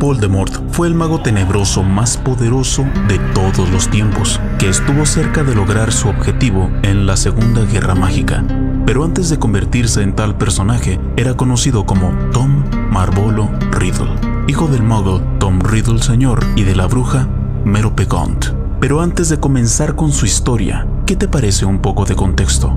Voldemort fue el mago tenebroso más poderoso de todos los tiempos, que estuvo cerca de lograr su objetivo en la Segunda Guerra Mágica. Pero antes de convertirse en tal personaje, era conocido como Tom Marvolo Riddle, hijo del muggle Tom Riddle Sr. y de la bruja Merope Gaunt. Pero antes de comenzar con su historia, ¿qué te parece un poco de contexto?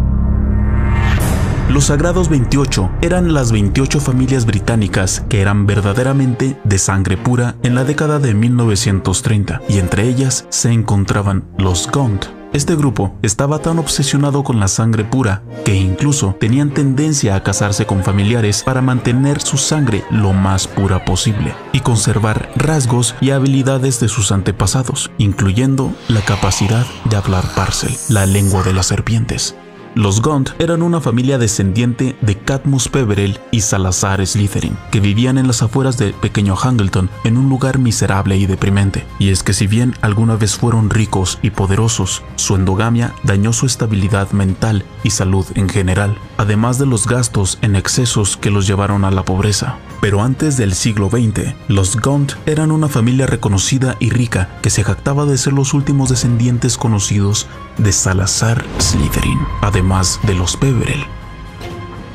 Los Sagrados 28 eran las 28 familias británicas que eran verdaderamente de sangre pura en la década de 1930, y entre ellas se encontraban los Gaunt. Este grupo estaba tan obsesionado con la sangre pura que incluso tenían tendencia a casarse con familiares para mantener su sangre lo más pura posible y conservar rasgos y habilidades de sus antepasados, incluyendo la capacidad de hablar Parcel, la lengua de las serpientes. Los Gaunt eran una familia descendiente de Cadmus Peverell y Salazar Slytherin, que vivían en las afueras de pequeño Hangleton, en un lugar miserable y deprimente. Y es que si bien alguna vez fueron ricos y poderosos, su endogamia dañó su estabilidad mental y salud en general, además de los gastos en excesos que los llevaron a la pobreza. Pero antes del siglo XX, los Gaunt eran una familia reconocida y rica que se jactaba de ser los últimos descendientes conocidos de Salazar Slytherin, además de los Peverell.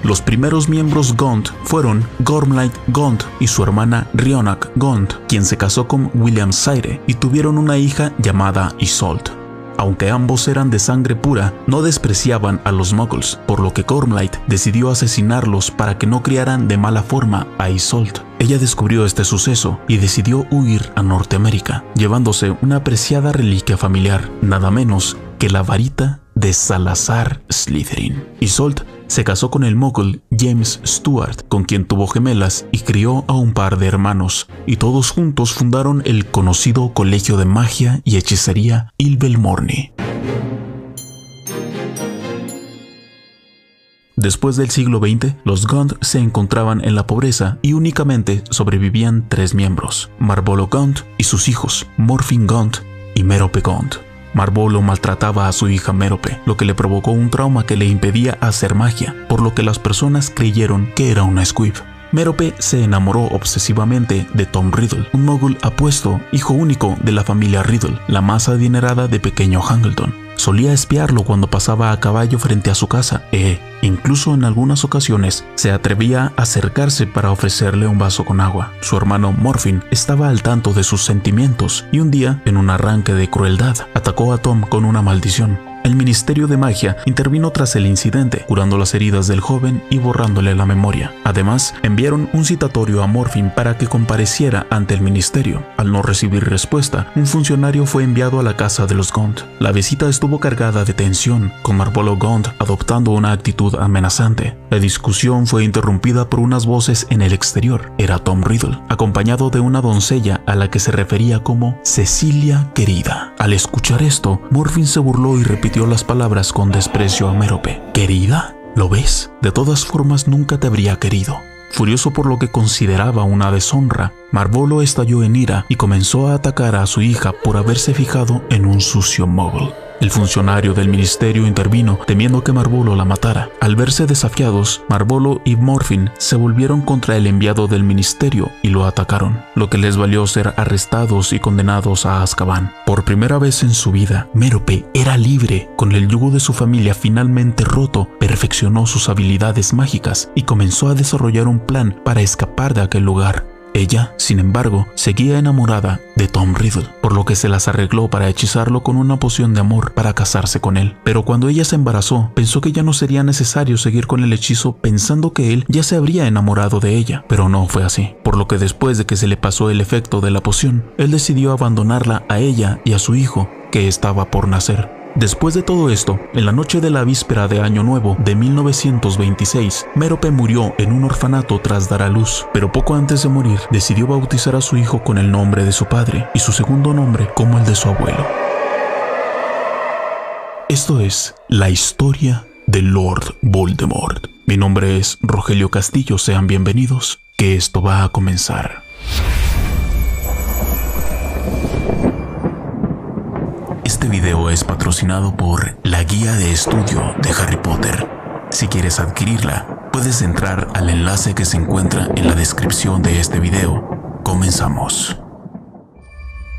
Los primeros miembros Gaunt fueron Gormlaith Gaunt y su hermana Rhyonac Gaunt, quien se casó con William Sire y tuvieron una hija llamada Isolde. Aunque ambos eran de sangre pura, no despreciaban a los muggles, por lo que Gormlaith decidió asesinarlos para que no criaran de mala forma a Isolde. Ella descubrió este suceso y decidió huir a Norteamérica, llevándose una preciada reliquia familiar, nada menos que la varita de Salazar Slytherin. Isolde se casó con el muggle James Stewart, con quien tuvo gemelas y crió a un par de hermanos, y todos juntos fundaron el conocido Colegio de Magia y Hechicería Ilvermorny. Después del siglo XX, los Gaunt se encontraban en la pobreza y únicamente sobrevivían 3 miembros: Marvolo Gaunt y sus hijos, Morfinn Gaunt y Merope Gaunt. Marvolo maltrataba a su hija Merope, lo que le provocó un trauma que le impedía hacer magia, por lo que las personas creyeron que era una Squib. Merope se enamoró obsesivamente de Tom Riddle, un mogul apuesto, hijo único de la familia Riddle, la más adinerada de pequeño Hangleton. Solía espiarlo cuando pasaba a caballo frente a su casa e, incluso en algunas ocasiones, se atrevía a acercarse para ofrecerle un vaso con agua. Su hermano Morfinn estaba al tanto de sus sentimientos y un día, en un arranque de crueldad, atacó a Tom con una maldición. El Ministerio de Magia intervino tras el incidente, curando las heridas del joven y borrándole la memoria. Además, enviaron un citatorio a Morfinn para que compareciera ante el ministerio. Al no recibir respuesta, un funcionario fue enviado a la casa de los Gaunt. La visita estuvo cargada de tensión, con Marvolo Gaunt adoptando una actitud amenazante. La discusión fue interrumpida por unas voces en el exterior. Era Tom Riddle, acompañado de una doncella a la que se refería como Cecilia querida. Al escuchar esto, Morfinn se burló y repitió las palabras con desprecio a Merope. ¿Querida? ¿Lo ves? De todas formas nunca te habría querido. Furioso por lo que consideraba una deshonra, Marvolo estalló en ira y comenzó a atacar a su hija por haberse fijado en un sucio muggle. El funcionario del ministerio intervino temiendo que Marvolo la matara. Al verse desafiados, Marvolo y Morfinn se volvieron contra el enviado del ministerio y lo atacaron, lo que les valió ser arrestados y condenados a Azkaban. Por primera vez en su vida, Merope era libre. Con el yugo de su familia finalmente roto, perfeccionó sus habilidades mágicas y comenzó a desarrollar un plan para escapar de aquel lugar. Ella, sin embargo, seguía enamorada de Tom Riddle, por lo que se las arregló para hechizarlo con una poción de amor para casarse con él. Pero cuando ella se embarazó, pensó que ya no sería necesario seguir con el hechizo, pensando que él ya se habría enamorado de ella, pero no fue así. Por lo que después de que se le pasó el efecto de la poción, él decidió abandonarla a ella y a su hijo, que estaba por nacer. Después de todo esto, en la noche de la víspera de Año Nuevo de 1926, Merope murió en un orfanato tras dar a luz, pero poco antes de morir decidió bautizar a su hijo con el nombre de su padre y su segundo nombre como el de su abuelo. Esto es la historia de Lord Voldemort. Mi nombre es Rogelio Castillo, sean bienvenidos, que esto va a comenzar. Este video es patrocinado por la guía de estudio de Harry Potter. Si quieres adquirirla, puedes entrar al enlace que se encuentra en la descripción de este video. Comenzamos.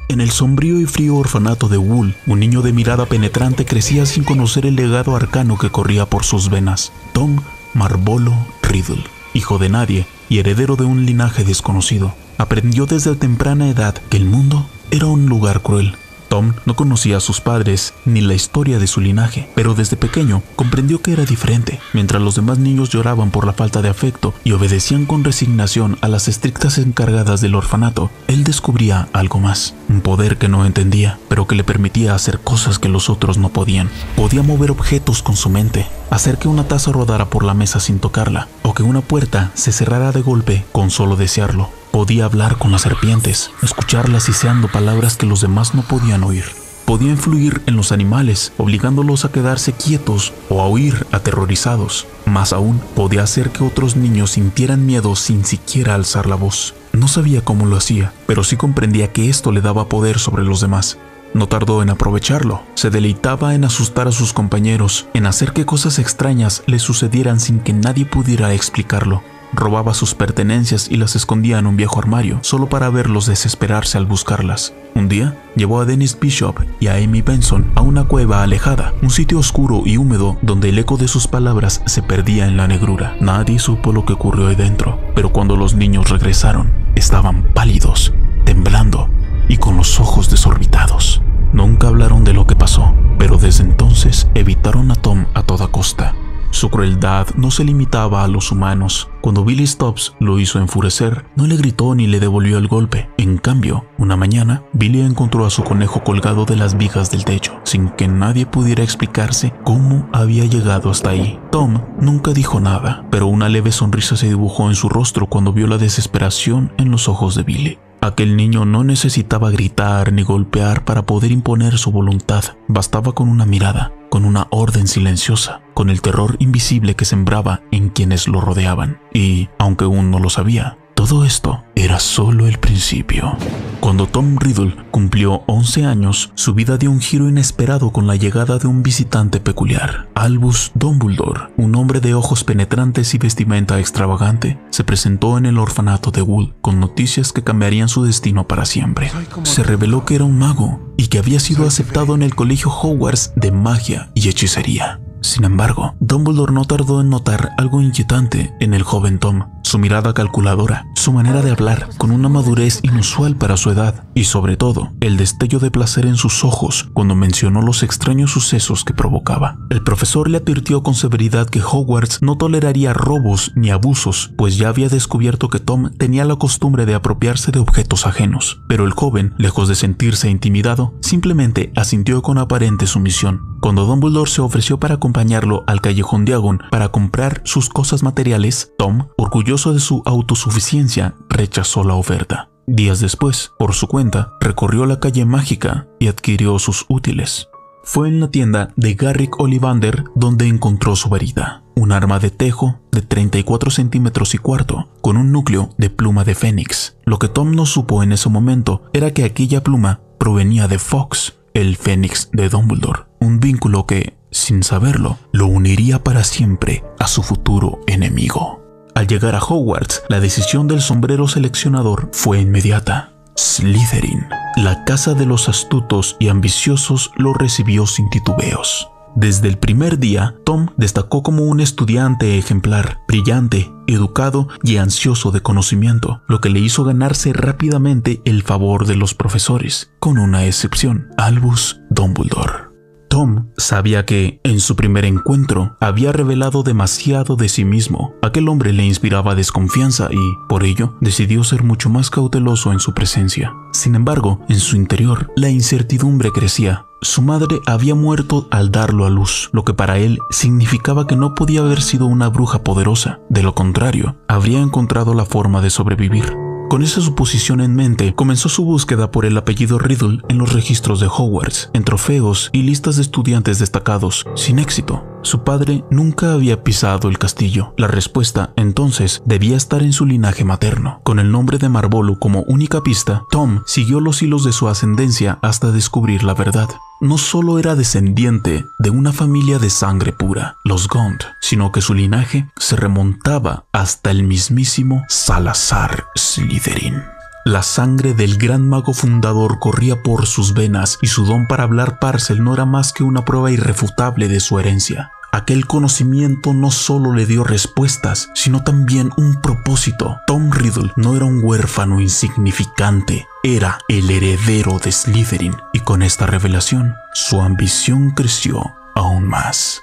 En el sombrío y frío orfanato de Wool, un niño de mirada penetrante crecía sin conocer el legado arcano que corría por sus venas. Tom Marvolo Riddle, hijo de nadie y heredero de un linaje desconocido, aprendió desde temprana edad que el mundo era un lugar cruel. Tom no conocía a sus padres ni la historia de su linaje, pero desde pequeño comprendió que era diferente. Mientras los demás niños lloraban por la falta de afecto y obedecían con resignación a las estrictas encargadas del orfanato, él descubría algo más, un poder que no entendía, pero que le permitía hacer cosas que los otros no podían. Podía mover objetos con su mente, hacer que una taza rodara por la mesa sin tocarla, o que una puerta se cerrara de golpe con solo desearlo. Podía hablar con las serpientes, escucharlas siseando palabras que los demás no podían oír. Podía influir en los animales, obligándolos a quedarse quietos o a huir aterrorizados. Más aún, podía hacer que otros niños sintieran miedo sin siquiera alzar la voz. No sabía cómo lo hacía, pero sí comprendía que esto le daba poder sobre los demás. No tardó en aprovecharlo. Se deleitaba en asustar a sus compañeros, en hacer que cosas extrañas les sucedieran sin que nadie pudiera explicarlo. Robaba sus pertenencias y las escondía en un viejo armario, solo para verlos desesperarse al buscarlas. Un día, llevó a Dennis Bishop y a Amy Benson a una cueva alejada, un sitio oscuro y húmedo donde el eco de sus palabras se perdía en la negrura. Nadie supo lo que ocurrió ahí dentro, pero cuando los niños regresaron, estaban pálidos, temblando y con los ojos desorbitados. Nunca hablaron de lo que pasó, pero desde entonces evitaron a Tom a toda costa. Su crueldad no se limitaba a los humanos. Cuando Billy Stubbs lo hizo enfurecer, no le gritó ni le devolvió el golpe. En cambio, una mañana, Billy encontró a su conejo colgado de las vigas del techo, sin que nadie pudiera explicarse cómo había llegado hasta ahí. Tom nunca dijo nada, pero una leve sonrisa se dibujó en su rostro cuando vio la desesperación en los ojos de Billy. Aquel niño no necesitaba gritar ni golpear para poder imponer su voluntad. Bastaba con una mirada, con una orden silenciosa, con el terror invisible que sembraba en quienes lo rodeaban. Y, aunque aún no lo sabía, todo esto era solo el principio. Cuando Tom Riddle cumplió 11 años, su vida dio un giro inesperado con la llegada de un visitante peculiar. Albus Dumbledore, un hombre de ojos penetrantes y vestimenta extravagante, se presentó en el orfanato de Wool con noticias que cambiarían su destino para siempre. Se reveló que era un mago y que había sido aceptado en el colegio Hogwarts de magia y hechicería. Sin embargo, Dumbledore no tardó en notar algo inquietante en el joven Tom. Su mirada calculadora, su manera de hablar con una madurez inusual para su edad y sobre todo, el destello de placer en sus ojos cuando mencionó los extraños sucesos que provocaba. El profesor le advirtió con severidad que Hogwarts no toleraría robos ni abusos, pues ya había descubierto que Tom tenía la costumbre de apropiarse de objetos ajenos. Pero el joven, lejos de sentirse intimidado, simplemente asintió con aparente sumisión. Cuando Dumbledore se ofreció para acompañarlo al callejón Diagon para comprar sus cosas materiales, Tom, orgulloso de su autosuficiencia, rechazó la oferta. Días después, por su cuenta, recorrió la calle mágica y adquirió sus útiles. Fue en la tienda de Garrick Ollivander donde encontró su varita, un arma de tejo de 34 centímetros y cuarto, con un núcleo de pluma de fénix. Lo que Tom no supo en ese momento era que aquella pluma provenía de Fawkes, el fénix de Dumbledore, un vínculo que, sin saberlo, lo uniría para siempre a su futuro enemigo. Al llegar a Hogwarts, la decisión del sombrero seleccionador fue inmediata. Slytherin, la casa de los astutos y ambiciosos, lo recibió sin titubeos. Desde el primer día, Tom destacó como un estudiante ejemplar, brillante, educado y ansioso de conocimiento, lo que le hizo ganarse rápidamente el favor de los profesores, con una excepción, Albus Dumbledore. Tom sabía que, en su primer encuentro, había revelado demasiado de sí mismo. Aquel hombre le inspiraba desconfianza y, por ello, decidió ser mucho más cauteloso en su presencia. Sin embargo, en su interior, la incertidumbre crecía. Su madre había muerto al darlo a luz, lo que para él significaba que no podía haber sido una bruja poderosa. De lo contrario, habría encontrado la forma de sobrevivir. Con esa suposición en mente, comenzó su búsqueda por el apellido Riddle en los registros de Hogwarts, en trofeos y listas de estudiantes destacados, sin éxito. Su padre nunca había pisado el castillo. La respuesta, entonces, debía estar en su linaje materno. Con el nombre de Marvolo como única pista, Tom siguió los hilos de su ascendencia hasta descubrir la verdad. No solo era descendiente de una familia de sangre pura, los Gaunt, sino que su linaje se remontaba hasta el mismísimo Salazar Slytherin. La sangre del gran mago fundador corría por sus venas y su don para hablar Parcel no era más que una prueba irrefutable de su herencia. Aquel conocimiento no solo le dio respuestas, sino también un propósito. Tom Riddle no era un huérfano insignificante, era el heredero de Slytherin, y con esta revelación, su ambición creció aún más.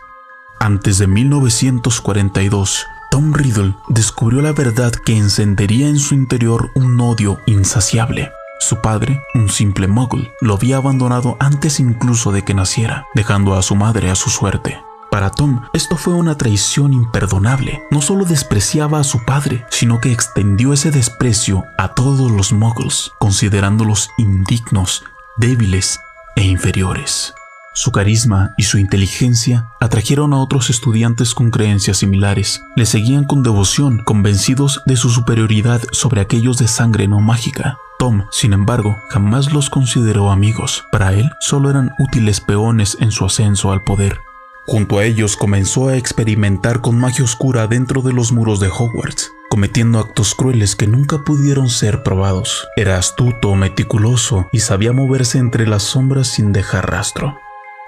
Antes de 1942, Tom Riddle descubrió la verdad que encendería en su interior un odio insaciable. Su padre, un simple muggle, lo había abandonado antes incluso de que naciera, dejando a su madre a su suerte. Para Tom, esto fue una traición imperdonable. No solo despreciaba a su padre, sino que extendió ese desprecio a todos los muggles, considerándolos indignos, débiles e inferiores. Su carisma y su inteligencia atrajeron a otros estudiantes con creencias similares. Le seguían con devoción, convencidos de su superioridad sobre aquellos de sangre no mágica. Tom, sin embargo, jamás los consideró amigos. Para él, solo eran útiles peones en su ascenso al poder. Junto a ellos comenzó a experimentar con magia oscura dentro de los muros de Hogwarts, cometiendo actos crueles que nunca pudieron ser probados. Era astuto, meticuloso y sabía moverse entre las sombras sin dejar rastro.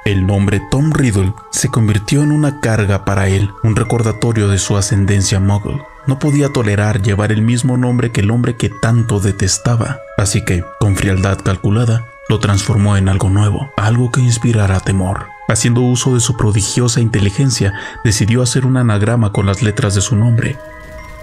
El nombre Tom Riddle se convirtió en una carga para él, un recordatorio de su ascendencia muggle. No podía tolerar llevar el mismo nombre que el hombre que tanto detestaba, así que, con frialdad calculada, lo transformó en algo nuevo, algo que inspirara temor. Haciendo uso de su prodigiosa inteligencia, decidió hacer un anagrama con las letras de su nombre,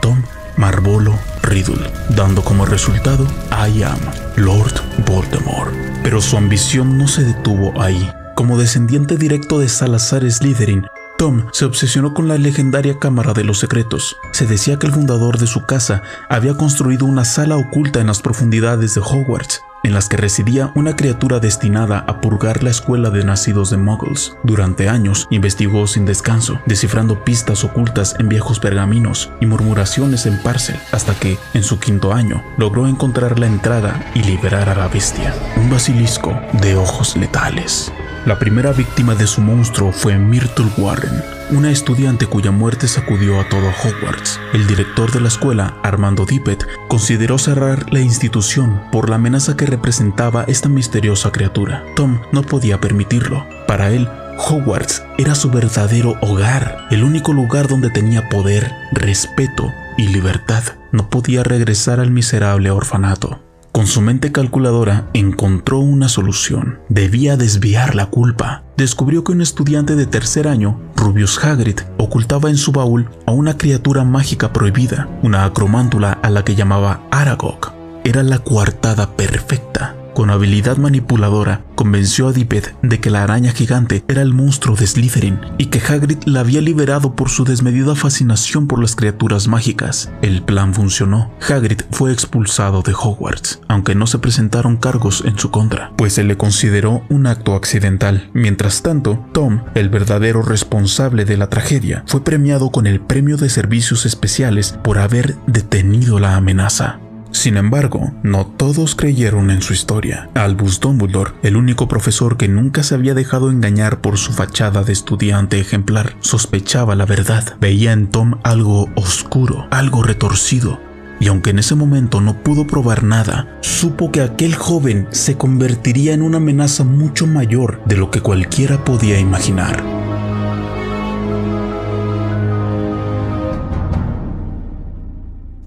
Tom Marvolo Riddle, dando como resultado I am Lord Voldemort. Pero su ambición no se detuvo ahí. Como descendiente directo de Salazar Slytherin, Tom se obsesionó con la legendaria Cámara de los Secretos. Se decía que el fundador de su casa había construido una sala oculta en las profundidades de Hogwarts, en las que residía una criatura destinada a purgar la escuela de nacidos de muggles. Durante años investigó sin descanso, descifrando pistas ocultas en viejos pergaminos y murmuraciones en Parcel, hasta que, en su 5º año, logró encontrar la entrada y liberar a la bestia, un basilisco de ojos letales. La primera víctima de su monstruo fue Myrtle Warren, una estudiante cuya muerte sacudió a todo Hogwarts. El director de la escuela, Armando Dippet, consideró cerrar la institución por la amenaza que representaba esta misteriosa criatura. Tom no podía permitirlo. Para él, Hogwarts era su verdadero hogar, el único lugar donde tenía poder, respeto y libertad. No podía regresar al miserable orfanato. Con su mente calculadora encontró una solución. Debía desviar la culpa. Descubrió que un estudiante de 3er año, Rubius Hagrid, ocultaba en su baúl a una criatura mágica prohibida, una acromántula a la que llamaba Aragog. Era la coartada perfecta. Con habilidad manipuladora, convenció a Dippet de que la araña gigante era el monstruo de Slytherin y que Hagrid la había liberado por su desmedida fascinación por las criaturas mágicas. El plan funcionó. Hagrid fue expulsado de Hogwarts, aunque no se presentaron cargos en su contra, pues se le consideró un acto accidental. Mientras tanto, Tom, el verdadero responsable de la tragedia, fue premiado con el Premio de Servicios Especiales por haber detenido la amenaza. Sin embargo, no todos creyeron en su historia. Albus Dumbledore, el único profesor que nunca se había dejado engañar por su fachada de estudiante ejemplar, sospechaba la verdad. Veía en Tom algo oscuro, algo retorcido. Y aunque en ese momento no pudo probar nada, supo que aquel joven se convertiría en una amenaza mucho mayor de lo que cualquiera podía imaginar.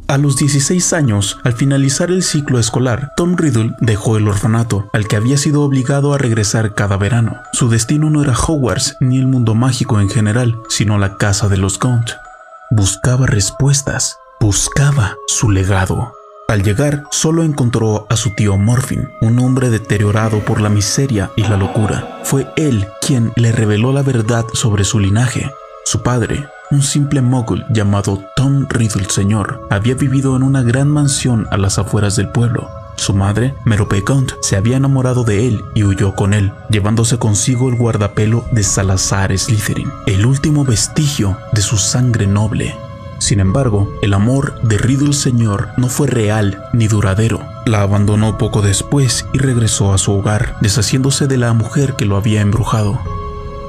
A los 16 años, al finalizar el ciclo escolar, Tom Riddle dejó el orfanato, al que había sido obligado a regresar cada verano. Su destino no era Hogwarts ni el mundo mágico en general, sino la casa de los Gaunt. Buscaba respuestas, buscaba su legado. Al llegar, solo encontró a su tío Morfin, un hombre deteriorado por la miseria y la locura. Fue él quien le reveló la verdad sobre su linaje. Su padre, un simple muggle llamado Tom Riddle Sr., había vivido en una gran mansión a las afueras del pueblo. Su madre, Merope Gaunt, se había enamorado de él y huyó con él, llevándose consigo el guardapelo de Salazar Slytherin, el último vestigio de su sangre noble. Sin embargo, el amor de Riddle Sr. no fue real ni duradero. La abandonó poco después y regresó a su hogar, deshaciéndose de la mujer que lo había embrujado.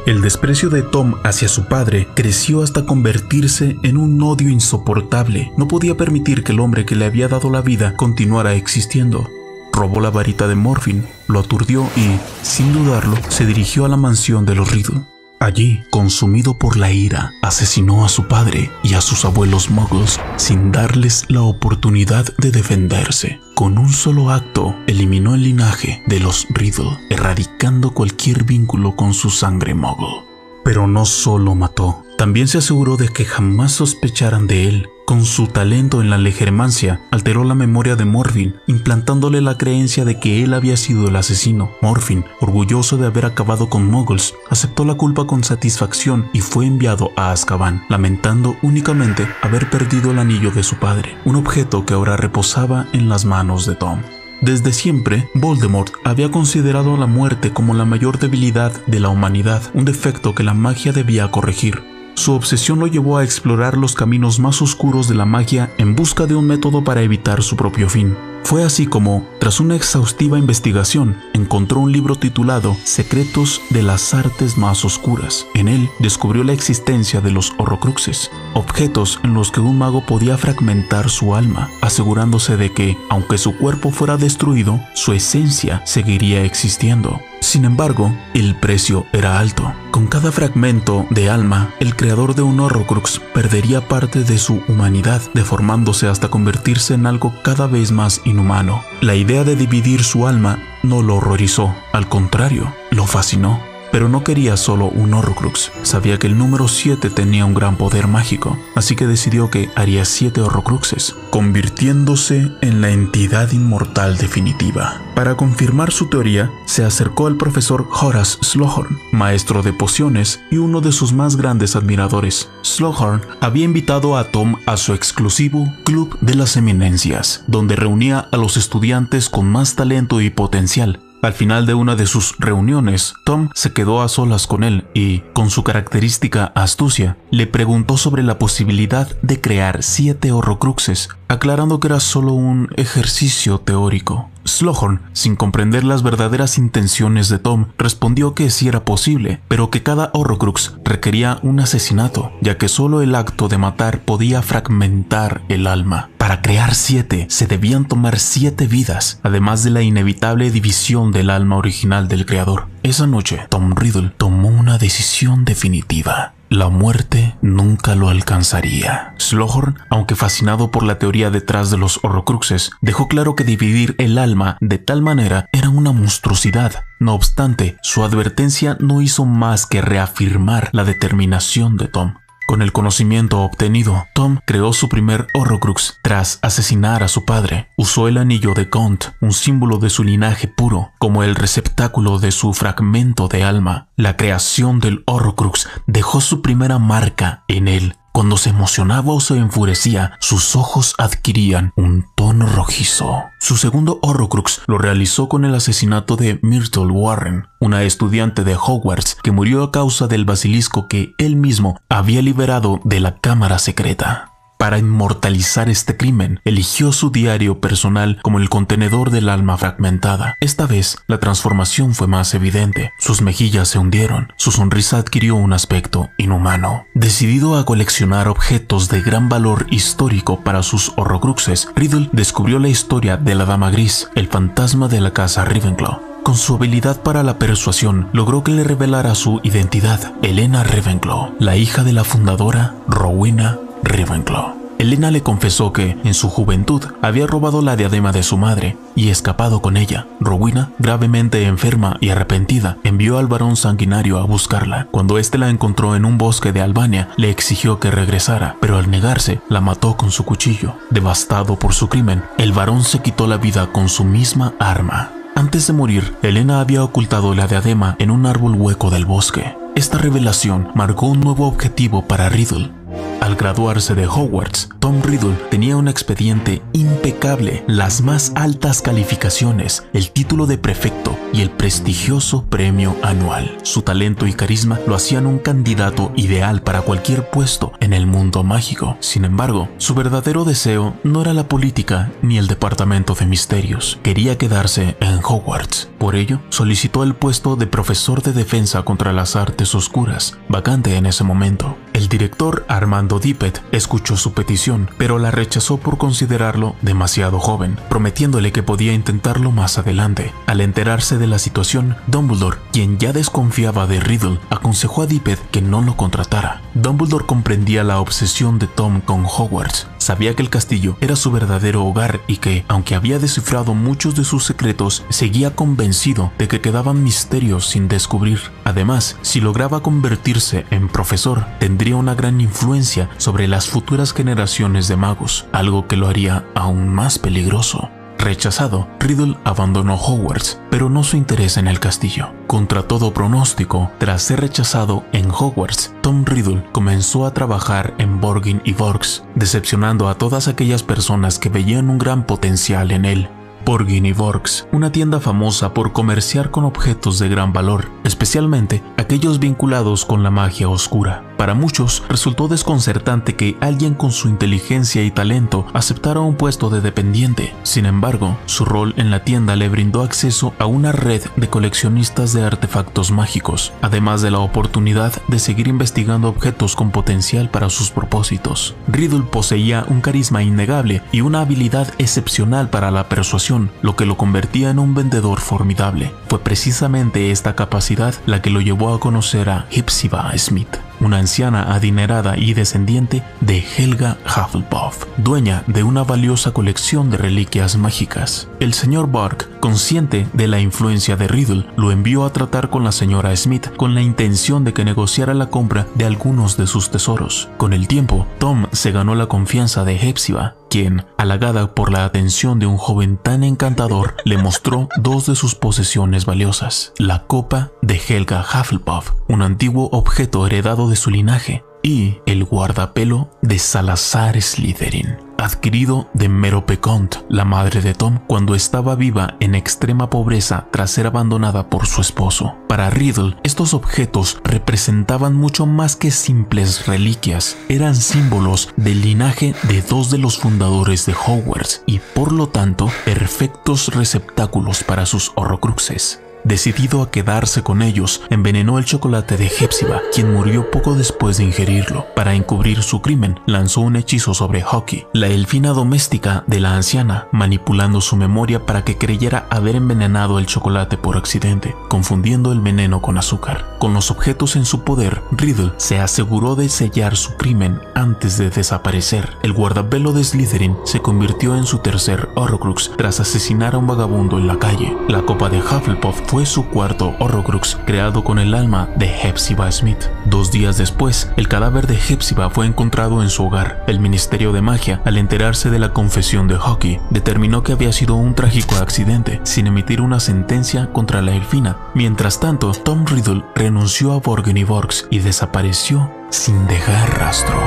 El desprecio de Tom hacia su padre creció hasta convertirse en un odio insoportable. No podía permitir que el hombre que le había dado la vida continuara existiendo. Robó la varita de Morphine, lo aturdió y, sin dudarlo, se dirigió a la mansión de los Riddle. Allí, consumido por la ira, asesinó a su padre y a sus abuelos muggles sin darles la oportunidad de defenderse. Con un solo acto, eliminó el linaje de los Riddle, erradicando cualquier vínculo con su sangre muggle. Pero no solo mató, también se aseguró de que jamás sospecharan de él. Con su talento en la legermancia, alteró la memoria de Morphine, implantándole la creencia de que él había sido el asesino. Morphine, orgulloso de haber acabado con muggles, aceptó la culpa con satisfacción y fue enviado a Azkaban, lamentando únicamente haber perdido el anillo de su padre, un objeto que ahora reposaba en las manos de Tom. Desde siempre, Voldemort había considerado la muerte como la mayor debilidad de la humanidad, un defecto que la magia debía corregir. Su obsesión lo llevó a explorar los caminos más oscuros de la magia en busca de un método para evitar su propio fin. Fue así como, tras una exhaustiva investigación, encontró un libro titulado Secretos de las Artes Más Oscuras. En él descubrió la existencia de los Horrocruxes, objetos en los que un mago podía fragmentar su alma, asegurándose de que, aunque su cuerpo fuera destruido, su esencia seguiría existiendo. Sin embargo, el precio era alto. Con cada fragmento de alma, el creador de un Horrocrux perdería parte de su humanidad, deformándose hasta convertirse en algo cada vez más inhumano. La idea de dividir su alma no lo horrorizó, al contrario, lo fascinó. Pero no quería solo un Horrocrux, sabía que el número 7 tenía un gran poder mágico, así que decidió que haría 7 Horrocruxes, convirtiéndose en la entidad inmortal definitiva. Para confirmar su teoría, se acercó al profesor Horace Slughorn, maestro de pociones y uno de sus más grandes admiradores. Slughorn había invitado a Tom a su exclusivo Club de las Eminencias, donde reunía a los estudiantes con más talento y potencial. Al final de una de sus reuniones, Tom se quedó a solas con él y, con su característica astucia, le preguntó sobre la posibilidad de crear 7 Horrocruxes, aclarando que era solo un ejercicio teórico. Slughorn, sin comprender las verdaderas intenciones de Tom, respondió que sí era posible, pero que cada Horrocrux requería un asesinato, ya que solo el acto de matar podía fragmentar el alma. Para crear 7, se debían tomar 7 vidas, además de la inevitable división del alma original del creador. Esa noche, Tom Riddle tomó una decisión definitiva. La muerte nunca lo alcanzaría. Slughorn, aunque fascinado por la teoría detrás de los Horrocruxes, dejó claro que dividir el alma de tal manera era una monstruosidad. No obstante, su advertencia no hizo más que reafirmar la determinación de Tom. Con el conocimiento obtenido, Tom creó su primer Horrocrux tras asesinar a su padre. Usó el anillo de Gaunt, un símbolo de su linaje puro, como el receptáculo de su fragmento de alma. La creación del Horrocrux dejó su primera marca en él. Cuando se emocionaba o se enfurecía, sus ojos adquirían un tono rojizo. Su segundo Horrocrux lo realizó con el asesinato de Myrtle Warren, una estudiante de Hogwarts que murió a causa del basilisco que él mismo había liberado de la cámara secreta. Para inmortalizar este crimen, eligió su diario personal como el contenedor del alma fragmentada. Esta vez, la transformación fue más evidente. Sus mejillas se hundieron, su sonrisa adquirió un aspecto inhumano. Decidido a coleccionar objetos de gran valor histórico para sus Horrocruxes, Riddle descubrió la historia de la Dama Gris, el fantasma de la casa Ravenclaw. Con su habilidad para la persuasión, logró que le revelara su identidad, Helena Ravenclaw, la hija de la fundadora Rowena Ravenclaw. Helena le confesó que, en su juventud, había robado la diadema de su madre y escapado con ella. Rowena, gravemente enferma y arrepentida, envió al varón sanguinario a buscarla. Cuando éste la encontró en un bosque de Albania, le exigió que regresara, pero al negarse, la mató con su cuchillo. Devastado por su crimen, el varón se quitó la vida con su misma arma. Antes de morir, Helena había ocultado la diadema en un árbol hueco del bosque. Esta revelación marcó un nuevo objetivo para Riddle. Al graduarse de Hogwarts, Tom Riddle tenía un expediente impecable, las más altas calificaciones, el título de prefecto y el prestigioso premio anual. Su talento y carisma lo hacían un candidato ideal para cualquier puesto en el mundo mágico. Sin embargo, su verdadero deseo no era la política ni el departamento de misterios. Quería quedarse en Hogwarts. Por ello, solicitó el puesto de profesor de defensa contra las artes oscuras, vacante en ese momento. El director Armando Dippet escuchó su petición, pero la rechazó por considerarlo demasiado joven, prometiéndole que podía intentarlo más adelante. Al enterarse de la situación, Dumbledore, quien ya desconfiaba de Riddle, aconsejó a Dippet que no lo contratara. Dumbledore comprendía la obsesión de Tom con Hogwarts. Sabía que el castillo era su verdadero hogar y que, aunque había descifrado muchos de sus secretos, seguía convencido de que quedaban misterios sin descubrir. Además, si lograba convertirse en profesor, tendría una gran influencia sobre las futuras generaciones de magos, algo que lo haría aún más peligroso. Rechazado, Riddle abandonó Hogwarts, pero no su interés en el castillo. Contra todo pronóstico, tras ser rechazado en Hogwarts, Tom Riddle comenzó a trabajar en Borgin y Burkes, decepcionando a todas aquellas personas que veían un gran potencial en él. Borgin y Burkes, una tienda famosa por comerciar con objetos de gran valor, especialmente aquellos vinculados con la magia oscura. Para muchos resultó desconcertante que alguien con su inteligencia y talento aceptara un puesto de dependiente. Sin embargo, su rol en la tienda le brindó acceso a una red de coleccionistas de artefactos mágicos, además de la oportunidad de seguir investigando objetos con potencial para sus propósitos. Riddle poseía un carisma innegable y una habilidad excepcional para la persuasión, lo que lo convertía en un vendedor formidable. Fue precisamente esta capacidad la que lo llevó a conocer a Hepzibah Smith, una anciana adinerada y descendiente de Helga Hufflepuff, dueña de una valiosa colección de reliquias mágicas. El señor Burke, consciente de la influencia de Riddle, lo envió a tratar con la señora Smith con la intención de que negociara la compra de algunos de sus tesoros. Con el tiempo, Tom se ganó la confianza de Hepzibah, quien, halagada por la atención de un joven tan encantador, le mostró dos de sus posesiones valiosas: la copa de Helga Hufflepuff, un antiguo objeto heredado de su linaje, y el guardapelo de Salazar Slytherin, adquirido de Merope Gaunt, la madre de Tom, cuando estaba viva en extrema pobreza tras ser abandonada por su esposo. Para Riddle, estos objetos representaban mucho más que simples reliquias. Eran símbolos del linaje de dos de los fundadores de Hogwarts y, por lo tanto, perfectos receptáculos para sus horrocruxes. Decidido a quedarse con ellos, envenenó el chocolate de Hepzibah, quien murió poco después de ingerirlo. Para encubrir su crimen, lanzó un hechizo sobre Hoki, la elfina doméstica de la anciana, manipulando su memoria para que creyera haber envenenado el chocolate por accidente, confundiendo el veneno con azúcar. Con los objetos en su poder, Riddle se aseguró de sellar su crimen antes de desaparecer. El guardapelo de Slytherin se convirtió en su tercer Horrocrux tras asesinar a un vagabundo en la calle. La copa de Hufflepuff fue su cuarto Horrocrux, creado con el alma de Hepzibah Smith. 2 días después, el cadáver de Hepzibah fue encontrado en su hogar. El Ministerio de Magia, al enterarse de la confesión de Hoki, determinó que había sido un trágico accidente, sin emitir una sentencia contra la elfina. Mientras tanto, Tom Riddle renunció a Borgin y Burkes y desapareció sin dejar rastro.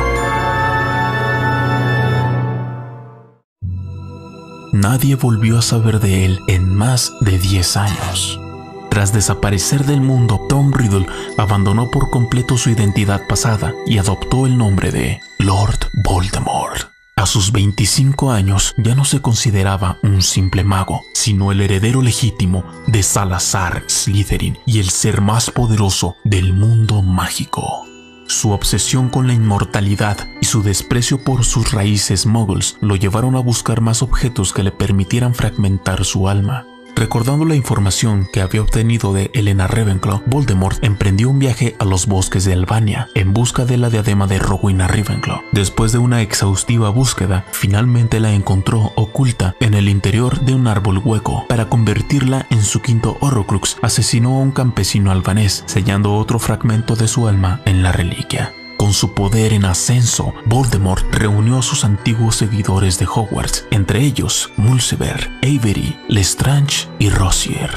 Nadie volvió a saber de él en más de 10 años. Tras desaparecer del mundo, Tom Riddle abandonó por completo su identidad pasada y adoptó el nombre de Lord Voldemort. A sus 25 años ya no se consideraba un simple mago, sino el heredero legítimo de Salazar Slytherin y el ser más poderoso del mundo mágico. Su obsesión con la inmortalidad y su desprecio por sus raíces muggles lo llevaron a buscar más objetos que le permitieran fragmentar su alma. Recordando la información que había obtenido de Helena Ravenclaw, Voldemort emprendió un viaje a los bosques de Albania en busca de la diadema de Rowena Ravenclaw. Después de una exhaustiva búsqueda, finalmente la encontró oculta en el interior de un árbol hueco. Para convertirla en su quinto Horrocrux, asesinó a un campesino albanés, sellando otro fragmento de su alma en la reliquia. Con su poder en ascenso, Voldemort reunió a sus antiguos seguidores de Hogwarts, entre ellos Mulciber, Avery, Lestrange y Rosier.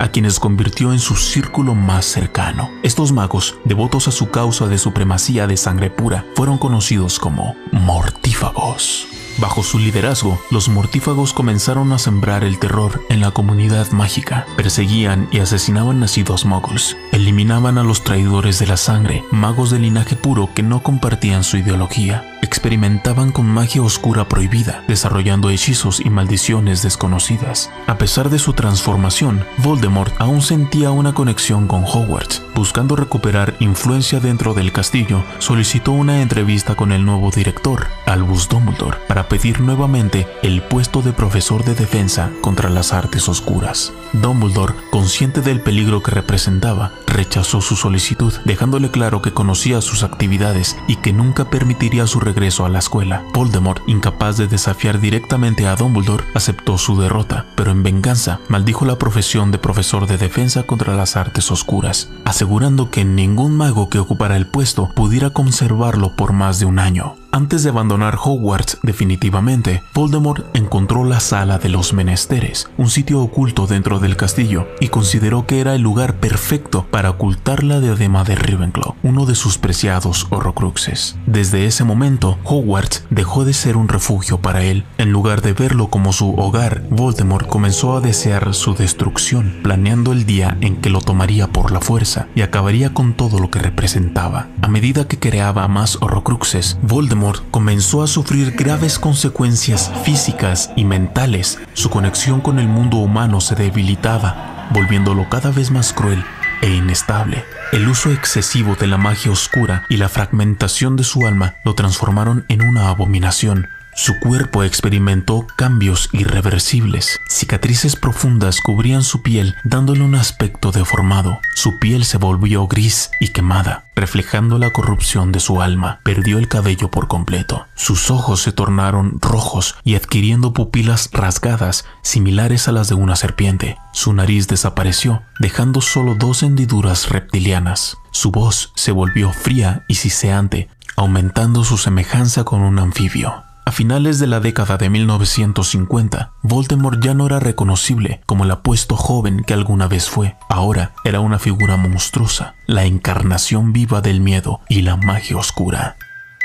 a quienes convirtió en su círculo más cercano. Estos magos, devotos a su causa de supremacía de sangre pura, fueron conocidos como mortífagos. Bajo su liderazgo, los mortífagos comenzaron a sembrar el terror en la comunidad mágica. Perseguían y asesinaban nacidos muggles. Eliminaban a los traidores de la sangre, magos de linaje puro que no compartían su ideología. Experimentaban con magia oscura prohibida, desarrollando hechizos y maldiciones desconocidas. A pesar de su transformación, Voldemort aún sentía una conexión con Hogwarts. Buscando recuperar influencia dentro del castillo, solicitó una entrevista con el nuevo director, Albus Dumbledore, para pedir nuevamente el puesto de profesor de defensa contra las artes oscuras. Dumbledore, consciente del peligro que representaba, rechazó su solicitud, dejándole claro que conocía sus actividades y que nunca permitiría su regreso a la escuela. Voldemort, incapaz de desafiar directamente a Dumbledore, aceptó su derrota, pero en venganza maldijo la profesión de profesor de defensa contra las artes oscuras, asegurando que ningún mago que ocupara el puesto pudiera conservarlo por más de un año. Antes de abandonar Hogwarts definitivamente, Voldemort encontró la Sala de los Menesteres, un sitio oculto dentro del castillo, y consideró que era el lugar perfecto para ocultar la diadema de Ravenclaw, uno de sus preciados Horrocruxes. Desde ese momento, Hogwarts dejó de ser un refugio para él. En lugar de verlo como su hogar, Voldemort comenzó a desear su destrucción, planeando el día en que lo tomaría por la fuerza y acabaría con todo lo que representaba. A medida que creaba más Horrocruxes, Voldemort comenzó a sufrir graves consecuencias físicas y mentales. Su conexión con el mundo humano se debilitaba, volviéndolo cada vez más cruel e inestable. El uso excesivo de la magia oscura y la fragmentación de su alma lo transformaron en una abominación. Su cuerpo experimentó cambios irreversibles. Cicatrices profundas cubrían su piel, dándole un aspecto deformado. Su piel se volvió gris y quemada, reflejando la corrupción de su alma. Perdió el cabello por completo. Sus ojos se tornaron rojos y adquiriendo pupilas rasgadas, similares a las de una serpiente. Su nariz desapareció, dejando solo 2 hendiduras reptilianas. Su voz se volvió fría y siseante, aumentando su semejanza con un anfibio. A finales de la década de 1950, Voldemort ya no era reconocible como el apuesto joven que alguna vez fue. Ahora era una figura monstruosa, la encarnación viva del miedo y la magia oscura.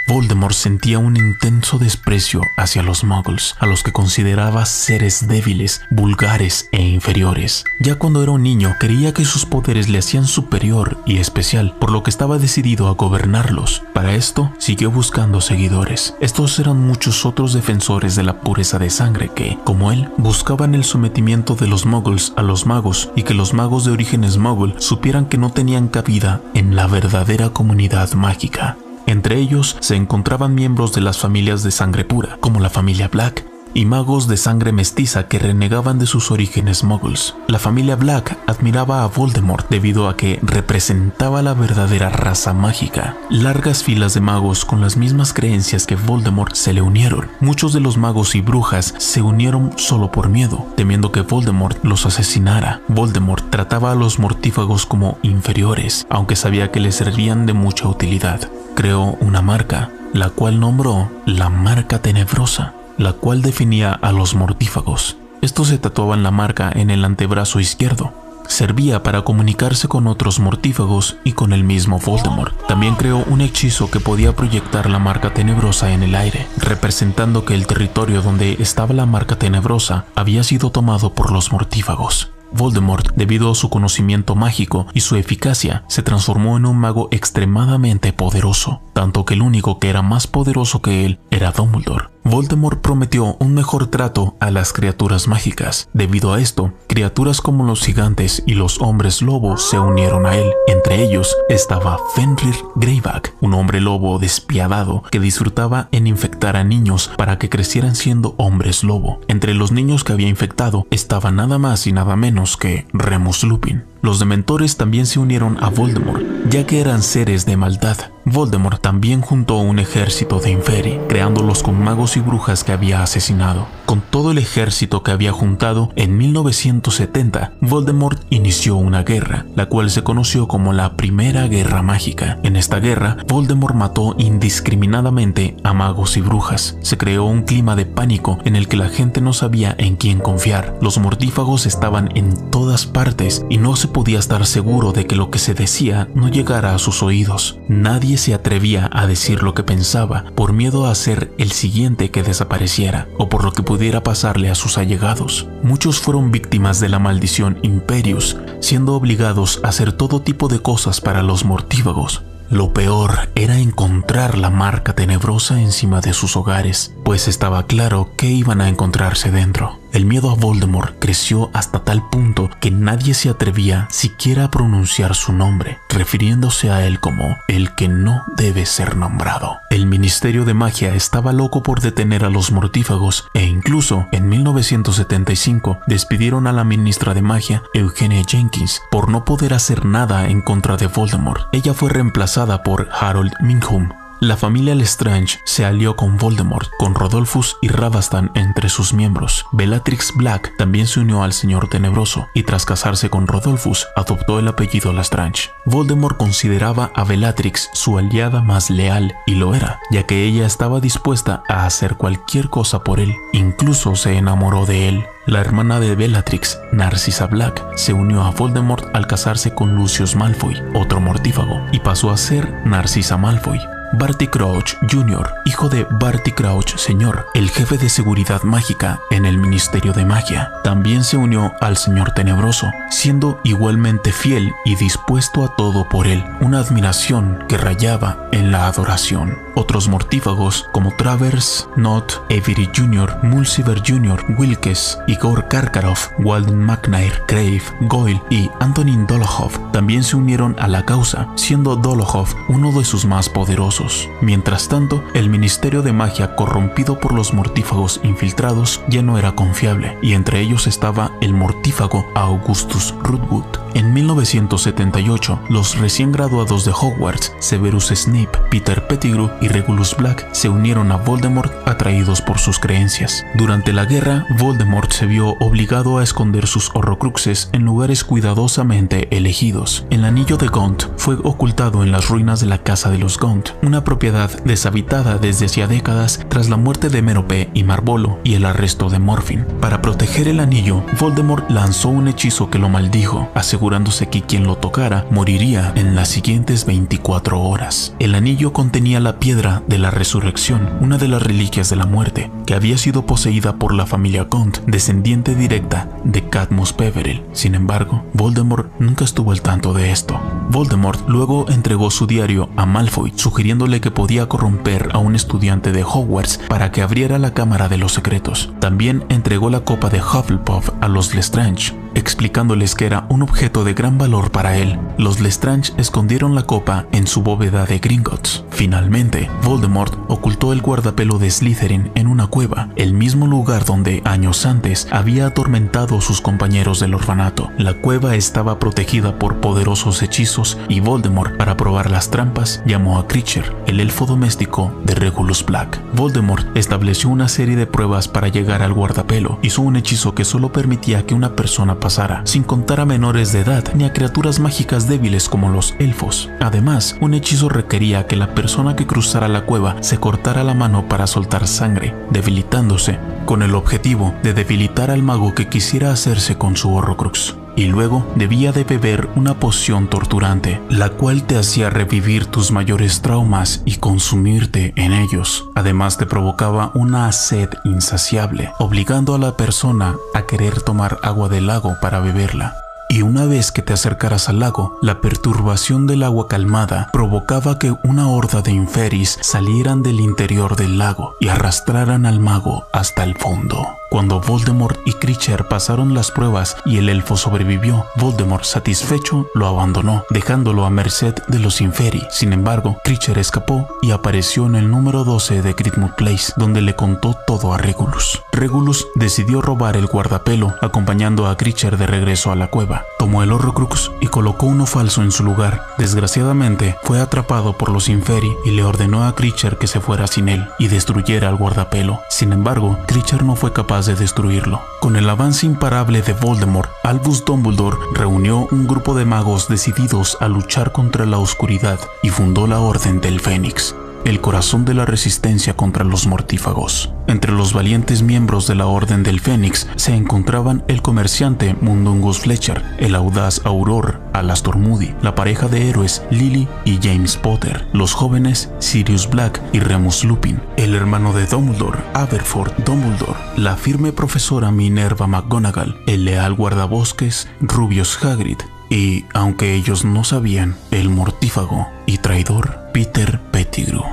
Voldemort sentía un intenso desprecio hacia los muggles, a los que consideraba seres débiles, vulgares e inferiores. Ya cuando era un niño, creía que sus poderes le hacían superior y especial, por lo que estaba decidido a gobernarlos. Para esto, siguió buscando seguidores. Estos eran muchos otros defensores de la pureza de sangre que, como él, buscaban el sometimiento de los muggles a los magos y que los magos de orígenes muggle supieran que no tenían cabida en la verdadera comunidad mágica. Entre ellos se encontraban miembros de las familias de sangre pura, como la familia Black, y magos de sangre mestiza que renegaban de sus orígenes muggles. La familia Black admiraba a Voldemort debido a que representaba la verdadera raza mágica. Largas filas de magos con las mismas creencias que Voldemort se le unieron. Muchos de los magos y brujas se unieron solo por miedo, temiendo que Voldemort los asesinara. Voldemort trataba a los mortífagos como inferiores, aunque sabía que les servían de mucha utilidad. Creó una marca, la cual nombró la Marca Tenebrosa, la cual definía a los mortífagos. Estos se tatuaban la marca en el antebrazo izquierdo. Servía para comunicarse con otros mortífagos y con el mismo Voldemort. También creó un hechizo que podía proyectar la Marca Tenebrosa en el aire, representando que el territorio donde estaba la Marca Tenebrosa había sido tomado por los mortífagos. Voldemort, debido a su conocimiento mágico y su eficacia, se transformó en un mago extremadamente poderoso, tanto que el único que era más poderoso que él era Dumbledore. Voldemort prometió un mejor trato a las criaturas mágicas. Debido a esto, criaturas como los gigantes y los hombres lobo se unieron a él. Entre ellos estaba Fenrir Greyback, un hombre lobo despiadado que disfrutaba en infectar a niños para que crecieran siendo hombres lobo. Entre los niños que había infectado estaba nada más y nada menos que Remus Lupin. Los dementores también se unieron a Voldemort, ya que eran seres de maldad. Voldemort también juntó un ejército de Inferi, creándolos con magos y brujas que había asesinado. Con todo el ejército que había juntado, en 1970, Voldemort inició una guerra, la cual se conoció como la Primera Guerra Mágica. En esta guerra, Voldemort mató indiscriminadamente a magos y brujas. Se creó un clima de pánico en el que la gente no sabía en quién confiar. Los mortífagos estaban en todas partes y no se podía estar seguro de que lo que se decía no llegara a sus oídos. Nadie se atrevía a decir lo que pensaba por miedo a ser el siguiente que desapareciera o por lo que pudiera pasarle a sus allegados. Muchos fueron víctimas de la maldición Imperius, siendo obligados a hacer todo tipo de cosas para los mortífagos. Lo peor era encontrar la marca tenebrosa encima de sus hogares, pues estaba claro que iban a encontrarse dentro. El miedo a Voldemort creció hasta tal punto que nadie se atrevía siquiera a pronunciar su nombre, refiriéndose a él como el que no debe ser nombrado. El Ministerio de Magia estaba loco por detener a los mortífagos e incluso en 1975 despidieron a la ministra de Magia, Eugenia Jenkins, por no poder hacer nada en contra de Voldemort. Ella fue reemplazada por Harold Mingham. La familia Lestrange se alió con Voldemort, con Rodolphus y Ravastan entre sus miembros. Bellatrix Black también se unió al Señor Tenebroso y tras casarse con Rodolphus adoptó el apellido Lestrange. Voldemort consideraba a Bellatrix su aliada más leal y lo era, ya que ella estaba dispuesta a hacer cualquier cosa por él, incluso se enamoró de él. La hermana de Bellatrix, Narcissa Black, se unió a Voldemort al casarse con Lucius Malfoy, otro mortífago, y pasó a ser Narcissa Malfoy. Barty Crouch Jr., hijo de Barty Crouch Sr., el jefe de seguridad mágica en el Ministerio de Magia, también se unió al Señor Tenebroso, siendo igualmente fiel y dispuesto a todo por él, una admiración que rayaba en la adoración. Otros mortífagos como Travers, Nott, Avery Jr., Mulciber Jr., Wilkes, Igor Karkaroff, Walden McNair, Crave, Goyle y Antonin Dolohov también se unieron a la causa, siendo Dolohov uno de sus más poderosos. Mientras tanto, el Ministerio de Magia, corrompido por los mortífagos infiltrados, ya no era confiable, y entre ellos estaba el mortífago Augustus Rootwood. En 1978, los recién graduados de Hogwarts, Severus Snape, Peter Pettigrew y Regulus Black, se unieron a Voldemort atraídos por sus creencias. Durante la guerra, Voldemort se vio obligado a esconder sus Horrocruxes en lugares cuidadosamente elegidos. El anillo de Gaunt fue ocultado en las ruinas de la Casa de los Gaunt, una propiedad deshabitada desde hacía décadas tras la muerte de Mérope y Marvolo y el arresto de Morfin. Para proteger el anillo, Voldemort lanzó un hechizo que lo maldijo, asegurándose que quien lo tocara moriría en las siguientes 24 horas. El anillo contenía la piedra de la resurrección, una de las reliquias de la muerte, que había sido poseída por la familia Gaunt, descendiente directa de Cadmus Peverell. Sin embargo, Voldemort nunca estuvo al tanto de esto. Voldemort luego entregó su diario a Malfoy, sugiriéndole que podía corromper a un estudiante de Hogwarts para que abriera la Cámara de los Secretos. También entregó la copa de Hufflepuff a los Lestrange, explicándoles que era un objeto de gran valor para él. Los Lestrange escondieron la copa en su bóveda de Gringotts. Finalmente, Voldemort ocultó el guardapelo de Slytherin en una cueva, el mismo lugar donde años antes había atormentado a sus compañeros del orfanato. La cueva estaba protegida por poderosos hechizos y Voldemort, para probar las trampas, llamó a Kreacher, el elfo doméstico de Regulus Black. Voldemort estableció una serie de pruebas para llegar al guardapelo. Hizo un hechizo que solo permitía que una persona pasara, sin contar a menores de edad ni a criaturas mágicas débiles como los elfos. Además, un hechizo requería que la persona que cruzara la cueva se cortara la mano para soltar sangre, debilitándose, con el objetivo de debilitar al mago que quisiera hacerse con su Horrocrux. Y luego debía de beber una poción torturante, la cual te hacía revivir tus mayores traumas y consumirte en ellos. Además te provocaba una sed insaciable, obligando a la persona a querer tomar agua del lago para beberla. Y una vez que te acercaras al lago, la perturbación del agua calmada provocaba que una horda de Inferis salieran del interior del lago y arrastraran al mago hasta el fondo. Cuando Voldemort y Kreacher pasaron las pruebas y el elfo sobrevivió, Voldemort, satisfecho, lo abandonó, dejándolo a merced de los Inferi. Sin embargo, Kreacher escapó y apareció en el número 12 de Gridmore Place, donde le contó todo a Regulus. Regulus decidió robar el guardapelo, acompañando a Kreacher de regreso a la cueva. prueba. Tomó el Horrocrux y colocó uno falso en su lugar. Desgraciadamente, fue atrapado por los Inferi y le ordenó a Kreacher que se fuera sin él y destruyera al guardapelo. Sin embargo, Kreacher no fue capaz de destruirlo. Con el avance imparable de Voldemort, Albus Dumbledore reunió un grupo de magos decididos a luchar contra la oscuridad y fundó la Orden del Fénix, el corazón de la resistencia contra los mortífagos. Entre los valientes miembros de la Orden del Fénix se encontraban el comerciante Mundungus Fletcher, el audaz Auror Alastor Moody, la pareja de héroes Lily y James Potter, los jóvenes Sirius Black y Remus Lupin, el hermano de Dumbledore, Aberforth Dumbledore, la firme profesora Minerva McGonagall, el leal guardabosques Rubius Hagrid y, aunque ellos no sabían, el mortífago y traidor Peter Pettigrew.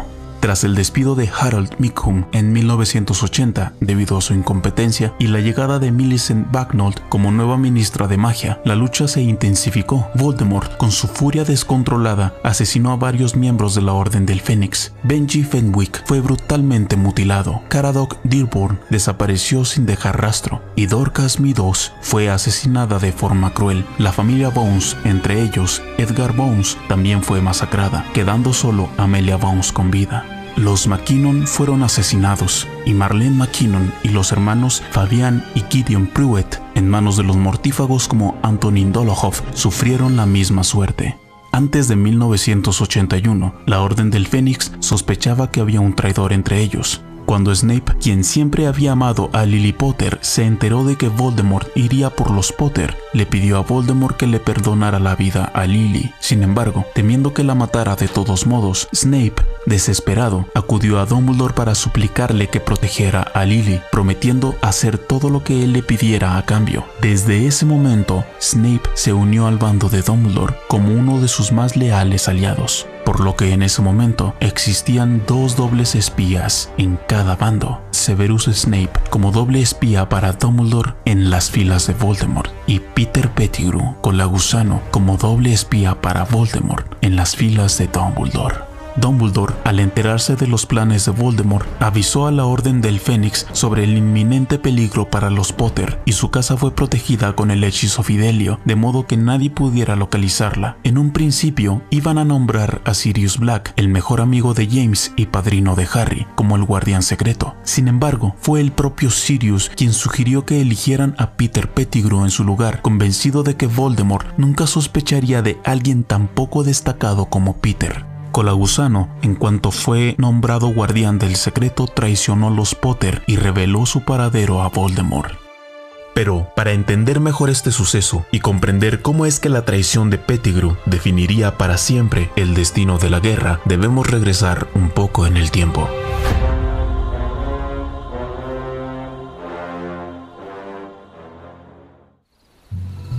Tras el despido de Harold Mickham en 1980 debido a su incompetencia y la llegada de Millicent Bagnold como nueva ministra de magia, la lucha se intensificó. Voldemort, con su furia descontrolada, asesinó a varios miembros de la Orden del Fénix. Benji Fenwick fue brutalmente mutilado. Caradoc Dearborn desapareció sin dejar rastro y Dorcas Meadows fue asesinada de forma cruel. La familia Bones, entre ellos Edgar Bones, también fue masacrada, quedando solo Amelia Bones con vida. Los McKinnon fueron asesinados y Marlene McKinnon y los hermanos Fabian y Gideon Pruitt, en manos de los mortífagos como Antonin Dolohov, sufrieron la misma suerte. Antes de 1981, la Orden del Fénix sospechaba que había un traidor entre ellos. Cuando Snape, quien siempre había amado a Lily Potter, se enteró de que Voldemort iría por los Potter, le pidió a Voldemort que le perdonara la vida a Lily. Sin embargo, temiendo que la matara de todos modos, Snape, desesperado, acudió a Dumbledore para suplicarle que protegiera a Lily, prometiendo hacer todo lo que él le pidiera a cambio. Desde ese momento, Snape se unió al bando de Dumbledore como uno de sus más leales aliados, por lo que en ese momento existían dos dobles espías en cada bando: Severus Snape como doble espía para Dumbledore en las filas de Voldemort y Peter Pettigrew con la Gusano como doble espía para Voldemort en las filas de Dumbledore. Dumbledore, al enterarse de los planes de Voldemort, avisó a la Orden del Fénix sobre el inminente peligro para los Potter y su casa fue protegida con el hechizo Fidelio, de modo que nadie pudiera localizarla. En un principio, iban a nombrar a Sirius Black, el mejor amigo de James y padrino de Harry, como el guardián secreto. Sin embargo, fue el propio Sirius quien sugirió que eligieran a Peter Pettigrew en su lugar, convencido de que Voldemort nunca sospecharía de alguien tan poco destacado como Peter. Colagusano, en cuanto fue nombrado guardián del secreto, traicionó a los Potter y reveló su paradero a Voldemort. Pero, para entender mejor este suceso y comprender cómo es que la traición de Pettigrew definiría para siempre el destino de la guerra, debemos regresar un poco en el tiempo.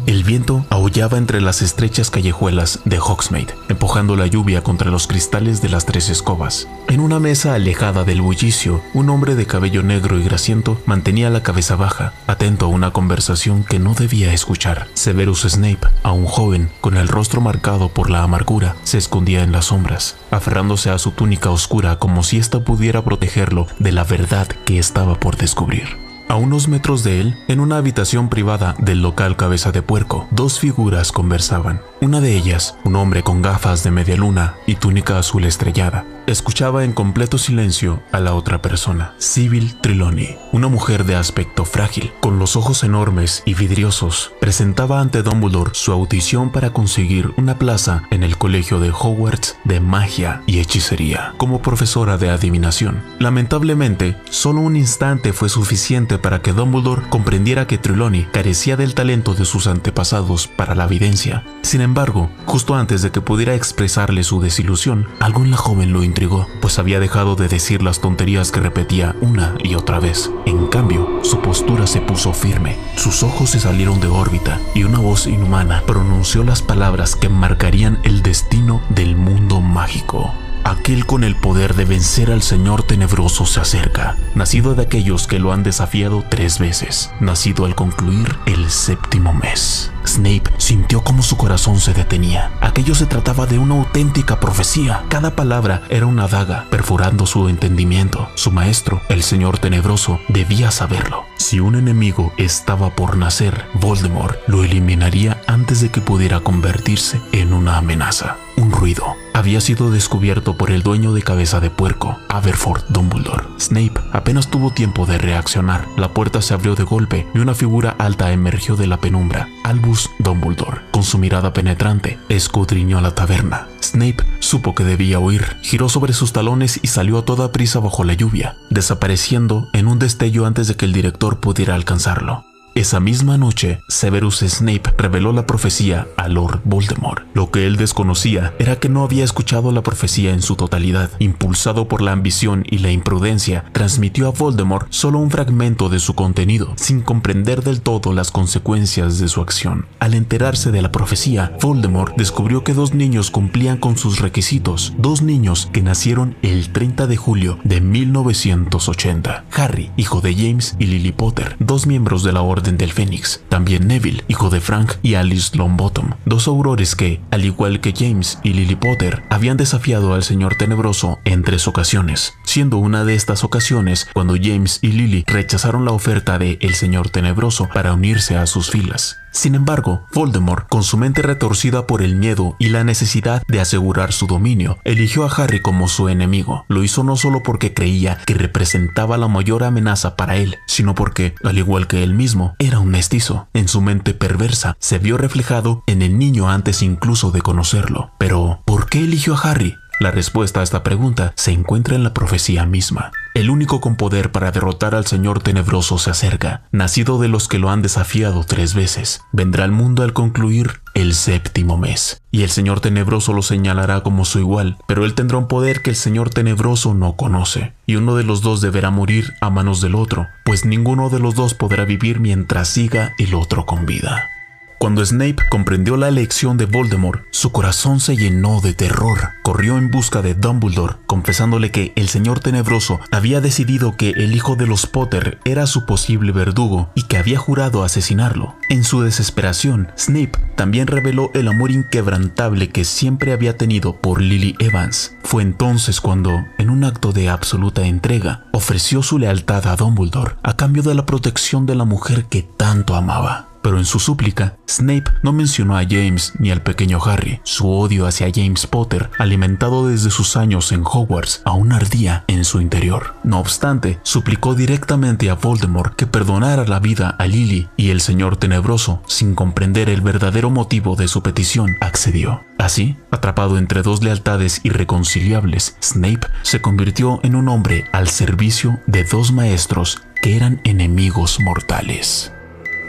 El viento aullaba entre las estrechas callejuelas de Hogsmeade, empujando la lluvia contra los cristales de las tres escobas. En una mesa alejada del bullicio, un hombre de cabello negro y grasiento mantenía la cabeza baja, atento a una conversación que no debía escuchar. Severus Snape, aún joven, con el rostro marcado por la amargura, se escondía en las sombras, aferrándose a su túnica oscura como si ésta pudiera protegerlo de la verdad que estaba por descubrir. A unos metros de él, en una habitación privada del local Cabeza de Puerco, dos figuras conversaban. Una de ellas, un hombre con gafas de media luna y túnica azul estrellada, escuchaba en completo silencio a la otra persona, Sybil Trelawney, una mujer de aspecto frágil, con los ojos enormes y vidriosos. Presentaba ante Dumbledore su audición para conseguir una plaza en el colegio de Hogwarts de magia y hechicería, como profesora de adivinación. Lamentablemente, solo un instante fue suficiente para que Dumbledore comprendiera que Trelawney carecía del talento de sus antepasados para la evidencia. Sin embargo, justo antes de que pudiera expresarle su desilusión, algo en la joven lo intrigó, pues había dejado de decir las tonterías que repetía una y otra vez. En cambio, su postura se puso firme, sus ojos se salieron de órbita y una voz inhumana pronunció las palabras que marcarían el destino del mundo mágico. aquel con el poder de vencer al Señor Tenebroso se acerca, nacido de aquellos que lo han desafiado 3 veces, nacido al concluir el 7º mes. Snape sintió como su corazón se detenía. Aquello se trataba de una auténtica profecía. Cada palabra era una daga, perforando su entendimiento. Su maestro, el Señor Tenebroso, debía saberlo. Si un enemigo estaba por nacer, Voldemort lo eliminaría antes de que pudiera convertirse en una amenaza. Un ruido había sido descubierto por el dueño de Cabeza de Puerco, Aberforth Dumbledore. Snape apenas tuvo tiempo de reaccionar. La puerta se abrió de golpe y una figura alta emergió de la penumbra. Albus Dumbledore, con su mirada penetrante, escudriñó la taberna. Snape supo que debía huir, giró sobre sus talones y salió a toda prisa bajo la lluvia, desapareciendo en un destello antes de que el director pudiera alcanzarlo. Esa misma noche, Severus Snape reveló la profecía a Lord Voldemort. Lo que él desconocía era que no había escuchado la profecía en su totalidad. Impulsado por la ambición y la imprudencia, transmitió a Voldemort solo un fragmento de su contenido, sin comprender del todo las consecuencias de su acción. Al enterarse de la profecía, Voldemort descubrió que 2 niños cumplían con sus requisitos. 2 niños que nacieron el 30 de julio de 1980. Harry, hijo de James y Lily Potter, 2 miembros de la Orden del Fénix. También Neville, hijo de Frank y Alice Longbottom, 2 aurores que, al igual que James y Lily Potter, habían desafiado al Señor Tenebroso en 3 ocasiones, siendo una de estas ocasiones cuando James y Lily rechazaron la oferta de el Señor Tenebroso para unirse a sus filas. Sin embargo, Voldemort, con su mente retorcida por el miedo y la necesidad de asegurar su dominio, eligió a Harry como su enemigo. Lo hizo no solo porque creía que representaba la mayor amenaza para él, sino porque, al igual que él mismo, era un mestizo. En su mente perversa se vio reflejado en el niño antes incluso de conocerlo. Pero, ¿por qué eligió a Harry? La respuesta a esta pregunta se encuentra en la profecía misma. El único con poder para derrotar al Señor Tenebroso se acerca, nacido de los que lo han desafiado 3 veces. Vendrá al mundo al concluir el 7º mes, y el Señor Tenebroso lo señalará como su igual, pero él tendrá un poder que el Señor Tenebroso no conoce, y uno de los 2 deberá morir a manos del otro, pues ninguno de los 2 podrá vivir mientras siga el otro con vida. Cuando Snape comprendió la elección de Voldemort, su corazón se llenó de terror. Corrió en busca de Dumbledore, confesándole que el Señor Tenebroso había decidido que el hijo de los Potter era su posible verdugo y que había jurado asesinarlo. En su desesperación, Snape también reveló el amor inquebrantable que siempre había tenido por Lily Evans. Fue entonces cuando, en un acto de absoluta entrega, ofreció su lealtad a Dumbledore a cambio de la protección de la mujer que tanto amaba. Pero en su súplica, Snape no mencionó a James ni al pequeño Harry. Su odio hacia James Potter, alimentado desde sus años en Hogwarts, aún ardía en su interior. No obstante, suplicó directamente a Voldemort que perdonara la vida a Lily, y el Señor Tenebroso, sin comprender el verdadero motivo de su petición, accedió. Así, atrapado entre 2 lealtades irreconciliables, Snape se convirtió en un hombre al servicio de 2 maestros que eran enemigos mortales.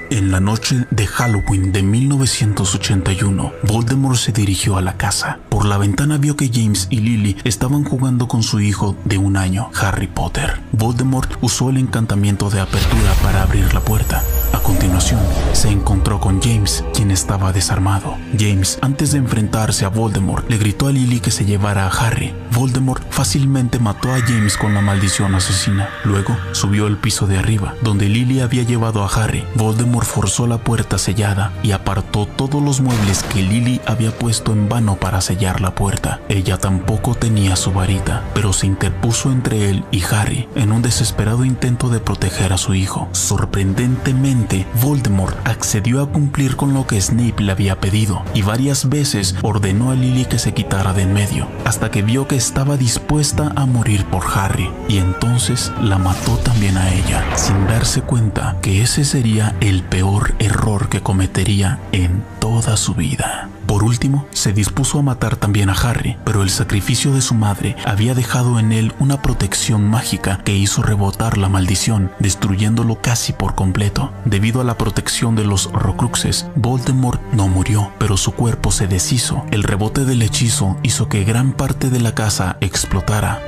En la noche de Halloween de 1981, Voldemort se dirigió a la casa. Por la ventana vio que James y Lily estaban jugando con su hijo de 1 año, Harry Potter. Voldemort usó el encantamiento de apertura para abrir la puerta. A continuación, se encontró con James, quien estaba desarmado. James, antes de enfrentarse a Voldemort, le gritó a Lily que se llevara a Harry. Voldemort fácilmente mató a James con la maldición asesina. Luego, subió al piso de arriba, donde Lily había llevado a Harry. Voldemort forzó la puerta sellada y apartó todos los muebles que Lily había puesto en vano para sellar la puerta. Ella tampoco tenía su varita, pero se interpuso entre él y Harry en un desesperado intento de proteger a su hijo. Sorprendentemente, Voldemort accedió a cumplir con lo que Snape le había pedido y varias veces ordenó a Lily que se quitara de en medio, hasta que vio que estaba dispuesta a morir por Harry, y entonces la mató también a ella, sin darse cuenta que ese sería el peor error que cometería en toda su vida. Por último, se dispuso a matar también a Harry, pero el sacrificio de su madre había dejado en él una protección mágica que hizo rebotar la maldición, destruyéndolo casi por completo. Debido a la protección de los Horcruxes, Voldemort no murió, pero su cuerpo se deshizo. El rebote del hechizo hizo que gran parte de la casa explotara.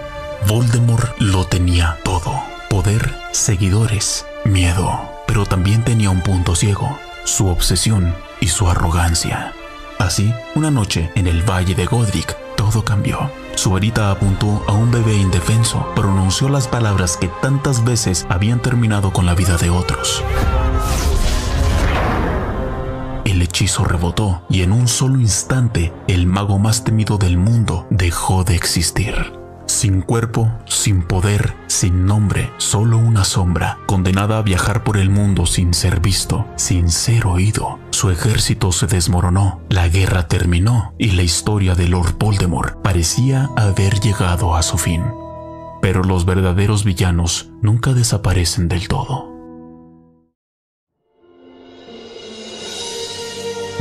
Voldemort lo tenía todo: poder, seguidores, miedo, pero también tenía un punto ciego: su obsesión y su arrogancia. Así, una noche en el Valle de Godric, todo cambió. Su varita apuntó a un bebé indefenso, pronunció las palabras que tantas veces habían terminado con la vida de otros. El hechizo rebotó y en un solo instante el mago más temido del mundo dejó de existir. Sin cuerpo, sin poder, sin nombre, solo una sombra, condenada a viajar por el mundo sin ser visto, sin ser oído. Su ejército se desmoronó, la guerra terminó y la historia de Lord Voldemort parecía haber llegado a su fin. Pero los verdaderos villanos nunca desaparecen del todo.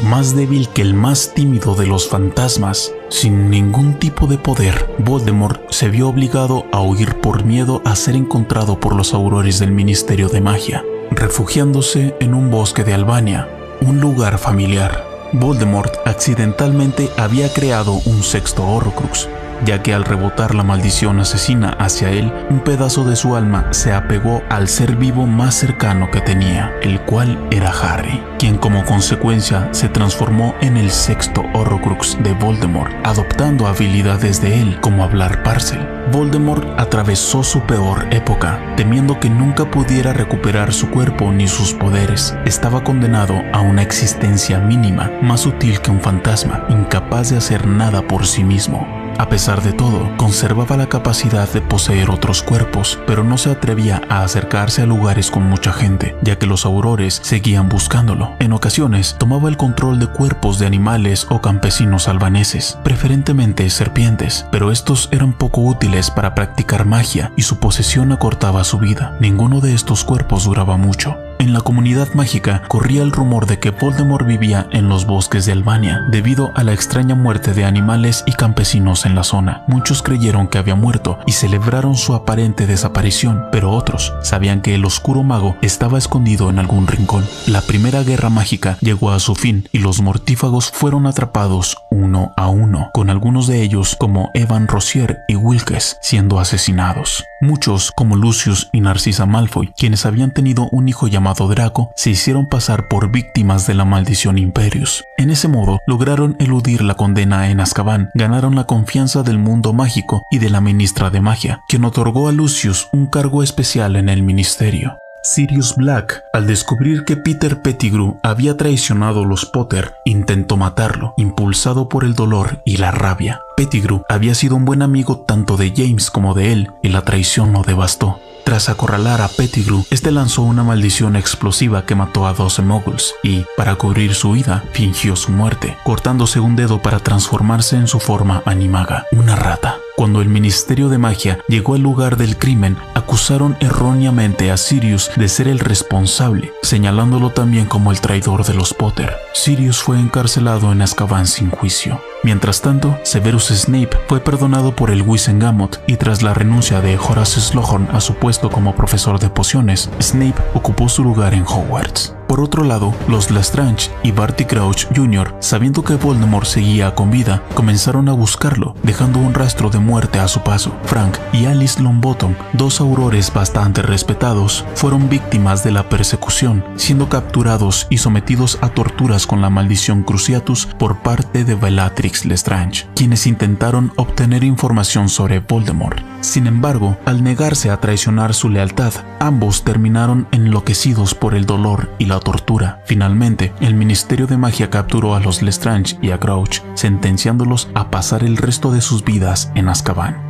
Más débil que el más tímido de los fantasmas, sin ningún tipo de poder, Voldemort se vio obligado a huir por miedo a ser encontrado por los aurores del Ministerio de Magia, refugiándose en un bosque de Albania, un lugar familiar. Voldemort accidentalmente había creado un sexto Horrocrux, ya que al rebotar la maldición asesina hacia él, un pedazo de su alma se apegó al ser vivo más cercano que tenía, el cual era Harry, quien como consecuencia se transformó en el sexto Horrocrux de Voldemort, adoptando habilidades de él como hablar Parcel. Voldemort atravesó su peor época, temiendo que nunca pudiera recuperar su cuerpo ni sus poderes. Estaba condenado a una existencia mínima, más sutil que un fantasma, incapaz de hacer nada por sí mismo. A pesar de todo, conservaba la capacidad de poseer otros cuerpos, pero no se atrevía a acercarse a lugares con mucha gente, ya que los aurores seguían buscándolo. En ocasiones, tomaba el control de cuerpos de animales o campesinos albaneses, preferentemente serpientes, pero estos eran poco útiles para practicar magia y su posesión acortaba su vida. Ninguno de estos cuerpos duraba mucho. En la comunidad mágica corría el rumor de que Voldemort vivía en los bosques de Albania, debido a la extraña muerte de animales y campesinos en la zona. Muchos creyeron que había muerto y celebraron su aparente desaparición, pero otros sabían que el oscuro mago estaba escondido en algún rincón. La primera guerra mágica llegó a su fin y los mortífagos fueron atrapados uno a uno, con algunos de ellos, como Evan Rossier y Wilkes, siendo asesinados. Muchos, como Lucius y Narcissa Malfoy, quienes habían tenido un hijo llamado Draco, se hicieron pasar por víctimas de la maldición Imperius. En ese modo, lograron eludir la condena en Azkaban, ganaron la confianza del mundo mágico y de la ministra de magia, quien otorgó a Lucius un cargo especial en el ministerio. Sirius Black, al descubrir que Peter Pettigrew había traicionado a los Potter, intentó matarlo, impulsado por el dolor y la rabia. Pettigrew había sido un buen amigo tanto de James como de él, y la traición lo devastó. Tras acorralar a Pettigrew, este lanzó una maldición explosiva que mató a 12 muggles y, para cubrir su huida, fingió su muerte, cortándose un dedo para transformarse en su forma animaga, una rata. Cuando el Ministerio de Magia llegó al lugar del crimen, acusaron erróneamente a Sirius de ser el responsable, señalándolo también como el traidor de los Potter. Sirius fue encarcelado en Azkaban sin juicio. Mientras tanto, Severus Snape fue perdonado por el Wizengamot y tras la renuncia de Horace Slughorn a su puesto como profesor de pociones, Snape ocupó su lugar en Hogwarts. Por otro lado, los Lestrange y Barty Crouch Jr., sabiendo que Voldemort seguía con vida, comenzaron a buscarlo, dejando un rastro de muerte a su paso. Frank y Alice Longbottom, dos aurores bastante respetados, fueron víctimas de la persecución, siendo capturados y sometidos a torturas con la maldición Cruciatus por parte de Bellatrix Lestrange, quienes intentaron obtener información sobre Voldemort. Sin embargo, al negarse a traicionar su lealtad, ambos terminaron enloquecidos por el dolor y la tortura. Finalmente, el Ministerio de Magia capturó a los Lestrange y a Crouch, sentenciándolos a pasar el resto de sus vidas en Azkaban.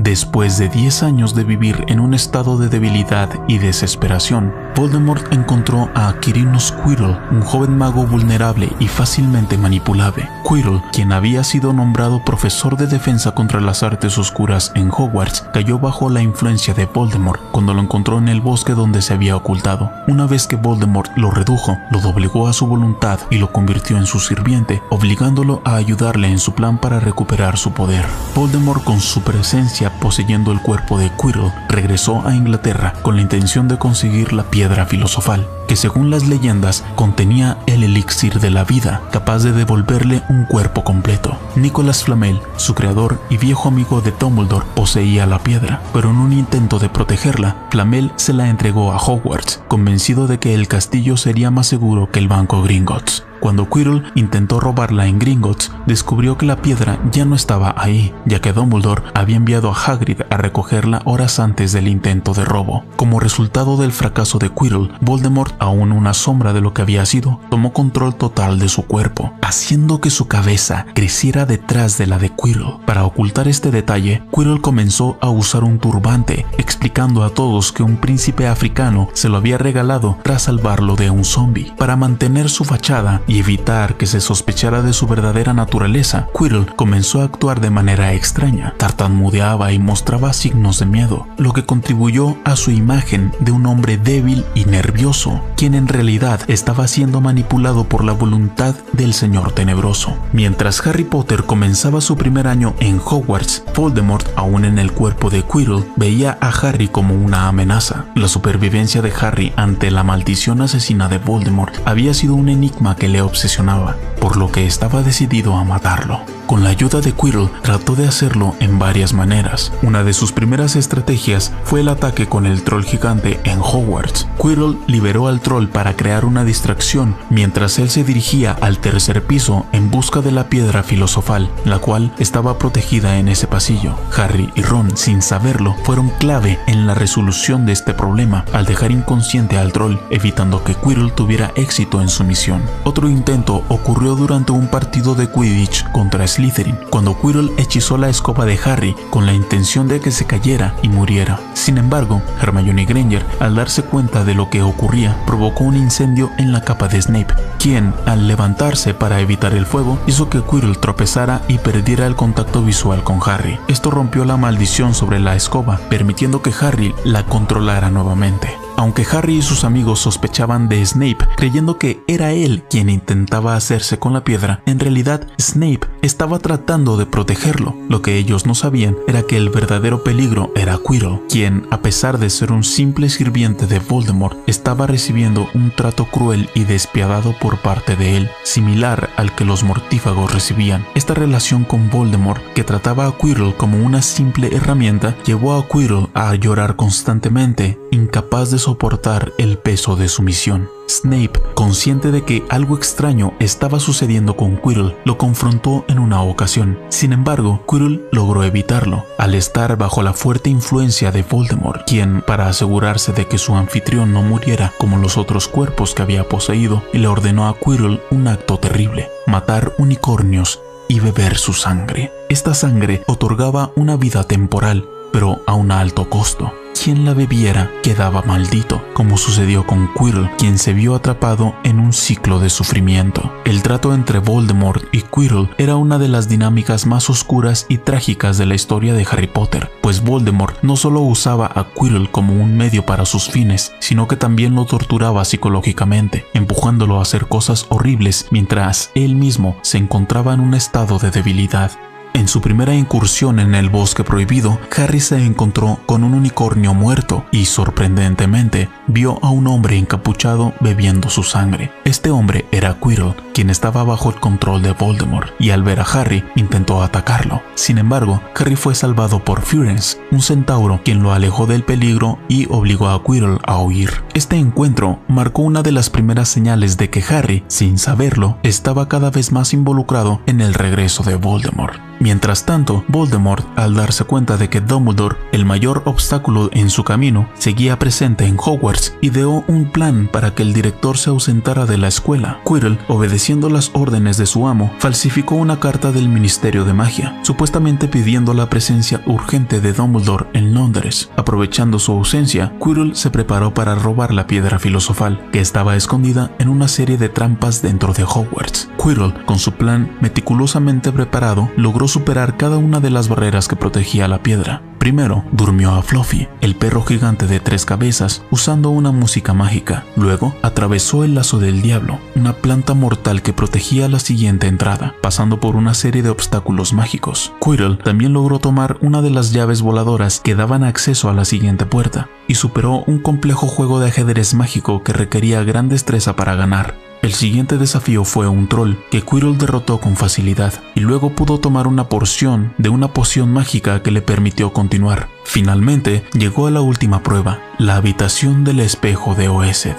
Después de 10 años de vivir en un estado de debilidad y desesperación, Voldemort encontró a Quirinus Quirrell, un joven mago vulnerable y fácilmente manipulable. Quirrell, quien había sido nombrado profesor de defensa contra las artes oscuras en Hogwarts, cayó bajo la influencia de Voldemort cuando lo encontró en el bosque donde se había ocultado. Una vez que Voldemort lo redujo, lo doblegó a su voluntad y lo convirtió en su sirviente, obligándolo a ayudarle en su plan para recuperar su poder. Voldemort, con su presencia poseyendo el cuerpo de Quirrell, regresó a Inglaterra con la intención de conseguir la piedra filosofal, que según las leyendas contenía el elixir de la vida, capaz de devolverle un cuerpo completo. Nicolas Flamel, su creador y viejo amigo de Dumbledore, poseía la piedra, pero en un intento de protegerla, Flamel se la entregó a Hogwarts, convencido de que el castillo sería más seguro que el Banco Gringotts. Cuando Quirrell intentó robarla en Gringotts, descubrió que la piedra ya no estaba ahí, ya que Dumbledore había enviado a Hagrid a recogerla horas antes del intento de robo. Como resultado del fracaso de Quirrell, Voldemort, aún una sombra de lo que había sido, tomó control total de su cuerpo, haciendo que su cabeza creciera detrás de la de Quirrell. Para ocultar este detalle, Quirrell comenzó a usar un turbante, explicando a todos que un príncipe africano se lo había regalado tras salvarlo de un zombie. Para mantener su fachada y evitar que se sospechara de su verdadera naturaleza, Quirrell comenzó a actuar de manera extraña, tartamudeaba y mostraba signos de miedo, lo que contribuyó a su imagen de un hombre débil y nervioso, quien en realidad estaba siendo manipulado por la voluntad del Señor Tenebroso. Mientras Harry Potter comenzaba su primer año en Hogwarts, Voldemort, aún en el cuerpo de Quirrell, veía a Harry como una amenaza. La supervivencia de Harry ante la maldición asesina de Voldemort había sido un enigma que le obsesionaba, por lo que estaba decidido a matarlo. Con la ayuda de Quirrell, trató de hacerlo en varias maneras. Una de sus primeras estrategias fue el ataque con el troll gigante en Hogwarts. Quirrell liberó al troll para crear una distracción mientras él se dirigía al tercer piso en busca de la piedra filosofal, la cual estaba protegida en ese pasillo. Harry y Ron, sin saberlo, fueron clave en la resolución de este problema al dejar inconsciente al troll, evitando que Quirrell tuviera éxito en su misión. Otro intento ocurrió durante un partido de Quidditch contra Slytherin, cuando Quirrell hechizó la escoba de Harry con la intención de que se cayera y muriera. Sin embargo, Hermione Granger, al darse cuenta de lo que ocurría, provocó un incendio en la capa de Snape, quien, al levantarse para evitar el fuego, hizo que Quirrell tropezara y perdiera el contacto visual con Harry. Esto rompió la maldición sobre la escoba, permitiendo que Harry la controlara nuevamente. Aunque Harry y sus amigos sospechaban de Snape, creyendo que era él quien intentaba hacerse con la piedra, en realidad Snape estaba tratando de protegerlo. Lo que ellos no sabían era que el verdadero peligro era Quirrell, quien, a pesar de ser un simple sirviente de Voldemort, estaba recibiendo un trato cruel y despiadado por parte de él, similar al que los mortífagos recibían. Esta relación con Voldemort, que trataba a Quirrell como una simple herramienta, llevó a Quirrell a llorar constantemente, incapaz de soportar el peso de su misión. Snape, consciente de que algo extraño estaba sucediendo con Quirrell, lo confrontó en una ocasión. Sin embargo, Quirrell logró evitarlo, al estar bajo la fuerte influencia de Voldemort, quien, para asegurarse de que su anfitrión no muriera como los otros cuerpos que había poseído, le ordenó a Quirrell un acto terrible: matar unicornios y beber su sangre. Esta sangre otorgaba una vida temporal, pero a un alto costo. Quien la bebiera quedaba maldito, como sucedió con Quirrell, quien se vio atrapado en un ciclo de sufrimiento. El trato entre Voldemort y Quirrell era una de las dinámicas más oscuras y trágicas de la historia de Harry Potter, pues Voldemort no solo usaba a Quirrell como un medio para sus fines, sino que también lo torturaba psicológicamente, empujándolo a hacer cosas horribles mientras él mismo se encontraba en un estado de debilidad. En su primera incursión en el Bosque Prohibido, Harry se encontró con un unicornio muerto y, sorprendentemente, vio a un hombre encapuchado bebiendo su sangre. Este hombre era Quirrell, quien estaba bajo el control de Voldemort, y al ver a Harry intentó atacarlo. Sin embargo, Harry fue salvado por Firenze, un centauro, quien lo alejó del peligro y obligó a Quirrell a huir. Este encuentro marcó una de las primeras señales de que Harry, sin saberlo, estaba cada vez más involucrado en el regreso de Voldemort. Mientras tanto, Voldemort, al darse cuenta de que Dumbledore, el mayor obstáculo en su camino, seguía presente en Hogwarts, ideó un plan para que el director se ausentara de la escuela. Quirrell, obedeciendo las órdenes de su amo, falsificó una carta del Ministerio de Magia, supuestamente pidiendo la presencia urgente de Dumbledore en Londres. Aprovechando su ausencia, Quirrell se preparó para robar la piedra filosofal, que estaba escondida en una serie de trampas dentro de Hogwarts. Quirrell, con su plan meticulosamente preparado, logró superar cada una de las barreras que protegía la piedra. Primero, durmió a Fluffy, el perro gigante de 3 cabezas, usando una música mágica. Luego, atravesó el lazo del diablo, una planta mortal que protegía la siguiente entrada, pasando por una serie de obstáculos mágicos. Quirrell también logró tomar una de las llaves voladoras que daban acceso a la siguiente puerta, y superó un complejo juego de ajedrez mágico que requería gran destreza para ganar. El siguiente desafío fue un troll que Quirrell derrotó con facilidad, y luego pudo tomar una porción de una poción mágica que le permitió continuar. Finalmente llegó a la última prueba, la habitación del espejo de Oesed.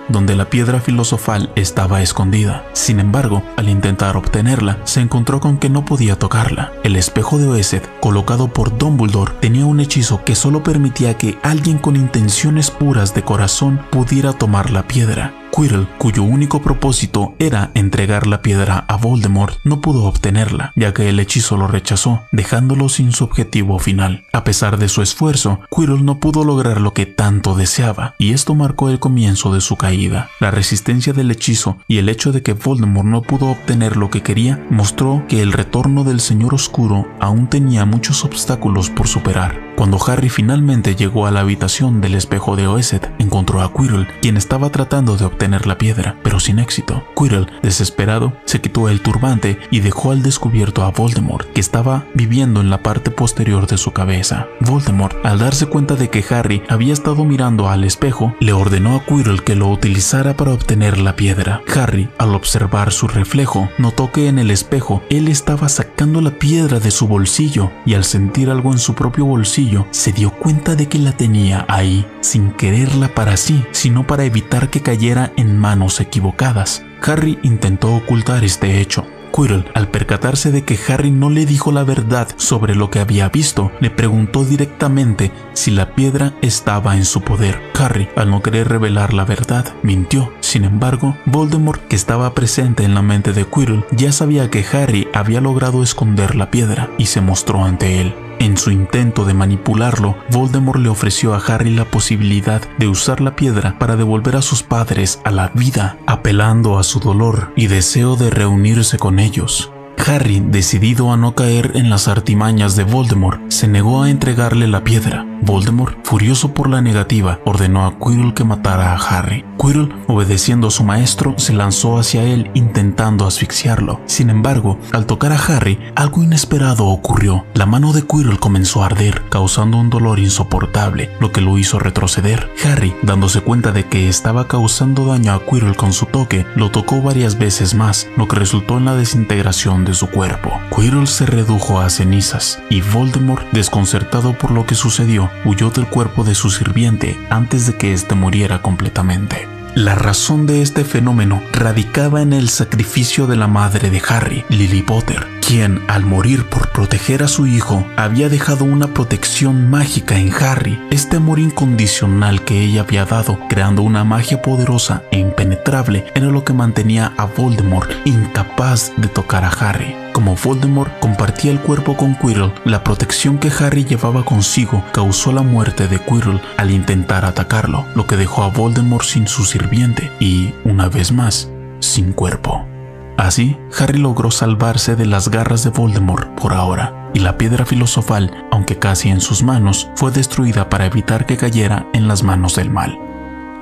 donde la piedra filosofal estaba escondida. Sin embargo, al intentar obtenerla, se encontró con que no podía tocarla. El espejo de Oesed, colocado por Dumbledore, tenía un hechizo que solo permitía que alguien con intenciones puras de corazón pudiera tomar la piedra. Quirrell, cuyo único propósito era entregar la piedra a Voldemort, no pudo obtenerla, ya que el hechizo lo rechazó, dejándolo sin su objetivo final. A pesar de su esfuerzo, Quirrell no pudo lograr lo que tanto deseaba, y esto marcó el comienzo de su caída. La resistencia del hechizo y el hecho de que Voldemort no pudo obtener lo que quería mostró que el retorno del Señor Oscuro aún tenía muchos obstáculos por superar. Cuando Harry finalmente llegó a la habitación del espejo de Oesed, encontró a Quirrell, quien estaba tratando de obtener la piedra, pero sin éxito. Quirrell, desesperado, se quitó el turbante y dejó al descubierto a Voldemort, que estaba viviendo en la parte posterior de su cabeza. Voldemort, al darse cuenta de que Harry había estado mirando al espejo, le ordenó a Quirrell que lo utilizara para obtener la piedra. Harry, al observar su reflejo, notó que en el espejo él estaba sacando la piedra de su bolsillo, y al sentir algo en su propio bolsillo, se dio cuenta de que la tenía ahí, sin quererla para sí, sino para evitar que cayera en manos equivocadas. Harry intentó ocultar este hecho. Quirrell, al percatarse de que Harry no le dijo la verdad sobre lo que había visto, le preguntó directamente si la piedra estaba en su poder. Harry, al no querer revelar la verdad, mintió. Sin embargo, Voldemort, que estaba presente en la mente de Quirrell, ya sabía que Harry había logrado esconder la piedra y se mostró ante él. En su intento de manipularlo, Voldemort le ofreció a Harry la posibilidad de usar la piedra para devolver a sus padres a la vida, apelando a su dolor y deseo de reunirse con ellos. Harry, decidido a no caer en las artimañas de Voldemort, se negó a entregarle la piedra. Voldemort, furioso por la negativa, ordenó a Quirrell que matara a Harry. Quirrell, obedeciendo a su maestro, se lanzó hacia él intentando asfixiarlo. Sin embargo, al tocar a Harry, algo inesperado ocurrió. La mano de Quirrell comenzó a arder, causando un dolor insoportable, lo que lo hizo retroceder. Harry, dándose cuenta de que estaba causando daño a Quirrell con su toque, lo tocó varias veces más, lo que resultó en la desintegración de su cuerpo. Quirrell se redujo a cenizas, y Voldemort, desconcertado por lo que sucedió, huyó del cuerpo de su sirviente antes de que éste muriera completamente. La razón de este fenómeno radicaba en el sacrificio de la madre de Harry, Lily Potter, quien, al morir por proteger a su hijo, había dejado una protección mágica en Harry. Este amor incondicional que ella había dado, creando una magia poderosa e impenetrable, era lo que mantenía a Voldemort incapaz de tocar a Harry. Como Voldemort compartía el cuerpo con Quirrell, la protección que Harry llevaba consigo causó la muerte de Quirrell al intentar atacarlo, lo que dejó a Voldemort sin su sirviente y, una vez más, sin cuerpo. Así, Harry logró salvarse de las garras de Voldemort por ahora, y la piedra filosofal, aunque casi en sus manos, fue destruida para evitar que cayera en las manos del mal.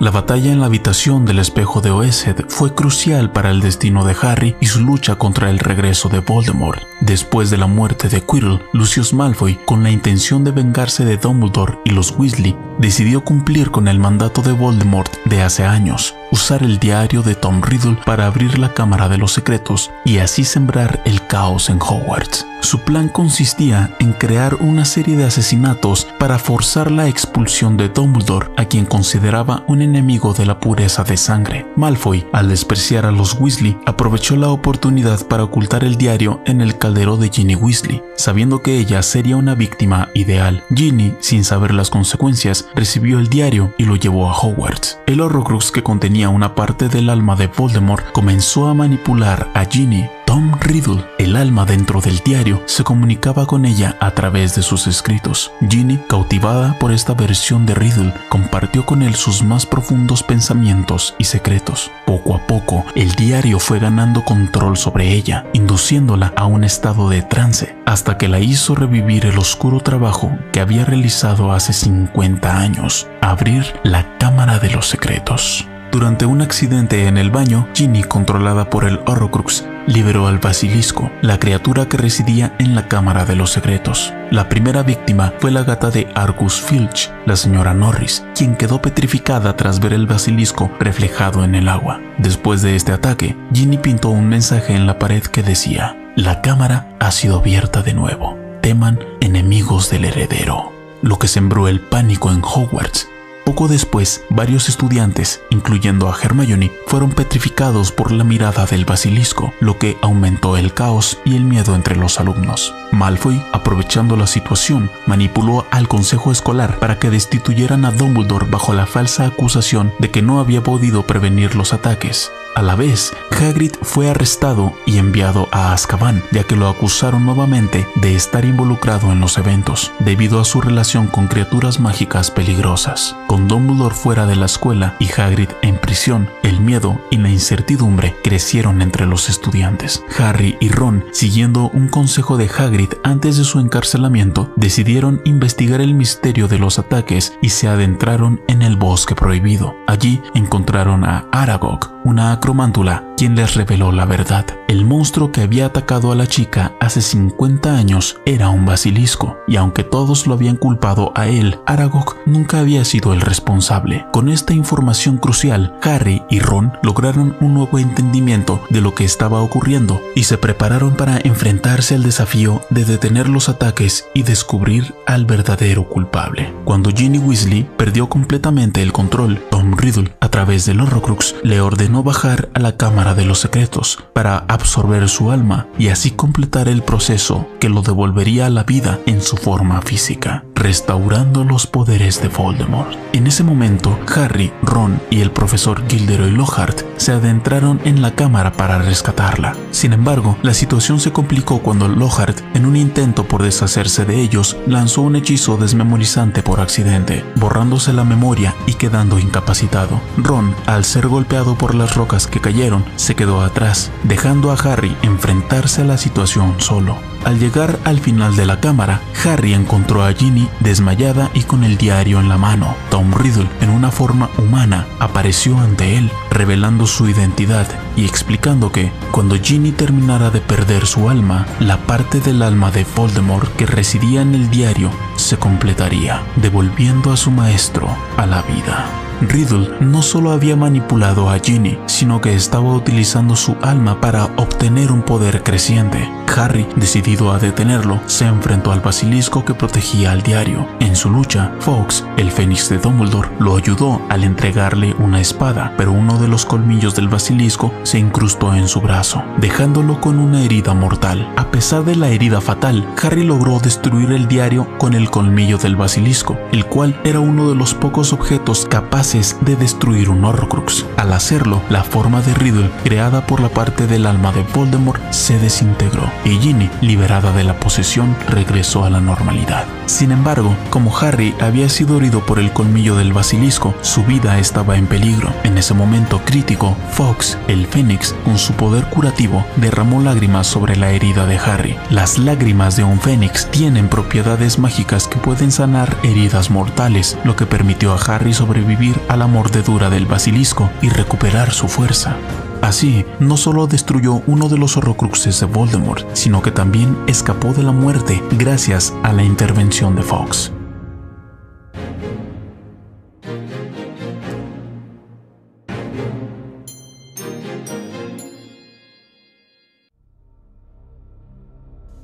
La batalla en la habitación del espejo de Oesed fue crucial para el destino de Harry y su lucha contra el regreso de Voldemort. Después de la muerte de Quirrell, Lucius Malfoy, con la intención de vengarse de Dumbledore y los Weasley, decidió cumplir con el mandato de Voldemort de hace años, usar el diario de Tom Riddle para abrir la Cámara de los Secretos y así sembrar el caos en Hogwarts. Su plan consistía en crear una serie de asesinatos para forzar la expulsión de Dumbledore, a quien consideraba un enemigo de la pureza de sangre. Malfoy, al despreciar a los Weasley, aprovechó la oportunidad para ocultar el diario en el caldero de Ginny Weasley, sabiendo que ella sería una víctima ideal. Ginny, sin saber las consecuencias, recibió el diario y lo llevó a Hogwarts. El Horrocrux, que contenía una parte del alma de Voldemort, comenzó a manipular a Ginny. Tom Riddle, el alma dentro del diario, se comunicaba con ella a través de sus escritos. Ginny, cautivada por esta versión de Riddle, compartió con él sus más profundos pensamientos y secretos. Poco a poco, el diario fue ganando control sobre ella, induciéndola a un estado de trance, hasta que la hizo revivir el oscuro trabajo que había realizado hace 50 años, abrir la Cámara de los Secretos. Durante un accidente en el baño, Ginny, controlada por el Horrocrux, liberó al basilisco, la criatura que residía en la Cámara de los Secretos. La primera víctima fue la gata de Argus Filch, la señora Norris, quien quedó petrificada tras ver el basilisco reflejado en el agua. Después de este ataque, Ginny pintó un mensaje en la pared que decía: "La cámara ha sido abierta de nuevo. Teman enemigos del heredero", lo que sembró el pánico en Hogwarts. Poco después, varios estudiantes, incluyendo a Hermione, fueron petrificados por la mirada del basilisco, lo que aumentó el caos y el miedo entre los alumnos. Malfoy, aprovechando la situación, manipuló al consejo escolar para que destituyeran a Dumbledore bajo la falsa acusación de que no había podido prevenir los ataques. A la vez, Hagrid fue arrestado y enviado a Azkaban, ya que lo acusaron nuevamente de estar involucrado en los eventos, debido a su relación con criaturas mágicas peligrosas. Con Dumbledore fuera de la escuela y Hagrid en prisión, el miedo y la incertidumbre crecieron entre los estudiantes. Harry y Ron, siguiendo un consejo de Hagrid antes de su encarcelamiento, decidieron investigar el misterio de los ataques y se adentraron en el bosque prohibido. Allí encontraron a Aragog, una acromántula, quien les reveló la verdad. El monstruo que había atacado a la chica hace 50 años era un basilisco, y aunque todos lo habían culpado a él, Aragog nunca había sido el responsable. Con esta información crucial, Harry y Ron lograron un nuevo entendimiento de lo que estaba ocurriendo y se prepararon para enfrentarse al desafío de detener los ataques y descubrir al verdadero culpable. Cuando Ginny Weasley perdió completamente el control, Tom Riddle, a través del Horrocrux, le ordenó bajar a la Cámara de los Secretos para absorber su alma y así completar el proceso que lo devolvería a la vida en su forma física, restaurando los poderes de Voldemort. En ese momento, Harry, Ron y el profesor Gilderoy Lockhart se adentraron en la cámara para rescatarla. Sin embargo, la situación se complicó cuando Lockhart, en un intento por deshacerse de ellos, lanzó un hechizo desmemorizante por accidente, borrándose la memoria y quedando incapacitado. Ron, al ser golpeado por las rocas que cayeron, se quedó atrás, dejando a Harry enfrentarse a la situación solo. Al llegar al final de la cámara, Harry encontró a Ginny desmayada y con el diario en la mano. Tom Riddle, en una forma humana, apareció ante él, revelando su identidad y explicando que, cuando Ginny terminara de perder su alma, la parte del alma de Voldemort que residía en el diario se completaría, devolviendo a su maestro a la vida. Riddle no solo había manipulado a Ginny, sino que estaba utilizando su alma para obtener un poder creciente. Harry, decidido a detenerlo, se enfrentó al basilisco que protegía al diario. En su lucha, Fawkes, el Fénix de Dumbledore, lo ayudó al entregarle una espada, pero uno de los colmillos del basilisco se incrustó en su brazo, dejándolo con una herida mortal. A pesar de la herida fatal, Harry logró destruir el diario con el colmillo del basilisco, el cual era uno de los pocos objetos capaces de destruir un Horcrux. Al hacerlo, la forma de Riddle, creada por la parte del alma de Voldemort, se desintegró y Ginny, liberada de la posesión, regresó a la normalidad. Sin embargo, como Harry había sido herido por el colmillo del basilisco, su vida estaba en peligro. En ese momento crítico, Fawkes, el Fénix, con su poder curativo, derramó lágrimas sobre la herida de Harry. Las lágrimas de un Fénix tienen propiedades mágicas que pueden sanar heridas mortales, lo que permitió a Harry sobrevivir a la mordedura del basilisco y recuperar su fuerza. Así, no solo destruyó uno de los Horrocruxes de Voldemort, sino que también escapó de la muerte gracias a la intervención de Fawkes.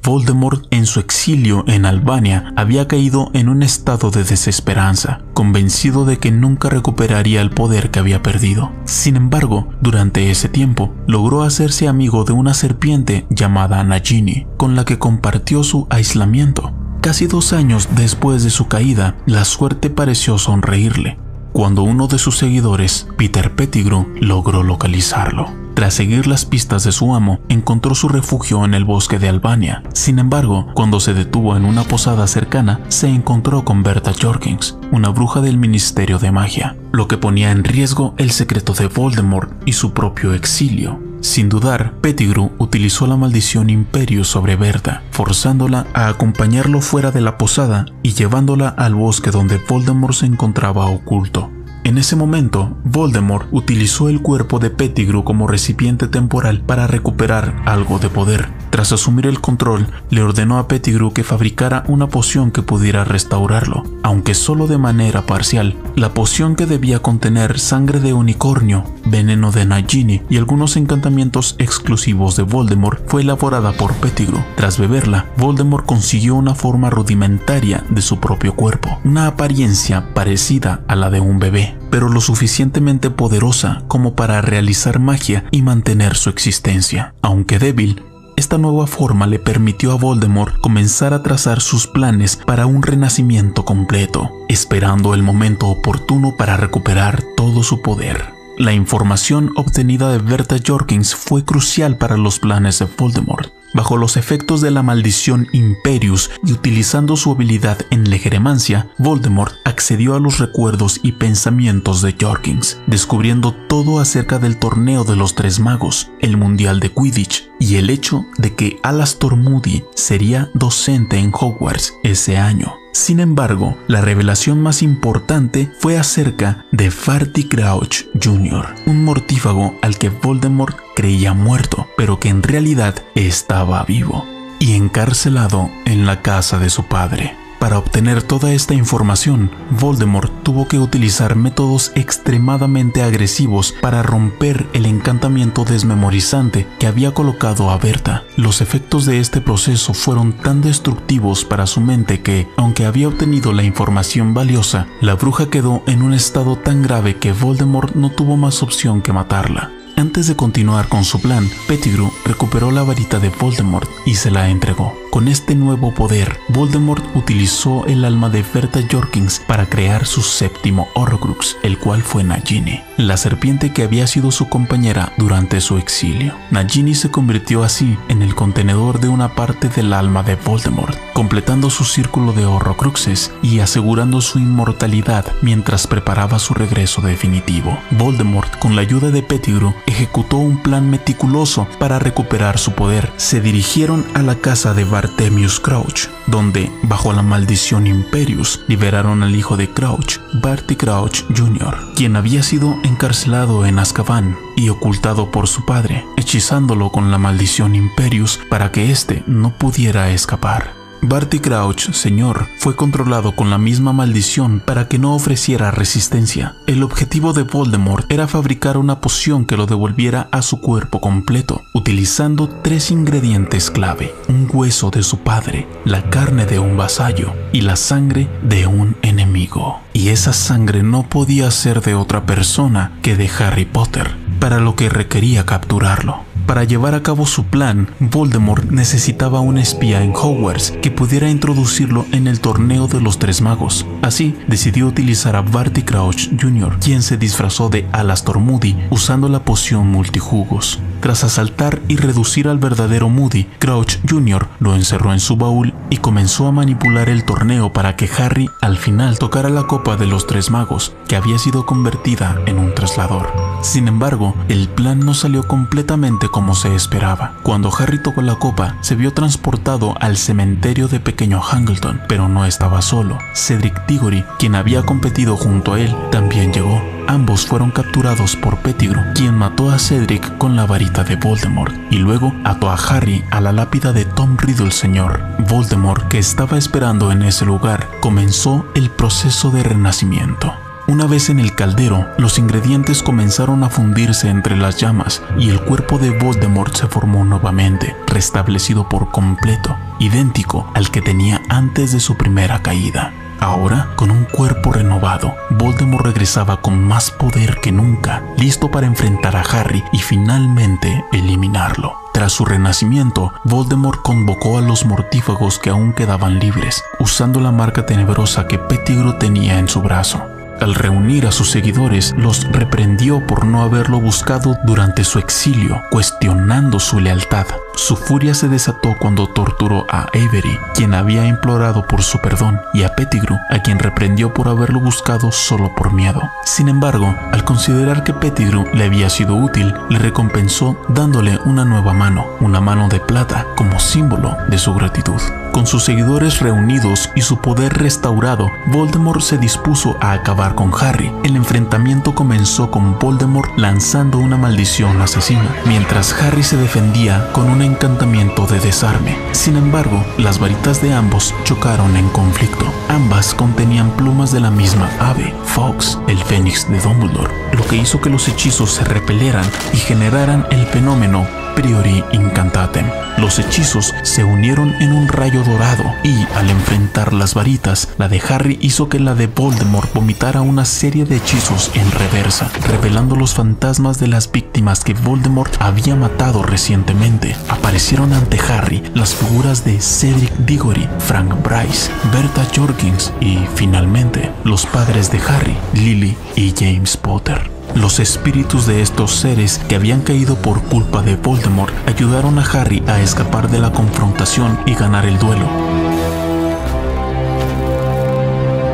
Voldemort, en su exilio en Albania, había caído en un estado de desesperanza, convencido de que nunca recuperaría el poder que había perdido. Sin embargo, durante ese tiempo, logró hacerse amigo de una serpiente llamada Nagini, con la que compartió su aislamiento. Casi 2 años después de su caída, la suerte pareció sonreírle, cuando uno de sus seguidores, Peter Pettigrew, logró localizarlo. Tras seguir las pistas de su amo, encontró su refugio en el bosque de Albania. Sin embargo, cuando se detuvo en una posada cercana, se encontró con Bertha Jorkins, una bruja del Ministerio de Magia, lo que ponía en riesgo el secreto de Voldemort y su propio exilio. Sin dudar, Pettigrew utilizó la maldición Imperius sobre Bertha, forzándola a acompañarlo fuera de la posada y llevándola al bosque donde Voldemort se encontraba oculto. En ese momento, Voldemort utilizó el cuerpo de Pettigrew como recipiente temporal para recuperar algo de poder. Tras asumir el control, le ordenó a Pettigrew que fabricara una poción que pudiera restaurarlo, aunque solo de manera parcial. La poción, que debía contener sangre de unicornio, veneno de Nagini y algunos encantamientos exclusivos de Voldemort, fue elaborada por Pettigrew. Tras beberla, Voldemort consiguió una forma rudimentaria de su propio cuerpo, una apariencia parecida a la de un bebé, pero lo suficientemente poderosa como para realizar magia y mantener su existencia. Aunque débil, esta nueva forma le permitió a Voldemort comenzar a trazar sus planes para un renacimiento completo, esperando el momento oportuno para recuperar todo su poder. La información obtenida de Bertha Jorkins fue crucial para los planes de Voldemort. Bajo los efectos de la maldición Imperius y utilizando su habilidad en legeremancia, Voldemort accedió a los recuerdos y pensamientos de Jorkins, descubriendo todo acerca del torneo de los Tres Magos, el Mundial de Quidditch y el hecho de que Alastor Moody sería docente en Hogwarts ese año. Sin embargo, la revelación más importante fue acerca de Barty Crouch Jr., un mortífago al que Voldemort creía muerto, pero que en realidad estaba vivo y encarcelado en la casa de su padre. Para obtener toda esta información, Voldemort tuvo que utilizar métodos extremadamente agresivos para romper el encantamiento desmemorizante que había colocado a Bertha. Los efectos de este proceso fueron tan destructivos para su mente que, aunque había obtenido la información valiosa, la bruja quedó en un estado tan grave que Voldemort no tuvo más opción que matarla. Antes de continuar con su plan, Pettigrew recuperó la varita de Voldemort y se la entregó. Con este nuevo poder, Voldemort utilizó el alma de Bertha Jorkins para crear su séptimo Horcrux, el cual fue Nagini, la serpiente que había sido su compañera durante su exilio. Nagini se convirtió así en el contenedor de una parte del alma de Voldemort, completando su círculo de Horcruxes y asegurando su inmortalidad mientras preparaba su regreso definitivo. Voldemort, con la ayuda de Pettigrew, ejecutó un plan meticuloso para recuperar su poder. Se dirigieron a la casa de Bartemius Crouch, donde, bajo la maldición Imperius, liberaron al hijo de Crouch, Barty Crouch Jr., quien había sido encarcelado en Azkaban y ocultado por su padre, hechizándolo con la maldición Imperius para que éste no pudiera escapar. Barty Crouch Sr. fue controlado con la misma maldición para que no ofreciera resistencia. El objetivo de Voldemort era fabricar una poción que lo devolviera a su cuerpo completo, utilizando 3 ingredientes clave: un hueso de su padre, la carne de un vasallo y la sangre de un enemigo. Y esa sangre no podía ser de otra persona que de Harry Potter, para lo que requería capturarlo. Para llevar a cabo su plan, Voldemort necesitaba un espía en Hogwarts que pudiera introducirlo en el torneo de los Tres Magos. Así, decidió utilizar a Barty Crouch Jr., quien se disfrazó de Alastor Moody usando la poción multijugos. Tras asaltar y reducir al verdadero Moody, Crouch Jr. lo encerró en su baúl y comenzó a manipular el torneo para que Harry al final tocara la copa de los Tres Magos, que había sido convertida en un traslador. Sin embargo, el plan no salió completamente como se esperaba. Cuando Harry tocó la copa, se vio transportado al cementerio de Pequeño Hangleton, pero no estaba solo. Cedric Diggory, quien había competido junto a él, también llegó. Ambos fueron capturados por Pettigrew, quien mató a Cedric con la varita de Voldemort, y luego ató a Harry a la lápida de Tom Riddle Sr. Voldemort, que estaba esperando en ese lugar, comenzó el proceso de renacimiento. Una vez en el caldero, los ingredientes comenzaron a fundirse entre las llamas y el cuerpo de Voldemort se formó nuevamente, restablecido por completo, idéntico al que tenía antes de su primera caída. Ahora, con un cuerpo renovado, Voldemort regresaba con más poder que nunca, listo para enfrentar a Harry y finalmente eliminarlo. Tras su renacimiento, Voldemort convocó a los mortífagos que aún quedaban libres, usando la marca tenebrosa que Pettigrew tenía en su brazo. Al reunir a sus seguidores, los reprendió por no haberlo buscado durante su exilio, cuestionando su lealtad. Su furia se desató cuando torturó a Avery, quien había implorado por su perdón, y a Pettigrew, a quien reprendió por haberlo buscado solo por miedo. Sin embargo, al considerar que Pettigrew le había sido útil, le recompensó dándole una nueva mano, una mano de plata, como símbolo de su gratitud. Con sus seguidores reunidos y su poder restaurado, Voldemort se dispuso a acabar con Harry. El enfrentamiento comenzó con Voldemort lanzando una maldición asesina, mientras Harry se defendía con un encantamiento de desarme. Sin embargo, las varitas de ambos chocaron en conflicto. Ambas contenían plumas de la misma ave, Fawkes, el fénix de Dumbledore, lo que hizo que los hechizos se repeleran y generaran el fenómeno Priori Incantatem. Los hechizos se unieron en un rayo dorado y, al enfrentar las varitas, la de Harry hizo que la de Voldemort vomitara una serie de hechizos en reversa, revelando los fantasmas de las víctimas que Voldemort había matado recientemente. Aparecieron ante Harry las figuras de Cedric Diggory, Frank Bryce, Bertha Jorkins y, finalmente, los padres de Harry, Lily y James Potter. Los espíritus de estos seres que habían caído por culpa de Voldemort ayudaron a Harry a escapar de la confrontación y ganar el duelo.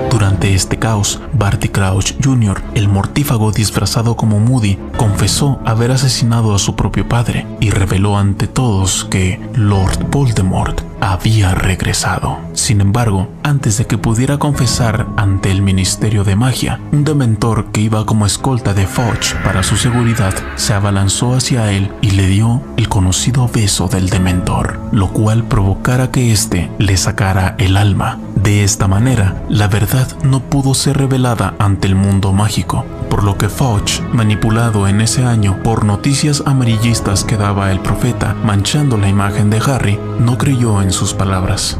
Durante este caos, Barty Crouch Jr., el mortífago disfrazado como Moody, confesó haber asesinado a su propio padre y reveló ante todos que Lord Voldemort había regresado. Sin embargo, antes de que pudiera confesar ante el Ministerio de Magia, un dementor que iba como escolta de Fudge para su seguridad se abalanzó hacia él y le dio el conocido beso del dementor, lo cual provocara que éste le sacara el alma. De esta manera, la verdad no pudo ser revelada ante el mundo mágico, por lo que Fudge, manipulado en ese año por noticias amarillistas que daba el profeta manchando la imagen de Harry, no creyó en sus palabras.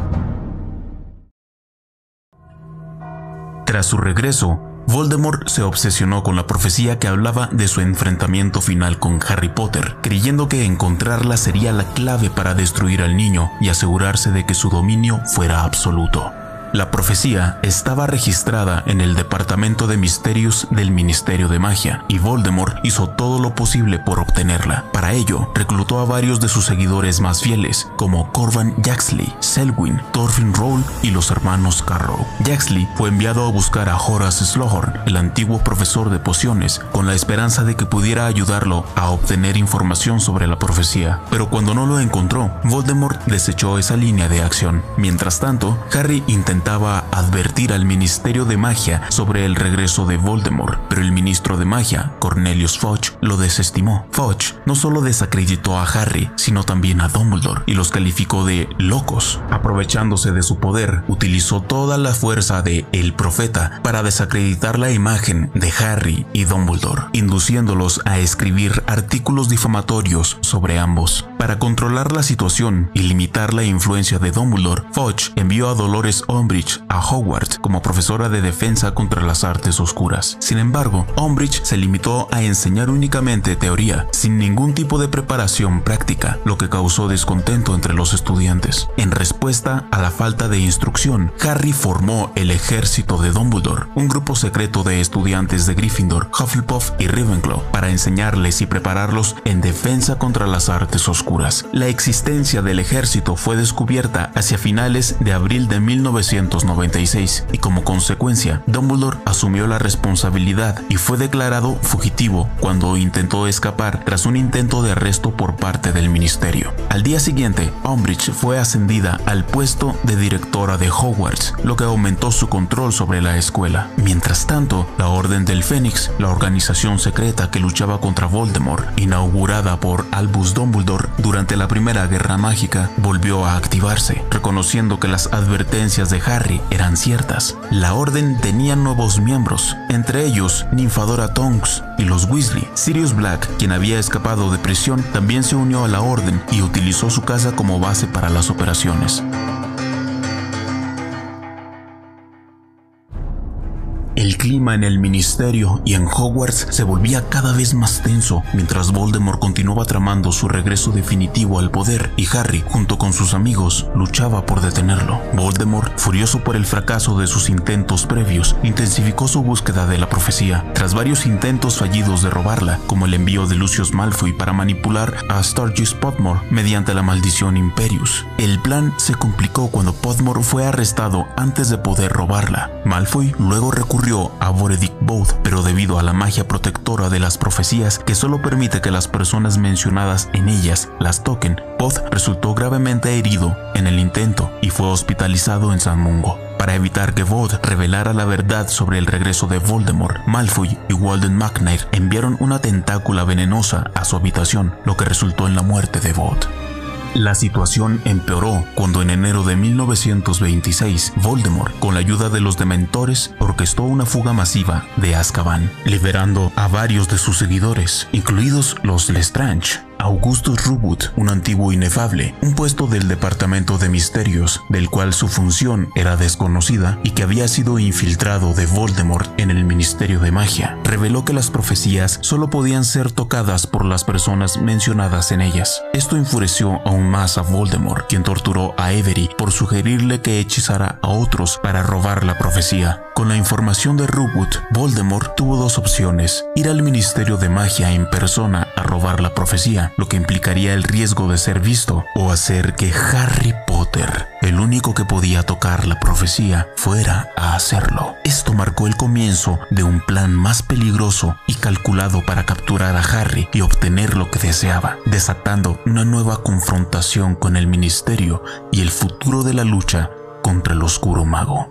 Tras su regreso, Voldemort se obsesionó con la profecía que hablaba de su enfrentamiento final con Harry Potter, creyendo que encontrarla sería la clave para destruir al niño y asegurarse de que su dominio fuera absoluto. La profecía estaba registrada en el Departamento de Misterios del Ministerio de Magia, y Voldemort hizo todo lo posible por obtenerla. Para ello, reclutó a varios de sus seguidores más fieles, como Corvan Jaxley, Selwyn, Thorfinn Roll y los hermanos Carrow. Jaxley fue enviado a buscar a Horace Slughorn, el antiguo profesor de pociones, con la esperanza de que pudiera ayudarlo a obtener información sobre la profecía. Pero cuando no lo encontró, Voldemort desechó esa línea de acción. Mientras tanto, Harry intentaba advertir al Ministerio de Magia sobre el regreso de Voldemort, pero el ministro de Magia, Cornelius Fudge, lo desestimó. Fudge no solo desacreditó a Harry, sino también a Dumbledore y los calificó de locos. Aprovechándose de su poder, utilizó toda la fuerza de El Profeta para desacreditar la imagen de Harry y Dumbledore, induciéndolos a escribir artículos difamatorios sobre ambos. Para controlar la situación y limitar la influencia de Dumbledore, Fudge envió a Dolores Umbridge a Hogwarts como profesora de defensa contra las artes oscuras. Sin embargo, Umbridge se limitó a enseñar únicamente teoría, sin ningún tipo de preparación práctica, lo que causó descontento entre los estudiantes. En respuesta a la falta de instrucción, Harry formó el ejército de Dumbledore, un grupo secreto de estudiantes de Gryffindor, Hufflepuff y Ravenclaw, para enseñarles y prepararlos en defensa contra las artes oscuras. La existencia del ejército fue descubierta hacia finales de abril de 1996 y como consecuencia, Dumbledore asumió la responsabilidad y fue declarado fugitivo cuando intentó escapar tras un intento de arresto por parte del ministerio. Al día siguiente, Umbridge fue ascendida al puesto de directora de Hogwarts, lo que aumentó su control sobre la escuela. Mientras tanto, la Orden del Fénix, la organización secreta que luchaba contra Voldemort, inaugurada por Albus Dumbledore durante la Primera Guerra Mágica, volvió a activarse, reconociendo que las advertencias de Harry eran ciertas. La orden tenía nuevos miembros, entre ellos Nymphadora Tonks y los Weasley. Sirius Black, quien había escapado de prisión, también se unió a la orden y utilizó su casa como base para las operaciones. El clima en el ministerio y en Hogwarts se volvía cada vez más tenso mientras Voldemort continuaba tramando su regreso definitivo al poder y Harry, junto con sus amigos, luchaba por detenerlo. Voldemort, furioso por el fracaso de sus intentos previos, intensificó su búsqueda de la profecía. Tras varios intentos fallidos de robarla, como el envío de Lucius Malfoy para manipular a Sturgis Potmore mediante la maldición Imperius, el plan se complicó cuando Potmore fue arrestado antes de poder robarla. Malfoy luego recurrió a Boredick Bode, pero debido a la magia protectora de las profecías que solo permite que las personas mencionadas en ellas las toquen, Bode resultó gravemente herido en el intento y fue hospitalizado en San Mungo. Para evitar que Bode revelara la verdad sobre el regreso de Voldemort, Malfoy y Walden McNair enviaron una tentácula venenosa a su habitación, lo que resultó en la muerte de Bode. La situación empeoró cuando en enero de 1926, Voldemort, con la ayuda de los Dementores, orquestó una fuga masiva de Azkaban, liberando a varios de sus seguidores, incluidos los Lestrange. Augustus Rookwood, un antiguo inefable, un puesto del Departamento de Misterios, del cual su función era desconocida y que había sido infiltrado de Voldemort en el Ministerio de Magia, reveló que las profecías solo podían ser tocadas por las personas mencionadas en ellas. Esto enfureció aún más a Voldemort, quien torturó a Avery por sugerirle que hechizara a otros para robar la profecía. Con la información de Rookwood, Voldemort tuvo dos opciones: ir al Ministerio de Magia en persona a robar la profecía, lo que implicaría el riesgo de ser visto, o hacer que Harry Potter, el único que podía tocar la profecía, fuera a hacerlo. Esto marcó el comienzo de un plan más peligroso y calculado para capturar a Harry y obtener lo que deseaba, desatando una nueva confrontación con el Ministerio y el futuro de la lucha contra el Oscuro Mago.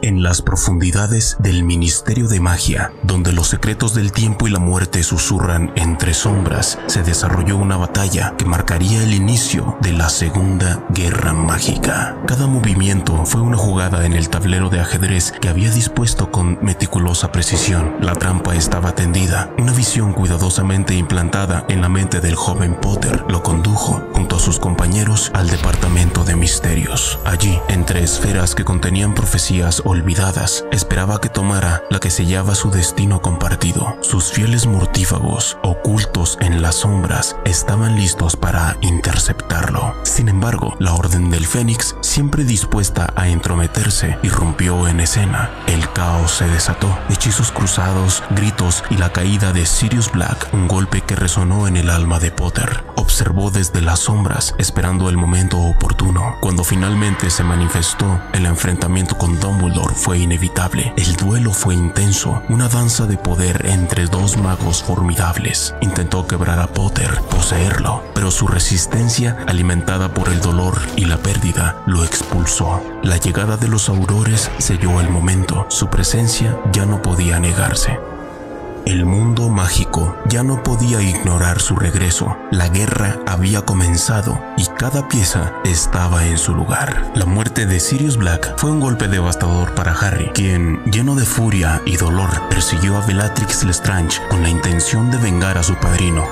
En las profundidades del Ministerio de Magia, donde los secretos del tiempo y la muerte susurran entre sombras, se desarrolló una batalla que marcaría el inicio de la Segunda Guerra Mágica. Cada movimiento fue una jugada en el tablero de ajedrez que había dispuesto con meticulosa precisión. La trampa estaba tendida. Una visión cuidadosamente implantada en la mente del joven Potter lo condujo, junto a sus compañeros, al Departamento de Misterios. Allí, entre esferas que contenían profecías olvidadas, esperaba que tomara la que sellaba su destino compartido. Sus fieles mortífagos, ocultos en las sombras, estaban listos para interceptarlo. Sin embargo, la Orden del Fénix, siempre dispuesta a entrometerse, irrumpió en escena. El caos se desató. Hechizos cruzados, gritos y la caída de Sirius Black, un golpe que resonó en el alma de Potter. Observó desde las sombras, esperando el momento oportuno. Cuando finalmente se manifestó, el enfrentamiento con Dumbledore fue inevitable. El duelo fue intenso, una danza de poder entre dos magos formidables. Intentó quebrar a Potter, poseerlo, pero su resistencia, alimentada por el dolor y la pérdida, lo expulsó. La llegada de los aurores selló el momento. Su presencia ya no podía negarse. El mundo mágico ya no podía ignorar su regreso. La guerra había comenzado y cada pieza estaba en su lugar. La muerte de Sirius Black fue un golpe devastador para Harry, quien, lleno de furia y dolor, persiguió a Bellatrix Lestrange con la intención de vengar a su padrino.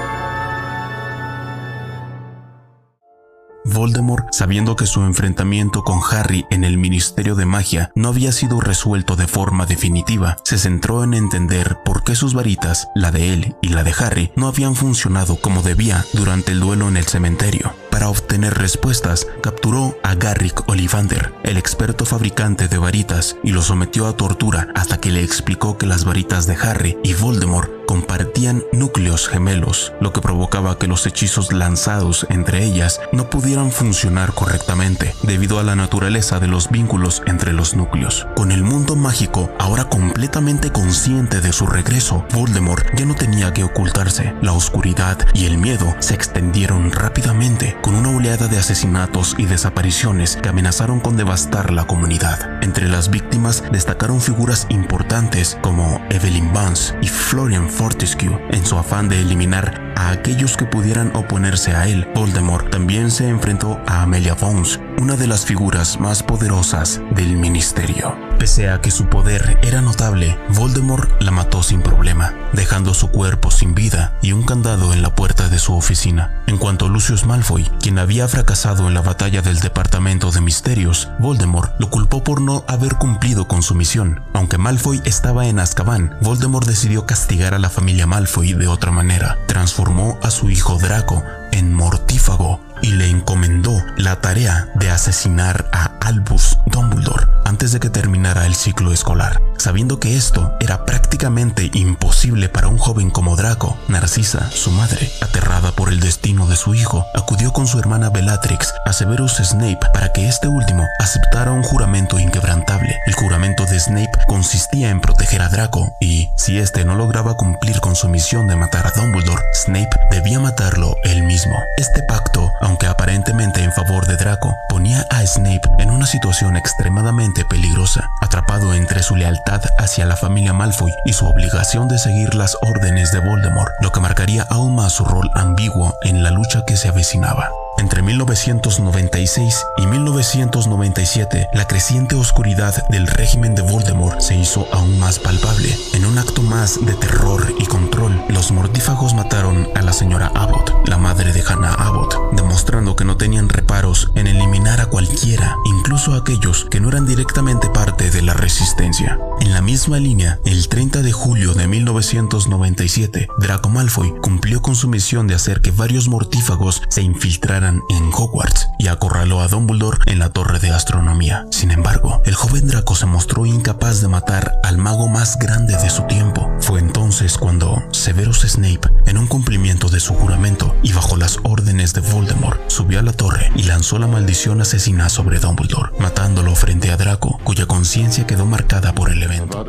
Voldemort, sabiendo que su enfrentamiento con Harry en el Ministerio de Magia no había sido resuelto de forma definitiva, se centró en entender por qué sus varitas, la de él y la de Harry, no habían funcionado como debía durante el duelo en el cementerio. Para obtener respuestas, capturó a Garrick Ollivander, el experto fabricante de varitas, y lo sometió a tortura hasta que le explicó que las varitas de Harry y Voldemort compartían núcleos gemelos, lo que provocaba que los hechizos lanzados entre ellas no pudieran funcionar correctamente debido a la naturaleza de los vínculos entre los núcleos. Con el mundo mágico ahora completamente consciente de su regreso, Voldemort ya no tenía que ocultarse. La oscuridad y el miedo se extendieron rápidamente, con una oleada de asesinatos y desapariciones que amenazaron con devastar la comunidad. Entre las víctimas destacaron figuras importantes como Evelyn Vance y Florian Fortescue. En su afán de eliminar a aquellos que pudieran oponerse a él, Voldemort también se enfrentó a Amelia Bones, una de las figuras más poderosas del ministerio. Pese a que su poder era notable, Voldemort la mató sin problema, dejando su cuerpo sin vida y un candado en la puerta de su oficina. En cuanto a Lucius Malfoy, quien había fracasado en la batalla del Departamento de Misterios, Voldemort lo culpó por no haber cumplido con su misión. Aunque Malfoy estaba en Azkaban, Voldemort decidió castigar a la familia Malfoy de otra manera. Transformó a su hijo Draco en mortífago y le encomendó la tarea de asesinar a Albus Dumbledore antes de que terminara el ciclo escolar. Sabiendo que esto era prácticamente imposible para un joven como Draco, Narcisa, su madre, aterrada por el destino de su hijo, acudió con su hermana Bellatrix a Severus Snape para que este último aceptara un juramento inquebrantable. El juramento de Snape consistía en proteger a Draco y, si este no lograba cumplir con su misión de matar a Dumbledore, Snape debía matarlo él mismo. Este pacto, aunque aparentemente en favor de Draco, ponía a Snape en una situación extremadamente peligrosa, atrapado entre su lealtad hacia la familia Malfoy y su obligación de seguir las órdenes de Voldemort, lo que marcaría aún más su rol ambiguo en la lucha que se avecinaba. Entre 1996 y 1997, la creciente oscuridad del régimen de Voldemort se hizo aún más palpable. En un acto más de terror y control, los mortífagos mataron a la señora Abbott, la madre de Hannah Abbott, demostrando que no tenían reparos en eliminar a cualquiera, incluso a aquellos que no eran directamente parte de la resistencia. En la misma línea, el 30 de julio de 1997, Draco Malfoy cumplió con su misión de hacer que varios mortífagos se infiltraran en Hogwarts y acorraló a Dumbledore en la Torre de Astronomía. Sin embargo, el joven Draco se mostró incapaz de matar al mago más grande de su tiempo. Fue entonces cuando Severus Snape, en un cumplimiento de su juramento y bajo las órdenes de Voldemort, subió a la torre y lanzó la maldición asesina sobre Dumbledore, matándolo frente a Draco, cuya conciencia quedó marcada por el evento.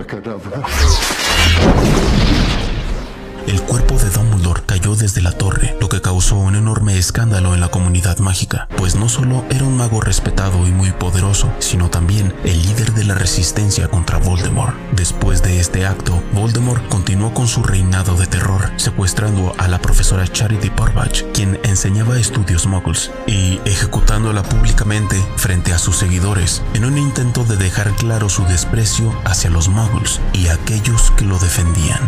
El cuerpo de Dumbledore cayó desde la torre, lo que causó un enorme escándalo en la comunidad mágica, pues no solo era un mago respetado y muy poderoso, sino también el líder de la resistencia contra Voldemort. Después de este acto, Voldemort continuó con su reinado de terror, secuestrando a la profesora Charity Parbach, quien enseñaba estudios muggles, y ejecutándola públicamente frente a sus seguidores, en un intento de dejar claro su desprecio hacia los muggles y aquellos que lo defendían.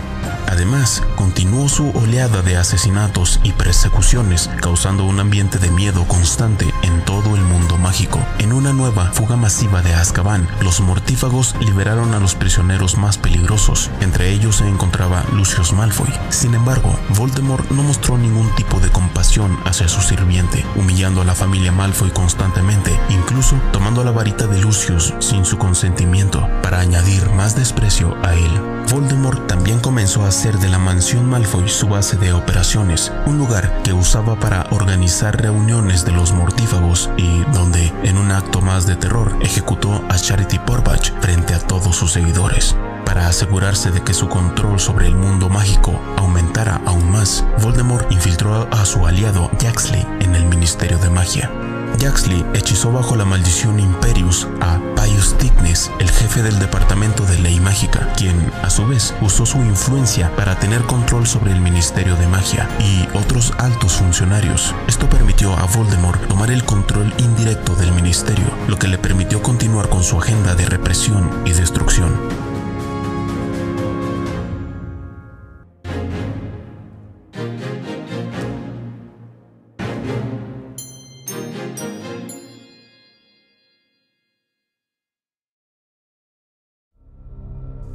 Además, continuó su oleada de asesinatos y persecuciones, causando un ambiente de miedo constante en todo el mundo mágico. En una nueva fuga masiva de Azkaban, los mortífagos liberaron a los prisioneros más peligrosos. Entre ellos se encontraba Lucius Malfoy. Sin embargo, Voldemort no mostró ningún tipo de compasión hacia su sirviente, humillando a la familia Malfoy constantemente, incluso tomando la varita de Lucius sin su consentimiento, para añadir más desprecio a él. Voldemort también comenzó a hacer de la mansión Malfoy su base de operaciones, un lugar que usaba para organizar reuniones de los mortífagos y donde, en un acto más de terror, ejecutó a Charity Parbach frente a todos sus seguidores. Para asegurarse de que su control sobre el mundo mágico aumentara aún más, Voldemort infiltró a su aliado Yaxley en el Ministerio de Magia. Yaxley hechizó bajo la maldición Imperius a Pius Thicknesse, el jefe del Departamento de Ley Mágica, quien, a su vez, usó su influencia para tener control sobre el Ministerio de Magia y otros altos funcionarios. Esto permitió a Voldemort tomar el control indirecto del ministerio, lo que le permitió continuar con su agenda de represión y destrucción.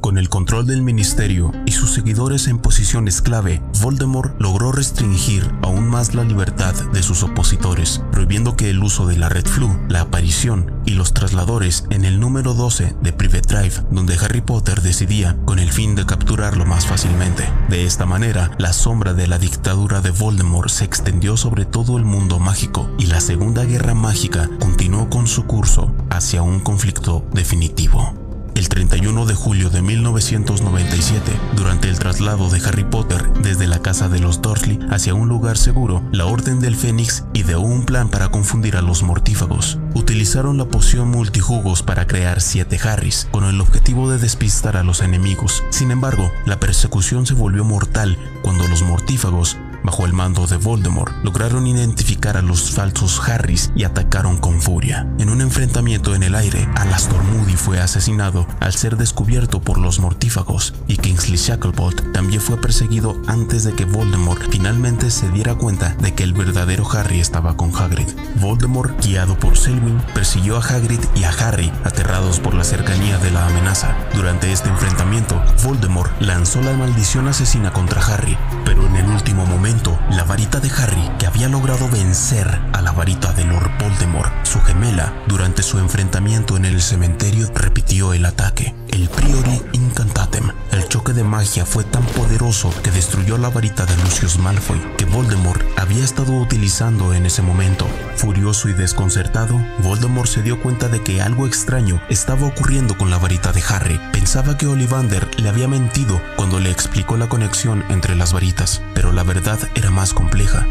Con el control del ministerio y sus seguidores en posiciones clave, Voldemort logró restringir aún más la libertad de sus opositores, prohibiendo que el uso de la Red Floo, la aparición y los trasladores en el número 12 de Private Drive, donde Harry Potter decidía con el fin de capturarlo más fácilmente. De esta manera, la sombra de la dictadura de Voldemort se extendió sobre todo el mundo mágico y la Segunda Guerra Mágica continuó con su curso hacia un conflicto definitivo. El 31 de julio de 1997, durante el traslado de Harry Potter desde la casa de los Dursley hacia un lugar seguro, la Orden del Fénix ideó un plan para confundir a los mortífagos. Utilizaron la poción multijugos para crear 7 Harrys, con el objetivo de despistar a los enemigos. Sin embargo, la persecución se volvió mortal cuando los mortífagos bajo el mando de Voldemort, lograron identificar a los falsos Harrys y atacaron con furia. En un enfrentamiento en el aire, Alastor Moody fue asesinado al ser descubierto por los mortífagos, y Kingsley Shacklebolt también fue perseguido antes de que Voldemort finalmente se diera cuenta de que el verdadero Harry estaba con Hagrid. Voldemort, guiado por Selwyn, persiguió a Hagrid y a Harry, aterrados por la cercanía de la amenaza. Durante este enfrentamiento, Voldemort lanzó la maldición asesina contra Harry, pero en el último momento, la varita de Harry, que había logrado vencer a la varita de Lord Voldemort, su gemela, durante su enfrentamiento en el cementerio, repitió el ataque. El Priori Incantatem, el choque de magia, fue tan poderoso que destruyó la varita de Lucius Malfoy, que Voldemort había estado utilizando en ese momento. Furioso y desconcertado, Voldemort se dio cuenta de que algo extraño estaba ocurriendo con la varita de Harry. Pensaba que Ollivander le había mentido cuando le explicó la conexión entre las varitas, pero la verdad era más compleja.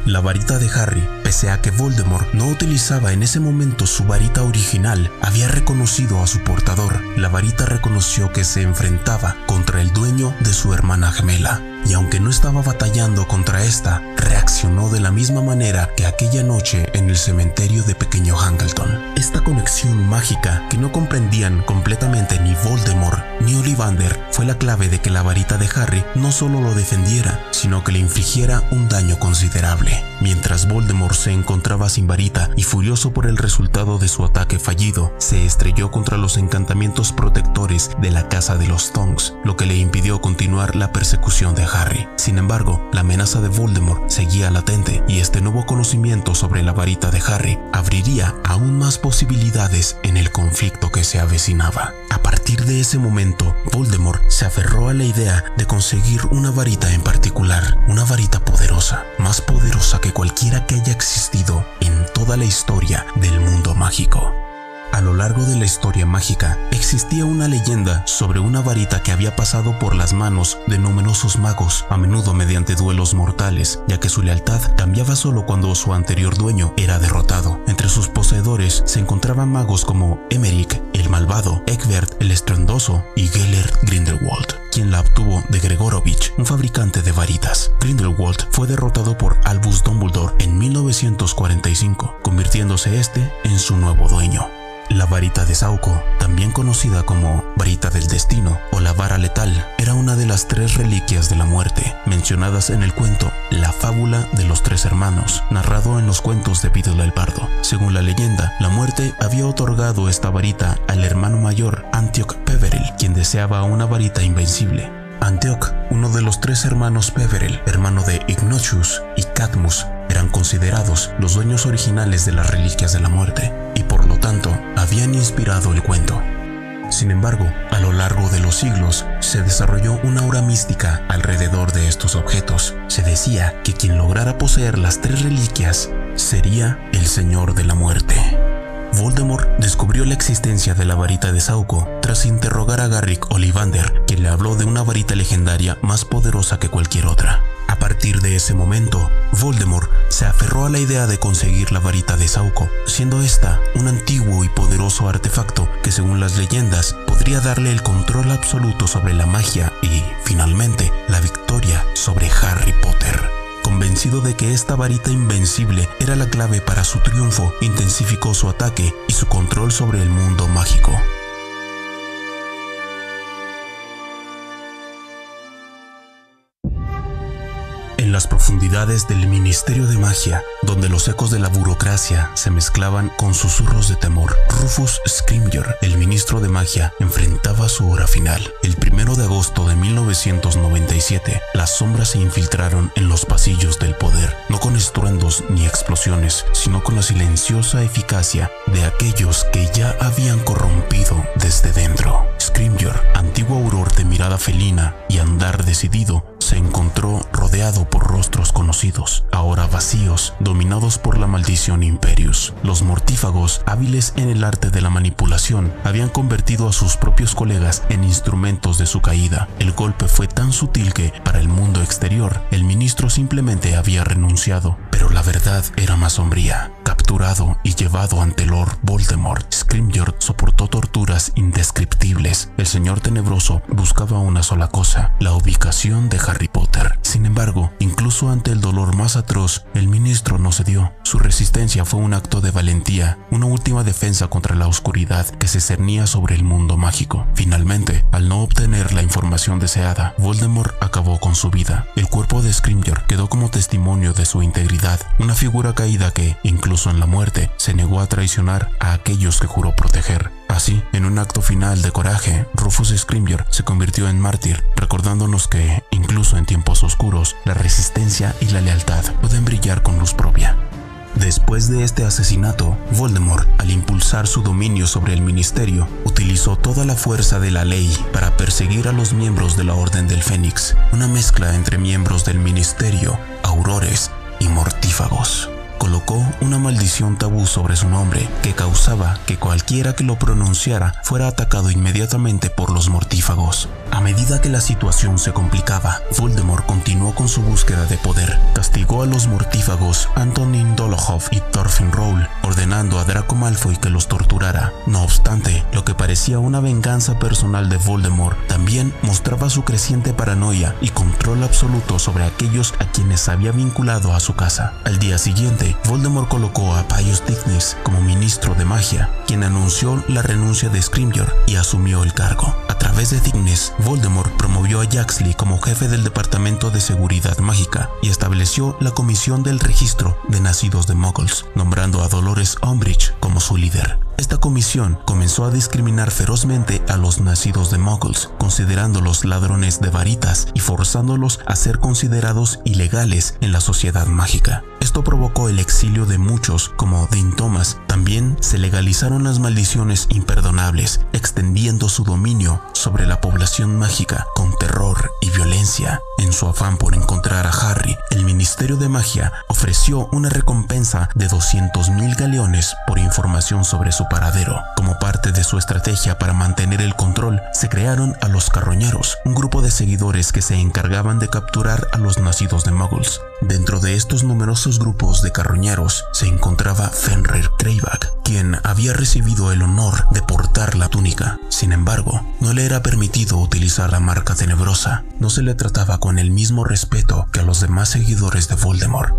La varita de Harry, pese a que Voldemort no utilizaba en ese momento su varita original, había reconocido a su portador. La varita reconoció que se enfrentaba contra el dueño de su hermana gemela, y aunque no estaba batallando contra esta, reaccionó de la misma manera que aquella noche en el cementerio de Pequeño Hangleton. Esta conexión mágica que no comprendían completamente ni Voldemort ni Ollivander fue la clave de que la varita de Harry no solo lo defendiera, sino que le infligiera un daño considerable. Mientras Voldemort se encontraba sin varita y furioso por el resultado de su ataque fallido, se estrelló contra los encantamientos protectores de la casa de los Tonks, lo que le impidió continuar la persecución de Harry. Sin embargo, la amenaza de Voldemort seguía latente, y este nuevo conocimiento sobre la varita de Harry abriría aún más posibilidades en el conflicto que se avecinaba. A partir de ese momento, Voldemort se aferró a la idea de conseguir una varita en particular, una varita poderosa, más poderosa que cualquiera que haya existido en toda la historia del mundo mágico. A lo largo de la historia mágica, existía una leyenda sobre una varita que había pasado por las manos de numerosos magos, a menudo mediante duelos mortales, ya que su lealtad cambiaba solo cuando su anterior dueño era derrotado. Entre sus poseedores se encontraban magos como Emeric, el malvado, Egbert, el estruendoso, y Gellert Grindelwald, quien la obtuvo de Gregorovich, un fabricante de varitas. Grindelwald fue derrotado por Albus Dumbledore en 1945, convirtiéndose este en su nuevo dueño. La varita de Sauco, también conocida como varita del destino o la vara letal, era una de las 3 reliquias de la muerte mencionadas en el cuento La fábula de los 3 hermanos, narrado en los cuentos de Videla el Bardo. Según la leyenda, la muerte había otorgado esta varita al hermano mayor, Antioch Peverell, quien deseaba una varita invencible. Antioch, uno de los 3 hermanos Peverell, hermano de Ignatius y Cadmus, eran considerados los dueños originales de las reliquias de la muerte, y por lo tanto habían inspirado el cuento. Sin embargo, a lo largo de los siglos se desarrolló una aura mística alrededor de estos objetos. Se decía que quien lograra poseer las 3 reliquias sería el Señor de la Muerte. Voldemort descubrió la existencia de la varita de Sauco tras interrogar a Garrick Ollivander, quien le habló de una varita legendaria más poderosa que cualquier otra. A partir de ese momento, Voldemort se aferró a la idea de conseguir la varita de Sauco, siendo esta un antiguo y poderoso artefacto que, según las leyendas, podría darle el control absoluto sobre la magia y, finalmente, la victoria sobre Harry Potter. Convencido de que esta varita invencible era la clave para su triunfo, intensificó su ataque y su control sobre el mundo mágico. En las profundidades del Ministerio de Magia, donde los ecos de la burocracia se mezclaban con susurros de temor, Rufus Scrimgeour, el ministro de magia, enfrentaba su hora final. El 1 de agosto de 1997, las sombras se infiltraron en los pasillos del poder, no con estruendos ni explosiones, sino con la silenciosa eficacia de aquellos que ya habían corrompido desde dentro. Scrimgeour, antiguo auror de mirada felina y andar decidido, se encontró rodeado por rostros conocidos, ahora vacíos, dominados por la maldición Imperius. Los mortífagos, hábiles en el arte de la manipulación, habían convertido a sus propios colegas en instrumentos de su caída. El golpe fue tan sutil que, para el mundo exterior, el ministro simplemente había renunciado. Pero la verdad era más sombría. Capturado y llevado ante Lord Voldemort, Scrimgeour soportó torturas indescriptibles. El Señor Tenebroso buscaba una sola cosa: la ubicación de Harry Potter. Sin embargo, incluso incluso ante el dolor más atroz, el ministro no cedió. Su resistencia fue un acto de valentía, una última defensa contra la oscuridad que se cernía sobre el mundo mágico. Finalmente, al no obtener la información deseada, Voldemort acabó con su vida. El cuerpo de Scrimgeour quedó como testimonio de su integridad, una figura caída que, incluso en la muerte, se negó a traicionar a aquellos que juró proteger. Así, en un acto final de coraje, Rufus Scrimgeour se convirtió en mártir, recordándonos que, incluso en tiempos oscuros, la resistencia y la lealtad pueden brillar con luz propia. Después de este asesinato, Voldemort, al impulsar su dominio sobre el ministerio, utilizó toda la fuerza de la ley para perseguir a los miembros de la Orden del Fénix, una mezcla entre miembros del ministerio, aurores y mortífagos. Colocó una maldición tabú sobre su nombre que causaba que cualquiera que lo pronunciara fuera atacado inmediatamente por los mortífagos. A medida que la situación se complicaba, Voldemort continuó con su búsqueda de poder. Castigó a los mortífagos Antonin Dolohov y Thorfinn Roll, ordenando a Draco Malfoy que los torturara. No obstante, lo que parecía una venganza personal de Voldemort también mostraba su creciente paranoia y control absoluto sobre aquellos a quienes había vinculado a su casa. Al día siguiente, Voldemort colocó a Pius Dignis como ministro de magia, quien anunció la renuncia de Scrimgeour y asumió el cargo. A través de Dignis, Voldemort promovió a Yaxley como jefe del Departamento de Seguridad Mágica y estableció la Comisión del Registro de Nacidos de Muggles, nombrando a Dolores Umbridge como su líder. Esta comisión comenzó a discriminar ferozmente a los nacidos de Muggles, considerándolos ladrones de varitas y forzándolos a ser considerados ilegales en la sociedad mágica. Esto provocó el exilio de muchos, como Dean Thomas. También se legalizaron las maldiciones imperdonables, extendiendo su dominio sobre la población mágica con terror y violencia. En su afán por encontrar a Harry, el Ministerio de Magia ofreció una recompensa de 200.000 galeones por información sobre su paradero. Como parte de su estrategia para mantener el control, se crearon a los Carroñeros, un grupo de seguidores que se encargaban de capturar a los nacidos de Muggles. Dentro de estos numerosos grupos de carroñeros se encontraba Fenrir Greyback, quien había recibido el honor de portar la túnica. Sin embargo, no le era permitido utilizar la marca tenebrosa. No se le trataba con el mismo respeto que a los demás seguidores de Voldemort.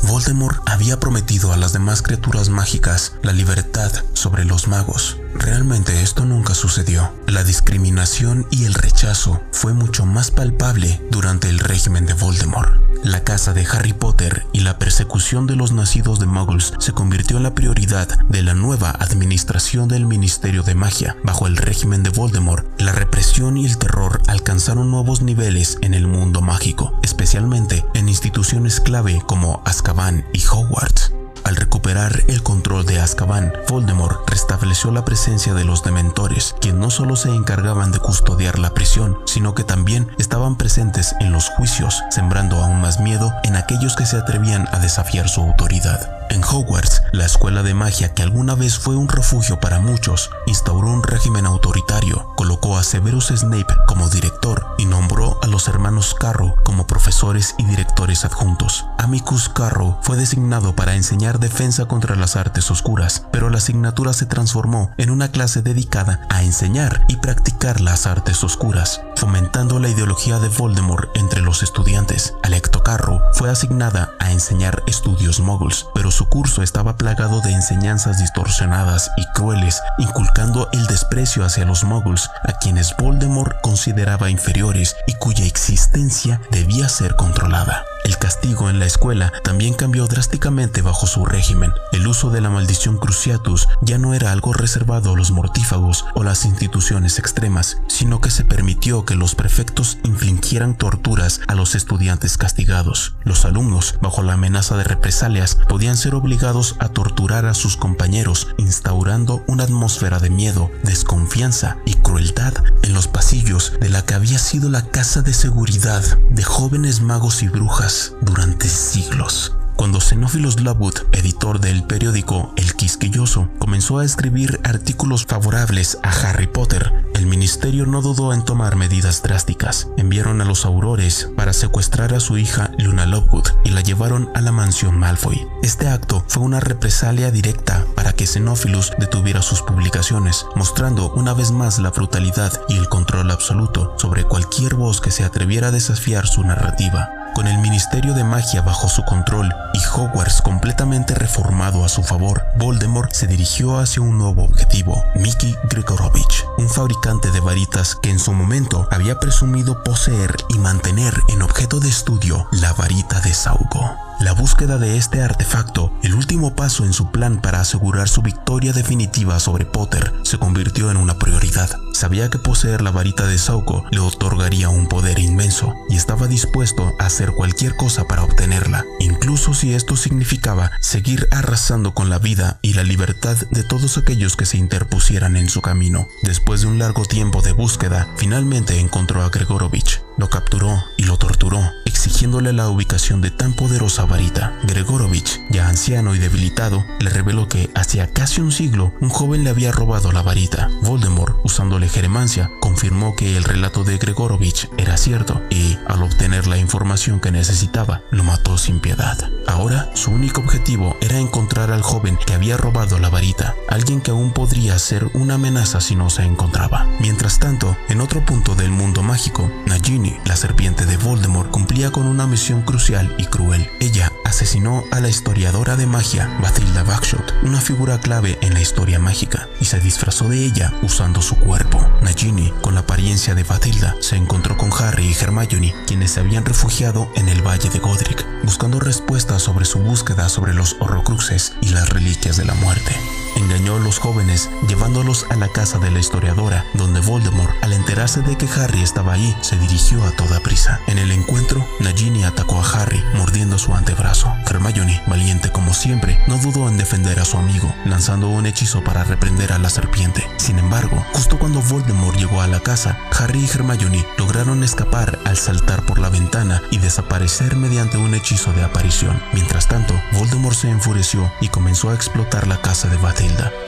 Voldemort había prometido a las demás criaturas mágicas la libertad sobre los magos. Realmente esto nunca sucedió. La discriminación y el rechazo fue mucho más palpable durante el régimen de Voldemort. La casa de Harry Potter y la persecución de los nacidos de Muggles se convirtió en la prioridad de la nueva administración del Ministerio de Magia. Bajo el régimen de Voldemort, la represión y el terror alcanzaron nuevos niveles en el mundo mágico, especialmente en instituciones clave como Azkaban y Hogwarts. Al recuperar el control de Azkaban, Voldemort restableció la presencia de los Dementores, quienes no solo se encargaban de custodiar la prisión, sino que también estaban presentes en los juicios, sembrando aún más miedo en aquellos que se atrevían a desafiar su autoridad. En Hogwarts, la escuela de magia que alguna vez fue un refugio para muchos, instauró un régimen autoritario, colocó a Severus Snape como director y nombró a los hermanos Carrow como profesores y directores adjuntos. Amicus Carrow fue designado para enseñar defensa contra las artes oscuras, pero la asignatura se transformó en una clase dedicada a enseñar y practicar las artes oscuras, fomentando la ideología de Voldemort entre los estudiantes. Alecto Carrow fue asignada a enseñar estudios muggles, pero su curso estaba plagado de enseñanzas distorsionadas y crueles, inculcando el desprecio hacia los muggles, a quienes Voldemort consideraba inferiores y cuya existencia debía ser controlada. El castigo en la escuela también cambió drásticamente bajo su régimen. El uso de la maldición Cruciatus ya no era algo reservado a los mortífagos o las instituciones extremas, sino que se permitió que los prefectos infligieran torturas a los estudiantes castigados. Los alumnos, bajo la amenaza de represalias, podían ser obligados a torturar a sus compañeros, instaurando una atmósfera de miedo, desconfianza y crueldad en los pasillos de la que había sido la casa de seguridad de jóvenes magos y brujas durante siglos. Cuando Xenófilos Lovegood, editor del periódico El Quisquilloso, comenzó a escribir artículos favorables a Harry Potter, el ministerio no dudó en tomar medidas drásticas. Enviaron a los aurores para secuestrar a su hija Luna Lovegood y la llevaron a la mansión Malfoy. Este acto fue una represalia directa para que Xenófilos detuviera sus publicaciones, mostrando una vez más la brutalidad y el control absoluto sobre cualquier voz que se atreviera a desafiar su narrativa. Con el Ministerio de Magia bajo su control y Hogwarts completamente reformado a su favor, Voldemort se dirigió hacia un nuevo objetivo: Mickey Gregorovich, un fabricante de varitas que en su momento había presumido poseer y mantener en objeto de estudio la varita de Sauco. La búsqueda de este artefacto, el último paso en su plan para asegurar su victoria definitiva sobre Potter, se convirtió en una prioridad. Sabía que poseer la varita de Sauco le otorgaría un poder inmenso y estaba dispuesto a hacer cualquier cosa para obtenerla, incluso si esto significaba seguir arrasando con la vida y la libertad de todos aquellos que se interpusieran en su camino. Después de un largo tiempo de búsqueda, finalmente encontró a Gregorovich. Lo capturó y lo torturó, exigiéndole la ubicación de tan poderosa varita. Gregorovich, ya anciano y debilitado, le reveló que hacía casi un siglo un joven le había robado la varita. Voldemort, usándole jeremancia, confirmó que el relato de Gregorovich era cierto y, al obtener la información que necesitaba, lo mató sin piedad. Ahora, su único objetivo era encontrar al joven que había robado la varita, alguien que aún podría ser una amenaza si no se encontraba. Mientras tanto, en otro punto del mundo mágico, Nagini, la serpiente de Voldemort, cumplía con una misión crucial y cruel. Ella asesinó a la historiadora de magia Bathilda Bagshot, una figura clave en la historia mágica, y se disfrazó de ella usando su cuerpo. Nagini, con la apariencia de Bathilda, se encontró con Harry y Hermione, quienes se habían refugiado en el Valle de Godric, buscando respuestas sobre su búsqueda sobre los Horrocruxes y las reliquias de la muerte. Engañó a los jóvenes llevándolos a la casa de la historiadora, donde Voldemort, al enterarse de que Harry estaba ahí, se dirigió a toda prisa. En el encuentro, Nagini atacó a Harry, mordiendo su antebrazo. Hermione, valiente como siempre, no dudó en defender a su amigo, lanzando un hechizo para reprender a la serpiente. Sin embargo, justo cuando Voldemort llegó a la casa, Harry y Hermione lograron escapar al saltar por la ventana y desaparecer mediante un hechizo de aparición. Mientras tanto, Voldemort se enfureció y comenzó a explotar la casa de Bathilda.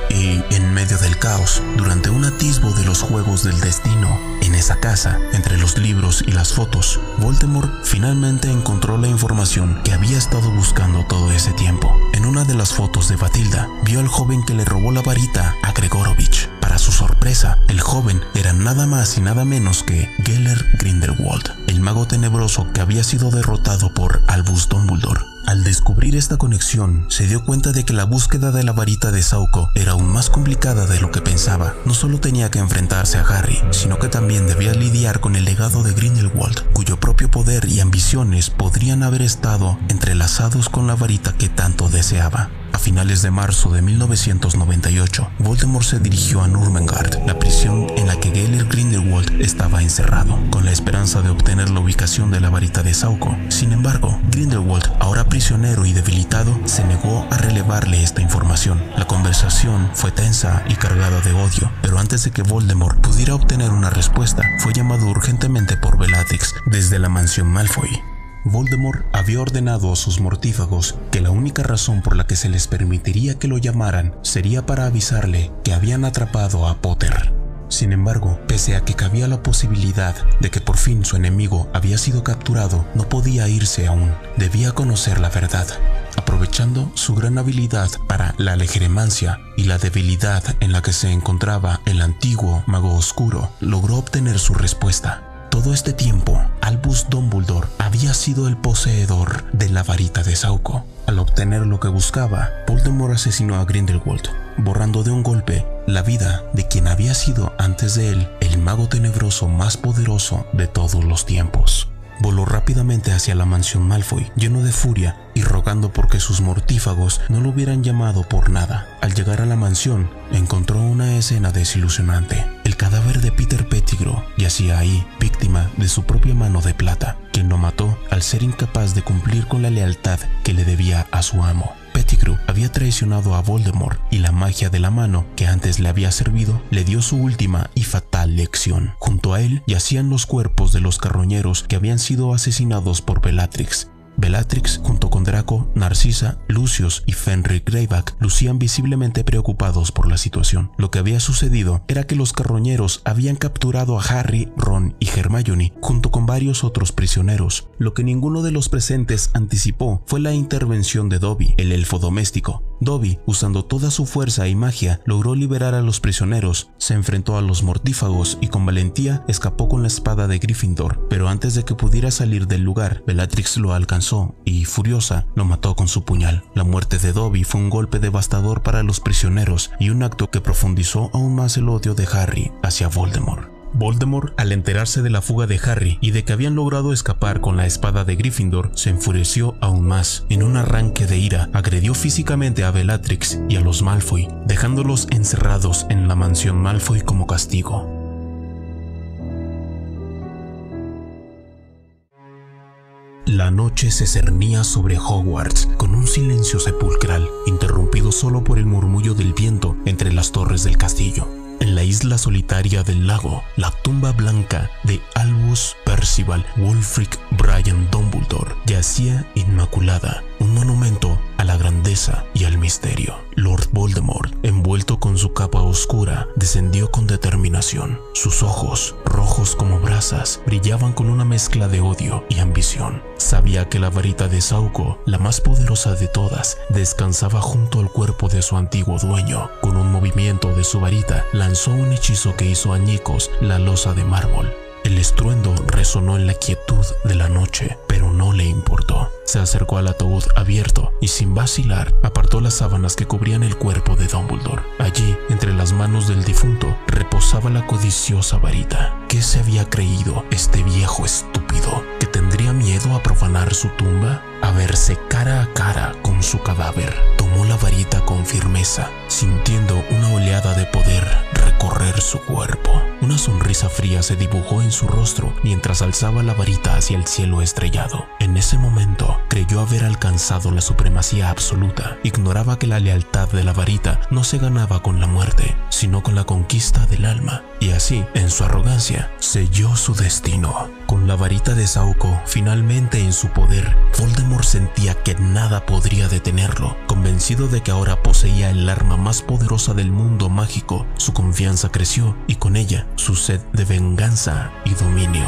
Y en medio del caos, durante un atisbo de los juegos del destino, en esa casa, entre los libros y las fotos, Voldemort finalmente encontró la información que había estado buscando todo ese tiempo. En una de las fotos de Bathilda, vio al joven que le robó la varita a Gregorovich. Para su sorpresa, el joven era nada más y nada menos que Gellert Grindelwald, el mago tenebroso que había sido derrotado por Albus Dumbledore. Al descubrir esta conexión, se dio cuenta de que la búsqueda de la varita de Sauco era aún más complicada de lo que pensaba. No solo tenía que enfrentarse a Harry, sino que también debía lidiar con el legado de Grindelwald, cuyo propio poder y ambiciones podrían haber estado entrelazados con la varita que tanto deseaba. A finales de marzo de 1998, Voldemort se dirigió a Nurmengard, la prisión en la que Gellert Grindelwald estaba encerrado, con la esperanza de obtener la ubicación de la varita de Sauco. Sin embargo, Grindelwald, ahora prisionero y debilitado, se negó a relevarle esta información. La conversación fue tensa y cargada de odio, pero antes de que Voldemort pudiera obtener una respuesta, fue llamado urgentemente por Bellatrix desde la mansión Malfoy. Voldemort había ordenado a sus mortífagos que la única razón por la que se les permitiría que lo llamaran sería para avisarle que habían atrapado a Potter. Sin embargo, pese a que cabía la posibilidad de que por fin su enemigo había sido capturado, no podía irse aún. Debía conocer la verdad. Aprovechando su gran habilidad para la legeremancia y la debilidad en la que se encontraba el antiguo mago oscuro, logró obtener su respuesta. Todo este tiempo, Albus Dumbledore había sido el poseedor de la varita de Sauco. Al obtener lo que buscaba, Voldemort asesinó a Grindelwald, borrando de un golpe la vida de quien había sido antes de él el mago tenebroso más poderoso de todos los tiempos. Voló rápidamente hacia la mansión Malfoy, lleno de furia y rogando porque sus mortífagos no lo hubieran llamado por nada. Al llegar a la mansión, encontró una escena desilusionante. El cadáver de Peter Pettigrew yacía ahí, víctima de su propia mano de plata, quien lo mató al ser incapaz de cumplir con la lealtad que le debía a su amo. Pettigrew había traicionado a Voldemort y la magia de la mano que antes le había servido le dio su última y fatal lección. Junto a él yacían los cuerpos de los carroñeros que habían sido asesinados por Bellatrix. Bellatrix, junto con Draco, Narcisa, Lucius y Fenrir Greyback, lucían visiblemente preocupados por la situación. Lo que había sucedido era que los carroñeros habían capturado a Harry, Ron y Hermione, junto con varios otros prisioneros. Lo que ninguno de los presentes anticipó fue la intervención de Dobby, el elfo doméstico. Dobby, usando toda su fuerza y magia, logró liberar a los prisioneros, se enfrentó a los mortífagos y con valentía escapó con la espada de Gryffindor, pero antes de que pudiera salir del lugar, Bellatrix lo alcanzó y, furiosa, lo mató con su puñal. La muerte de Dobby fue un golpe devastador para los prisioneros y un acto que profundizó aún más el odio de Harry hacia Voldemort. Voldemort, al enterarse de la fuga de Harry y de que habían logrado escapar con la espada de Gryffindor, se enfureció aún más. En un arranque de ira, agredió físicamente a Bellatrix y a los Malfoy, dejándolos encerrados en la mansión Malfoy como castigo. La noche se cernía sobre Hogwarts con un silencio sepulcral, interrumpido solo por el murmullo del viento entre las torres del castillo. En la isla solitaria del lago, la tumba blanca de Albus Percival Wulfric Brian Dumbledore yacía inmaculada, un monumento a la grandeza y al misterio. Lord Voldemort, envuelto con su capa oscura, descendió con determinación. Sus ojos, rojos como brasas, brillaban con una mezcla de odio y ambición. Sabía que la varita de Sauco, la más poderosa de todas, descansaba junto al cuerpo de su antiguo dueño. Con un movimiento de su varita, lanzó un hechizo que hizo añicos la losa de mármol. El estruendo resonó en la quietud de la noche, pero no le importó. Se acercó al ataúd abierto y sin vacilar apartó las sábanas que cubrían el cuerpo de Dumbledore. Allí, entre las manos del difunto, reposaba la codiciosa varita. ¿Qué se había creído este viejo estúpido? ¿Que tendría miedo a profanar su tumba? A verse cara a cara con su cadáver. Tomó la varita con firmeza, sintiendo una oleada de poder recorrer su cuerpo. Una sonrisa fría se dibujó en su rostro mientras alzaba la varita hacia el cielo estrellado. En ese momento, creyó haber alcanzado la supremacía absoluta. Ignoraba que la lealtad de la varita no se ganaba con la muerte, sino con la conquista del alma. Y así, en su arrogancia, selló su destino. Con la varita de Sauco finalmente en su poder, Voldemort sentía que nada podría detenerlo. Convencido de que ahora poseía el arma más poderosa del mundo mágico, su confianza creció y con ella su sed de venganza y dominio.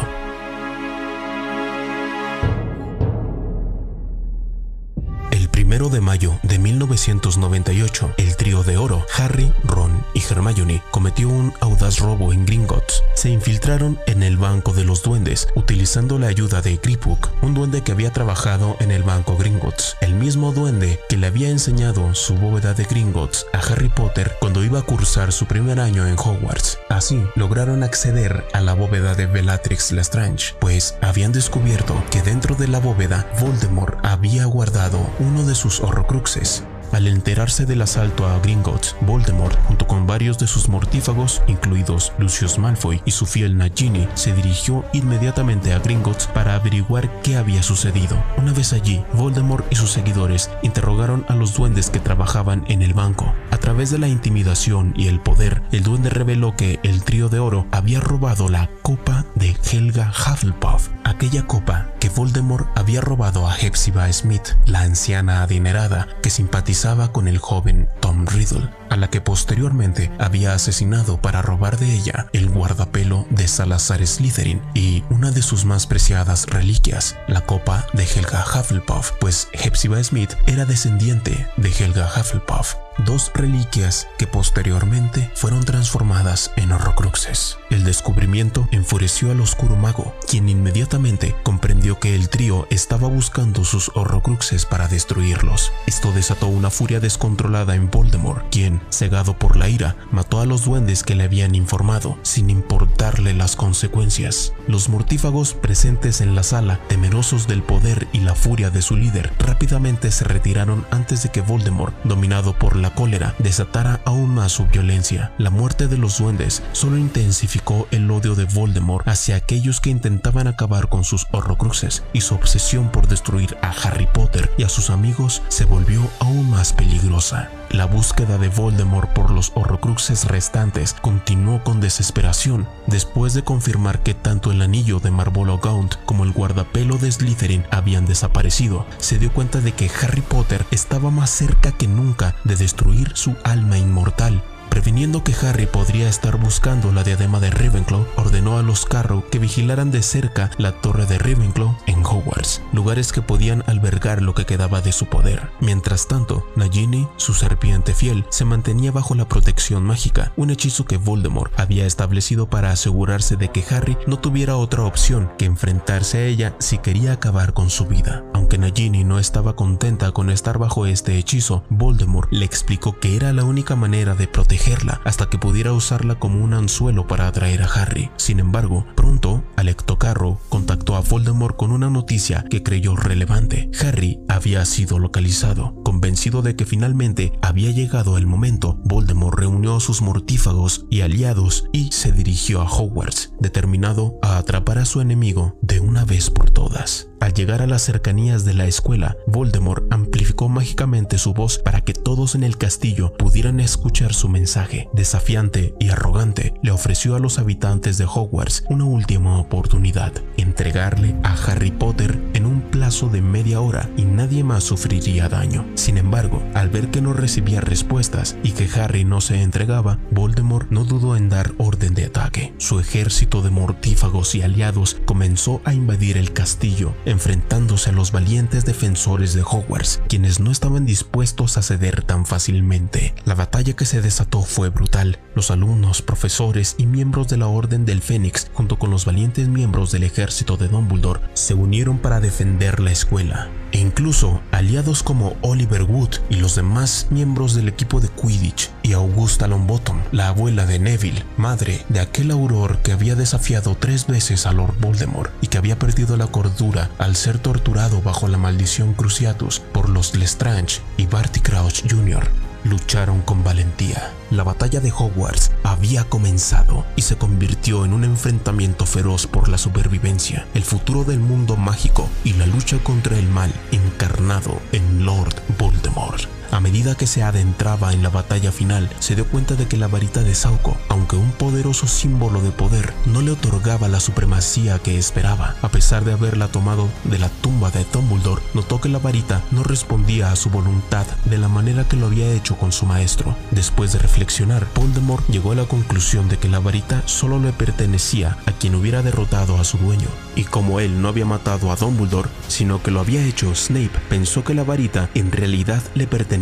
El 1 de mayo de 1998, el trío de oro, Harry, Ron y Hermione, cometió un audaz robo en Gringotts. Se infiltraron en el Banco de los Duendes, utilizando la ayuda de Griphook, un duende que había trabajado en el Banco Gringotts, el mismo duende que le había enseñado su bóveda de Gringotts a Harry Potter cuando iba a cursar su primer año en Hogwarts. Así, lograron acceder a la bóveda de Bellatrix Lestrange, pues habían descubierto que dentro de la bóveda Voldemort había guardado uno de sus Horrocruxes. Al enterarse del asalto a Gringotts, Voldemort, junto con varios de sus mortífagos, incluidos Lucius Malfoy y su fiel Nagini, se dirigió inmediatamente a Gringotts para averiguar qué había sucedido. Una vez allí, Voldemort y sus seguidores interrogaron a los duendes que trabajaban en el banco. A través de la intimidación y el poder, el duende reveló que el trío de oro había robado la copa de Helga Hufflepuff, aquella copa que Voldemort había robado a Hepzibah Smith, la anciana adinerada que simpatizaba con el joven Tom Riddle, a la que posteriormente había asesinado para robar de ella el guardapelo de Salazar Slytherin y una de sus más preciadas reliquias, la copa de Helga Hufflepuff, pues Hepzibah Smith era descendiente de Helga Hufflepuff. Dos reliquias que posteriormente fueron transformadas en Horrocruxes. El descubrimiento enfureció al oscuro mago, quien inmediatamente comprendió que el trío estaba buscando sus Horrocruxes para destruirlos. Esto desató una furia descontrolada en Voldemort, quien, cegado por la ira, mató a los duendes que le habían informado, sin importarle las consecuencias. Los mortífagos presentes en la sala, temerosos del poder y la furia de su líder, rápidamente se retiraron antes de que Voldemort, dominado por la cólera, desatara aún más su violencia. La muerte de los duendes solo intensificó el odio de Voldemort hacia aquellos que intentaban acabar con sus Horrocruxes, y su obsesión por destruir a Harry Potter y a sus amigos se volvió aún más peligrosa. La búsqueda de Voldemort por los Horrocruxes restantes continuó con desesperación. Después de confirmar que tanto el anillo de Marvolo Gaunt como el guardapelo de Slytherin habían desaparecido, se dio cuenta de que Harry Potter estaba más cerca que nunca de destruir su alma inmortal. Previniendo que Harry podría estar buscando la diadema de Ravenclaw, ordenó a los Carrow que vigilaran de cerca la torre de Ravenclaw en Hogwarts, lugares que podían albergar lo que quedaba de su poder. Mientras tanto, Nagini, su serpiente fiel, se mantenía bajo la protección mágica, un hechizo que Voldemort había establecido para asegurarse de que Harry no tuviera otra opción que enfrentarse a ella si quería acabar con su vida. Aunque Nagini no estaba contenta con estar bajo este hechizo, Voldemort le explicó que era la única manera de protegerla hasta que pudiera usarla como un anzuelo para atraer a Harry. Sin embargo, pronto, Alecto Carrow contactó a Voldemort con una noticia que creyó relevante. Harry había sido localizado. Convencido de que finalmente había llegado el momento, Voldemort reunió a sus mortífagos y aliados y se dirigió a Hogwarts, determinado a atrapar a su enemigo de una vez por todas. Al llegar a las cercanías de la escuela, Voldemort amplificó mágicamente su voz para que todos en el castillo pudieran escuchar su mensaje. Desafiante y arrogante, le ofreció a los habitantes de Hogwarts una última oportunidad: entregarle a Harry Potter en un plazo de media hora y nadie más sufriría daño. Sin embargo, al ver que no recibía respuestas y que Harry no se entregaba, Voldemort no dudó en dar orden de ataque. Su ejército de mortífagos y aliados comenzó a invadir el castillo, enfrentándose a los valientes defensores de Hogwarts, quienes no estaban dispuestos a ceder tan fácilmente. La batalla que se desató fue brutal. Los alumnos, profesores y miembros de la Orden del Fénix, junto con los valientes miembros del ejército de Dumbledore, se unieron para defender la escuela. E incluso aliados como Oliver Wood y los demás miembros del equipo de Quidditch, y Augusta Longbottom, la abuela de Neville, madre de aquel auror que había desafiado 3 veces a Lord Voldemort y que había perdido la cordura al ser torturado bajo la maldición Cruciatus por los Lestrange y Barty Crouch Jr., lucharon con valentía. La batalla de Hogwarts había comenzado y se convirtió en un enfrentamiento feroz por la supervivencia, el futuro del mundo mágico y la lucha contra el mal encarnado en Lord Voldemort. A medida que se adentraba en la batalla final, se dio cuenta de que la varita de Sauco, aunque un poderoso símbolo de poder, no le otorgaba la supremacía que esperaba. A pesar de haberla tomado de la tumba de Dumbledore, notó que la varita no respondía a su voluntad de la manera que lo había hecho con su maestro. Después de reflexionar, Voldemort llegó a la conclusión de que la varita solo le pertenecía a quien hubiera derrotado a su dueño. Y como él no había matado a Dumbledore, sino que lo había hecho Snape, pensó que la varita en realidad le pertenecía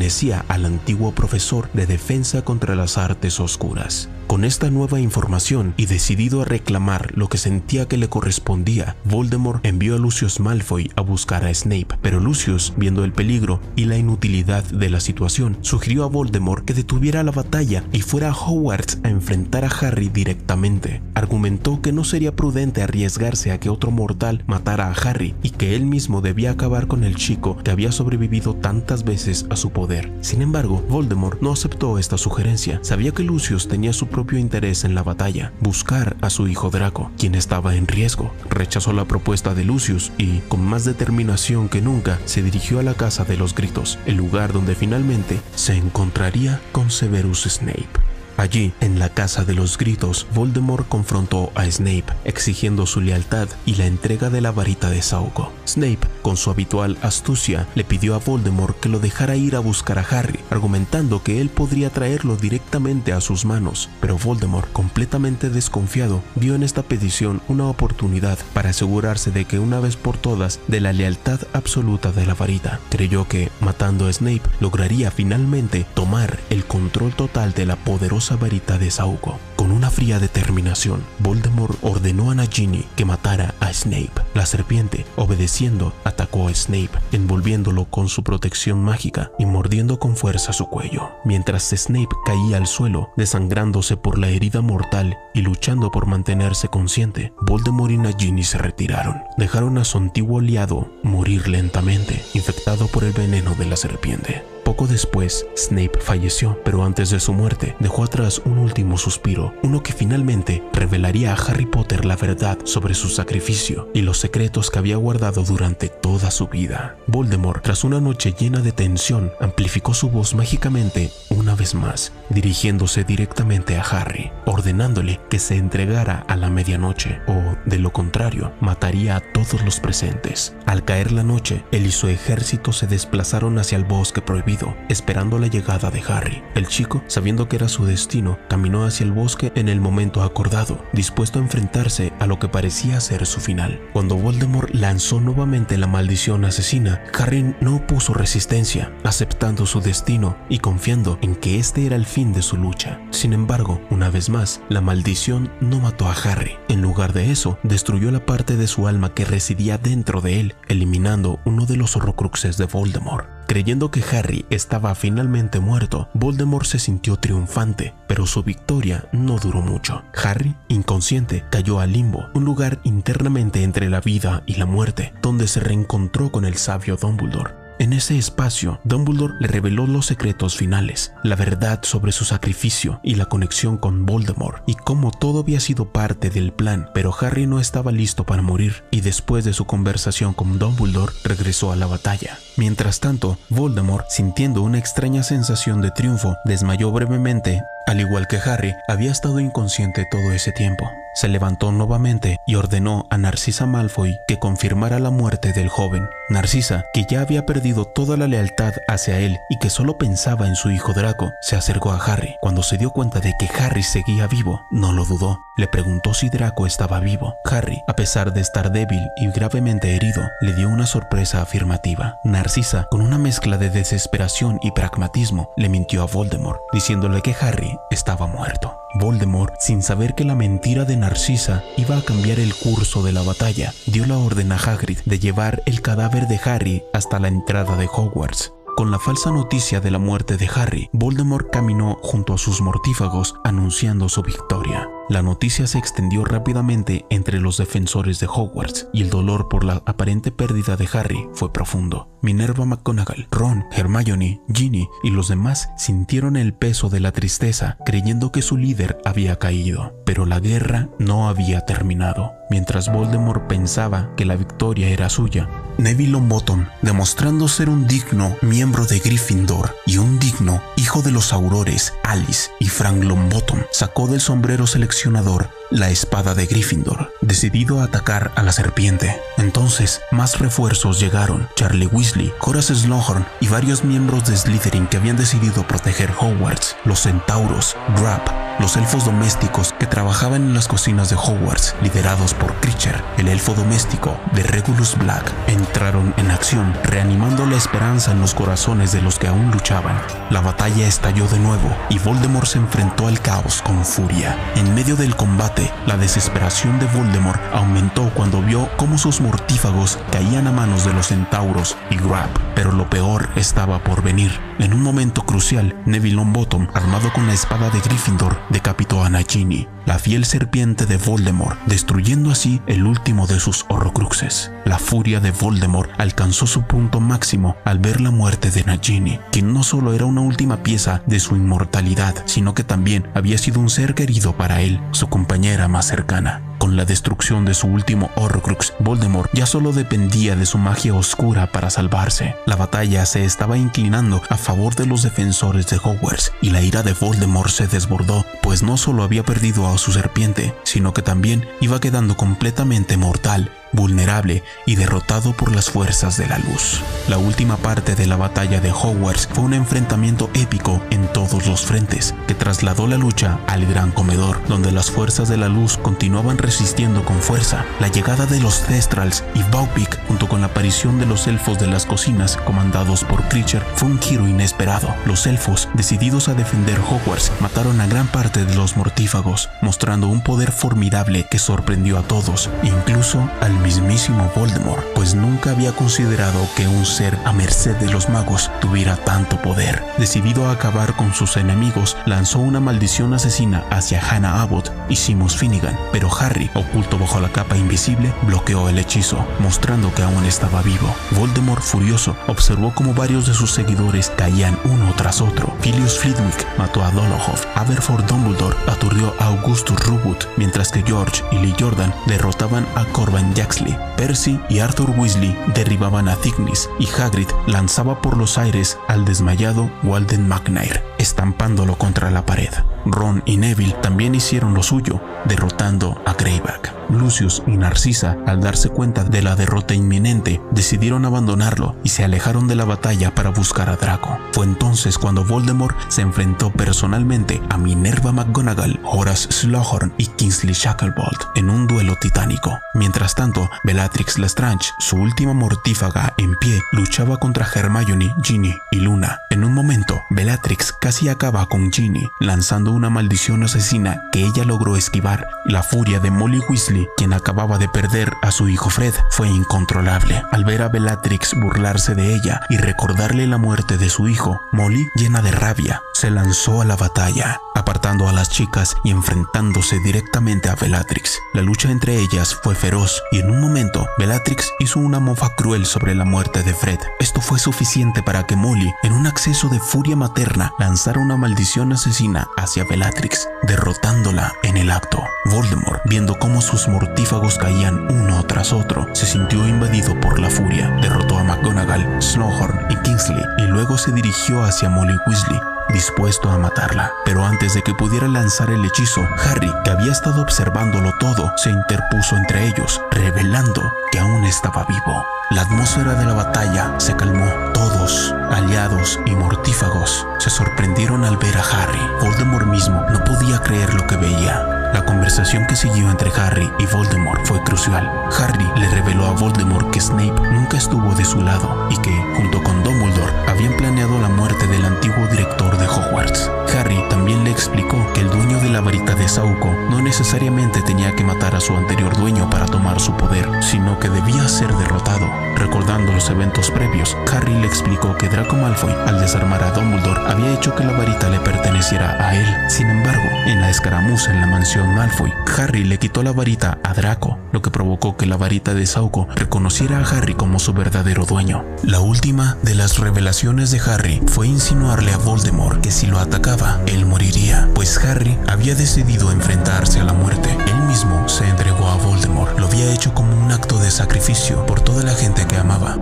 al antiguo profesor de defensa contra las artes oscuras. Con esta nueva información y decidido a reclamar lo que sentía que le correspondía, Voldemort envió a Lucius Malfoy a buscar a Snape, pero Lucius, viendo el peligro y la inutilidad de la situación, sugirió a Voldemort que detuviera la batalla y fuera a Hogwarts a enfrentar a Harry directamente. Argumentó que no sería prudente arriesgarse a que otro mortal matara a Harry y que él mismo debía acabar con el chico que había sobrevivido tantas veces a su poder. Sin embargo, Voldemort no aceptó esta sugerencia. Sabía que Lucius tenía su propio interés en la batalla, buscar a su hijo Draco, quien estaba en riesgo. Rechazó la propuesta de Lucius y, con más determinación que nunca, se dirigió a la Casa de los Gritos, el lugar donde finalmente se encontraría con Severus Snape. Allí, en la Casa de los Gritos, Voldemort confrontó a Snape, exigiendo su lealtad y la entrega de la varita de Sauco. Snape, con su habitual astucia, le pidió a Voldemort que lo dejara ir a buscar a Harry, argumentando que él podría traerlo directamente a sus manos. Pero Voldemort, completamente desconfiado, vio en esta petición una oportunidad para asegurarse de que una vez por todas de la lealtad absoluta de la varita. Creyó que, matando a Snape, lograría finalmente tomar el control total de la poderosa varita de Sauco. Con una fría determinación, Voldemort ordenó a Nagini que matara a Snape. La serpiente, obedeciendo, atacó a Snape, envolviéndolo con su protección mágica y mordiendo con fuerza su cuello. Mientras Snape caía al suelo, desangrándose por la herida mortal y luchando por mantenerse consciente, Voldemort y Nagini se retiraron. Dejaron a su antiguo aliado morir lentamente, infectado por el veneno de la serpiente. Poco después, Snape falleció, pero antes de su muerte dejó atrás un último suspiro, uno que finalmente revelaría a Harry Potter la verdad sobre su sacrificio y los secretos que había guardado durante toda su vida. Voldemort, tras una noche llena de tensión, amplificó su voz mágicamente una vez más, dirigiéndose directamente a Harry, ordenándole que se entregara a la medianoche, o, de lo contrario, mataría a todos los presentes. Al caer la noche, él y su ejército se desplazaron hacia el bosque prohibido, quieto, esperando la llegada de Harry. El chico, sabiendo que era su destino, caminó hacia el bosque en el momento acordado, dispuesto a enfrentarse a lo que parecía ser su final. Cuando Voldemort lanzó nuevamente la maldición asesina, Harry no opuso resistencia, aceptando su destino y confiando en que este era el fin de su lucha. Sin embargo, una vez más, la maldición no mató a Harry. En lugar de eso, destruyó la parte de su alma que residía dentro de él, eliminando uno de los horrocruxes de Voldemort. Creyendo que Harry estaba finalmente muerto, Voldemort se sintió triunfante, pero su victoria no duró mucho. Harry, inconsciente, cayó al limbo, un lugar internamente entre la vida y la muerte, donde se reencontró con el sabio Dumbledore. En ese espacio, Dumbledore le reveló los secretos finales, la verdad sobre su sacrificio y la conexión con Voldemort, y cómo todo había sido parte del plan, pero Harry no estaba listo para morir, y después de su conversación con Dumbledore, regresó a la batalla. Mientras tanto, Voldemort, sintiendo una extraña sensación de triunfo, desmayó brevemente. Al igual que Harry, había estado inconsciente todo ese tiempo. Se levantó nuevamente y ordenó a Narcisa Malfoy que confirmara la muerte del joven. Narcisa, que ya había perdido toda la lealtad hacia él y que solo pensaba en su hijo Draco, se acercó a Harry. Cuando se dio cuenta de que Harry seguía vivo, no lo dudó. Le preguntó si Draco estaba vivo. Harry, a pesar de estar débil y gravemente herido, le dio una sorpresa afirmativa. Narcisa, con una mezcla de desesperación y pragmatismo, le mintió a Voldemort, diciéndole que Harry estaba muerto. Voldemort, sin saber que la mentira de Narcisa iba a cambiar el curso de la batalla, dio la orden a Hagrid de llevar el cadáver de Harry hasta la entrada de Hogwarts. Con la falsa noticia de la muerte de Harry, Voldemort caminó junto a sus mortífagos anunciando su victoria. La noticia se extendió rápidamente entre los defensores de Hogwarts y el dolor por la aparente pérdida de Harry fue profundo. Minerva McGonagall, Ron, Hermione, Ginny y los demás sintieron el peso de la tristeza, creyendo que su líder había caído. Pero la guerra no había terminado. Mientras Voldemort pensaba que la victoria era suya, Neville Longbottom, demostrando ser un digno miembro de Gryffindor y un digno hijo de los aurores, Alice y Frank Longbottom, sacó del sombrero seleccionador la espada de Gryffindor, decidido a atacar a la serpiente. Entonces, más refuerzos llegaron. Charlie Weasley, Horace Slughorn y varios miembros de Slytherin que habían decidido proteger Hogwarts, los centauros, Grab, los elfos domésticos que trabajaban en las cocinas de Hogwarts, liderados por Kreacher, el elfo doméstico de Regulus Black, entraron en acción, reanimando la esperanza en los corazones de los que aún luchaban. La batalla estalló de nuevo y Voldemort se enfrentó al caos con furia. En medio del combate, la desesperación de Voldemort aumentó cuando vio cómo sus mortífagos caían a manos de los centauros y Grab, pero lo peor estaba por venir. En un momento crucial, Neville Longbottom, armado con la espada de Gryffindor, decapitó a Nagini, la fiel serpiente de Voldemort, destruyendo así el último de sus horrocruxes. La furia de Voldemort alcanzó su punto máximo al ver la muerte de Nagini, quien no solo era una última pieza de su inmortalidad, sino que también había sido un ser querido para él, su compañera más cercana. Con la destrucción de su último horrocrux, Voldemort ya solo dependía de su magia oscura para salvarse. La batalla se estaba inclinando a favor de los defensores de Hogwarts y la ira de Voldemort se desbordó, pues no solo había perdido a su serpiente, sino que también iba quedando completamente mortal, vulnerable y derrotado por las fuerzas de la luz. La última parte de la batalla de Hogwarts fue un enfrentamiento épico en todos los frentes, que trasladó la lucha al gran comedor, donde las fuerzas de la luz continuaban resistiendo con fuerza. La llegada de los Thestrals y Buckbeak, junto con la aparición de los elfos de las cocinas comandados por Kreacher, fue un giro inesperado. Los elfos, decididos a defender Hogwarts, mataron a gran parte de los mortífagos, mostrando un poder formidable que sorprendió a todos, incluso al mismísimo Voldemort, pues nunca había considerado que un ser a merced de los magos tuviera tanto poder. Decidido a acabar con sus enemigos, lanzó una maldición asesina hacia Hannah Abbott y Seamus Finnegan, pero Harry, oculto bajo la capa invisible, bloqueó el hechizo, mostrando que aún estaba vivo. Voldemort, furioso, observó cómo varios de sus seguidores caían uno tras otro. Filius Flitwick mató a Dolohov, Aberforth Dumbledore aturdió a Augustus Rookwood, mientras que George y Lee Jordan derrotaban a Corvan Jaxley. Percy y Arthur Weasley derribaban a Thicknesse y Hagrid lanzaba por los aires al desmayado Walden McNair, estampándolo contra la pared. Ron y Neville también hicieron lo suyo, derrotando a Greyback. Lucius y Narcisa, al darse cuenta de la derrota inminente, decidieron abandonarlo y se alejaron de la batalla para buscar a Draco. Fue entonces cuando Voldemort se enfrentó personalmente a Minerva McGonagall, Horace Slughorn y Kingsley Shacklebolt en un duelo titánico. Mientras tanto, Bellatrix Lestrange, su última mortífaga en pie, luchaba contra Hermione, Ginny y Luna. En un momento, Bellatrix casi acaba con Ginny, lanzando una maldición asesina que ella logró esquivar. La furia de Molly Weasley, quien acababa de perder a su hijo Fred, fue incontrolable. Al ver a Bellatrix burlarse de ella y recordarle la muerte de su hijo, Molly, llena de rabia, se lanzó a la batalla, apartando a las chicas y enfrentándose directamente a Bellatrix. La lucha entre ellas fue feroz y en un momento Bellatrix hizo una mofa cruel sobre la muerte de Fred. Esto fue suficiente para que Molly, en un acceso de furia materna, lanzara una maldición asesina hacia Bellatrix, derrotándola en el acto. Voldemort, viendo cómo sus mortífagos caían uno tras otro, se sintió invadido por la furia. Derrotó a McGonagall, Slughorn y Kingsley y luego se dirigió hacia Molly Weasley, dispuesto a matarla. Pero antes de que pudiera lanzar el hechizo, Harry, que había estado observándolo todo, se interpuso entre ellos, revelando que aún estaba vivo. La atmósfera de la batalla se calmó. Todos, aliados y mortífagos, se sorprendieron al ver a Harry. Voldemort mismo no podía creer lo que veía. La conversación que siguió entre Harry y Voldemort fue crucial. Harry le reveló a Voldemort que Snape nunca estuvo de su lado y que, junto con Dumbledore, habían planeado la muerte del antiguo director de Hogwarts. Harry también le explicó que el dueño de la varita de Sauco no necesariamente tenía que matar a su anterior dueño para tomar su poder, sino que debía ser derrotado. Recordando los eventos previos, Harry le explicó que Draco Malfoy, al desarmar a Dumbledore, había hecho que la varita le perteneciera a él. Sin embargo, en la escaramuza en la mansión Malfoy, Harry le quitó la varita a Draco, lo que provocó que la varita de Sauco reconociera a Harry como su verdadero dueño. La última de las revelaciones de Harry fue insinuarle a Voldemort que si lo atacaba, él moriría, pues Harry había decidido enfrentarse a la muerte. Él mismo se entregó a Voldemort, lo había hecho como un acto de sacrificio por toda la gente que amaba.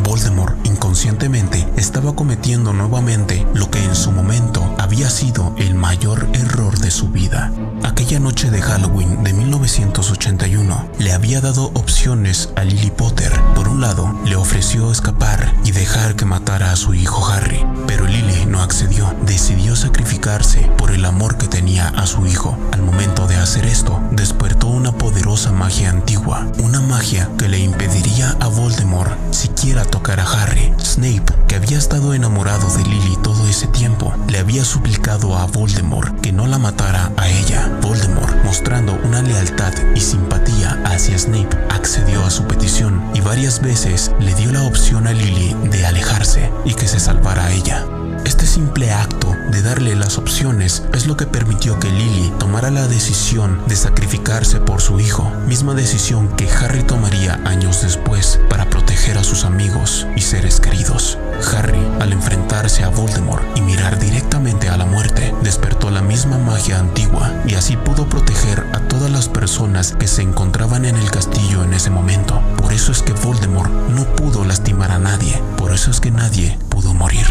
Voldemort inconscientemente estaba cometiendo nuevamente lo que en su momento había sido el mayor error de su vida. Aquella noche de Halloween de 1981 le había dado opciones a Lily Potter. Por un lado, le ofreció escapar y dejar que matara a su hijo Harry, pero Lily no accedió. Decidió sacrificarse por el amor que tenía a su hijo. Al momento de hacer esto, despertó una poderosa magia antigua, una magia que le impediría a Voldemort siquiera tocar a Harry. Snape, que había estado enamorado de Lily todo ese tiempo, le había suplicado a Voldemort que no la matara a ella. Voldemort, mostrando una lealtad y simpatía hacia Snape, accedió a su petición y varias veces le dio la opción a Lily de alejarse y que se salvara a ella. Este simple acto de darle las opciones es lo que permitió que Lily tomara la decisión de sacrificarse por su hijo, misma decisión que Harry tomaría años después para proteger a sus amigos y seres queridos. Harry, al enfrentarse a Voldemort y mirar directamente a la muerte, despertó la misma magia antigua y así pudo proteger a todas las personas que se encontraban en el castillo en ese momento. Por eso es que Voldemort no pudo lastimar a nadie, por eso es que nadie pudo morir.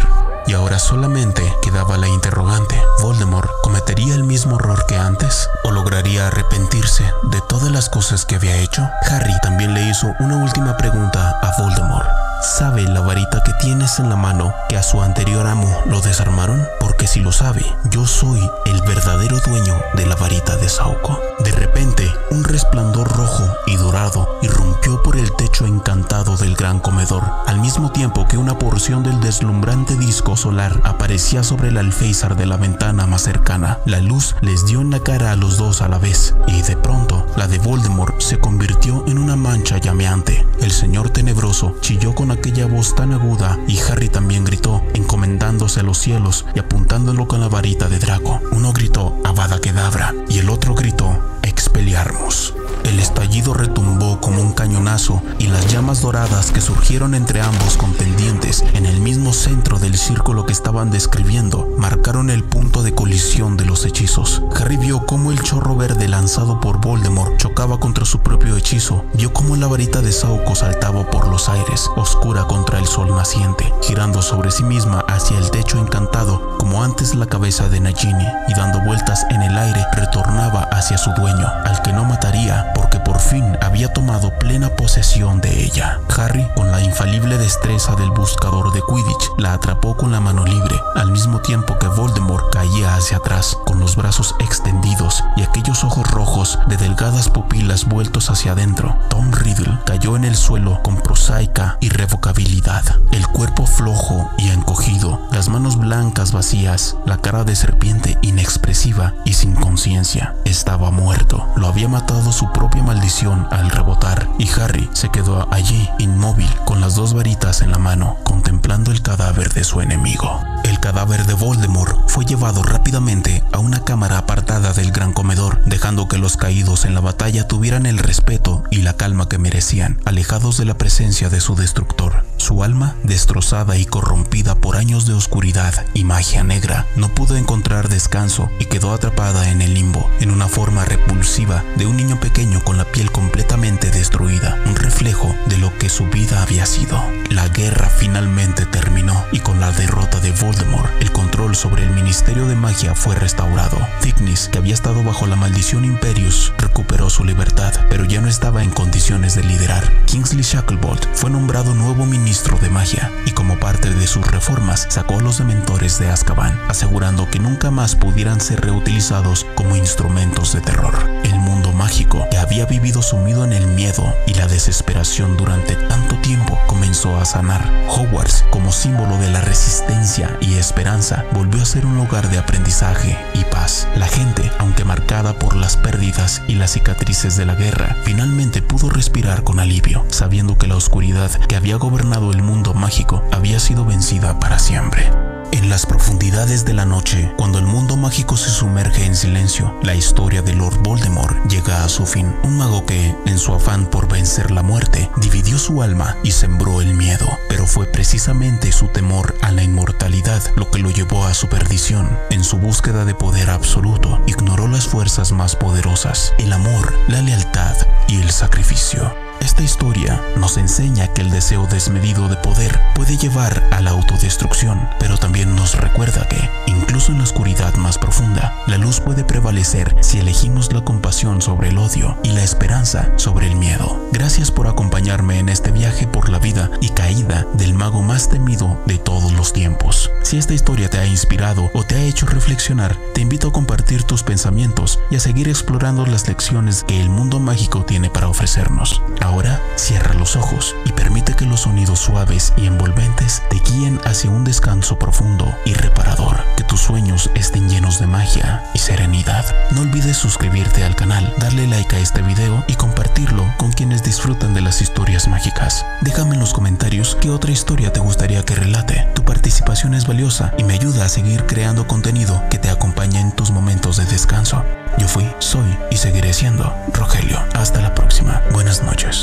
Y ahora solamente quedaba la interrogante: ¿Voldemort cometería el mismo error que antes? ¿O lograría arrepentirse de todas las cosas que había hecho? Harry también le hizo una última pregunta a Voldemort. ¿Sabe la varita que tienes en la mano que a su anterior amo lo desarmaron? Porque si lo sabe, yo soy el verdadero dueño de la varita de Sauco. De repente, un resplandor rojo y dorado irrumpió por el techo encantado del gran comedor, al mismo tiempo que una porción del deslumbrante disco solar aparecía sobre el alféizar de la ventana más cercana. La luz les dio en la cara a los dos a la vez, y de pronto, la de Voldemort se convirtió en una mancha llameante. El señor tenebroso chilló con aquella voz tan aguda y Harry también gritó, encomendándose a los cielos y apuntándolo con la varita de Draco. Uno gritó Avada Kedavra y el otro gritó Expelliarmus. El estallido retumbó como un cañonazo y las llamas doradas que surgieron entre ambos contendientes en el mismo centro del círculo que estaban describiendo marcaron el punto de colisión de los hechizos. Harry vio cómo el chorro verde lanzado por Voldemort chocaba contra su propio hechizo. Vio cómo la varita de Sauco saltaba por los aires, oscura contra el sol naciente, girando sobre sí misma hacia el techo encantado como antes la cabeza de Nagini, y dando vueltas en el aire retornaba hacia su dueño, al que no mataría porque por fin había tomado plena posesión de ella. Harry, con la infalible destreza del buscador de Quidditch, la atrapó con la mano libre, al mismo tiempo que Voldemort caía hacia atrás, con los brazos extendidos y aquellos ojos rojos de delgadas pupilas vueltos hacia adentro. Tom Riddle cayó en el suelo con prosaica irrevocabilidad, el cuerpo flojo y encogido, las manos blancas vacías, la cara de serpiente inexpresiva y sin conciencia. Estaba muerto. Lo había matado su propia maldición al rebotar, y Harry se quedó allí, inmóvil, con las dos varitas en la mano, contemplando el cadáver de su enemigo. El cadáver de Voldemort fue llevado rápidamente a una cámara apartada del gran comedor, dejando que los caídos en la batalla tuvieran el respeto y la calma que merecían, alejados de la presencia de su destructor. Su alma, destrozada y corrompida por años de oscuridad y magia negra, no pudo encontrar descanso y quedó atrapada en el limbo, en una forma repulsiva de un niño pequeño con la piel completamente destruida, un reflejo de lo que su vida había sido. La guerra finalmente terminó, y con la derrota de Voldemort, el control sobre el Ministerio de Magia fue restaurado. Thickness, que había estado bajo la maldición Imperius, recuperó su libertad, pero ya no estaba en condiciones de liderar. Kingsley Shacklebolt fue nombrado nuevo ministro de magia, y como parte de sus reformas sacó a los dementores de Azkaban, asegurando que nunca más pudieran ser reutilizados como instrumentos de terror. El mundo mágico, que había vivido sumido en el miedo y la desesperación durante tanto tiempo, comenzó a sanar. Hogwarts, como símbolo de la resistencia y esperanza, volvió a ser un lugar de aprendizaje y paz. La gente, aunque marcada por las pérdidas y las cicatrices de la guerra, finalmente pudo respirar con alivio, sabiendo que la oscuridad que había gobernado el mundo mágico había sido vencida para siempre. En las profundidades de la noche, cuando el mundo mágico se sumerge en silencio, la historia de Lord Voldemort llega a su fin. Un mago que, en su afán por vencer la muerte, dividió su alma y sembró el miedo, pero fue precisamente su temor a la inmortalidad lo que lo llevó a su perdición. En su búsqueda de poder absoluto, ignoró las fuerzas más poderosas, el amor, la lealtad y el sacrificio. Esta historia nos enseña que el deseo desmedido de poder puede llevar a la autodestrucción, pero también nos recuerda que, incluso en la oscuridad más profunda, la luz puede prevalecer si elegimos la compasión sobre el odio y la esperanza sobre el miedo. Gracias por acompañarme en este viaje por la vida y caída del mago más temido de todos los tiempos. Si esta historia te ha inspirado o te ha hecho reflexionar, te invito a compartir tus pensamientos y a seguir explorando las lecciones que el mundo mágico tiene para ofrecernos. Ahora, cierra los ojos y permite que los sonidos suaves y envolventes te guíen hacia un descanso profundo y reparador. Que tus sueños estén llenos de magia y serenidad. No olvides suscribirte al canal, darle like a este video y compartirlo con quienes disfrutan de las historias mágicas. Déjame en los comentarios qué otra historia te gustaría que relate. Tu participación es valiosa y me ayuda a seguir creando contenido que te acompañe en tus momentos de descanso. Yo fui, soy y seguiré siendo Rogelio. Hasta la próxima. Buenas noches.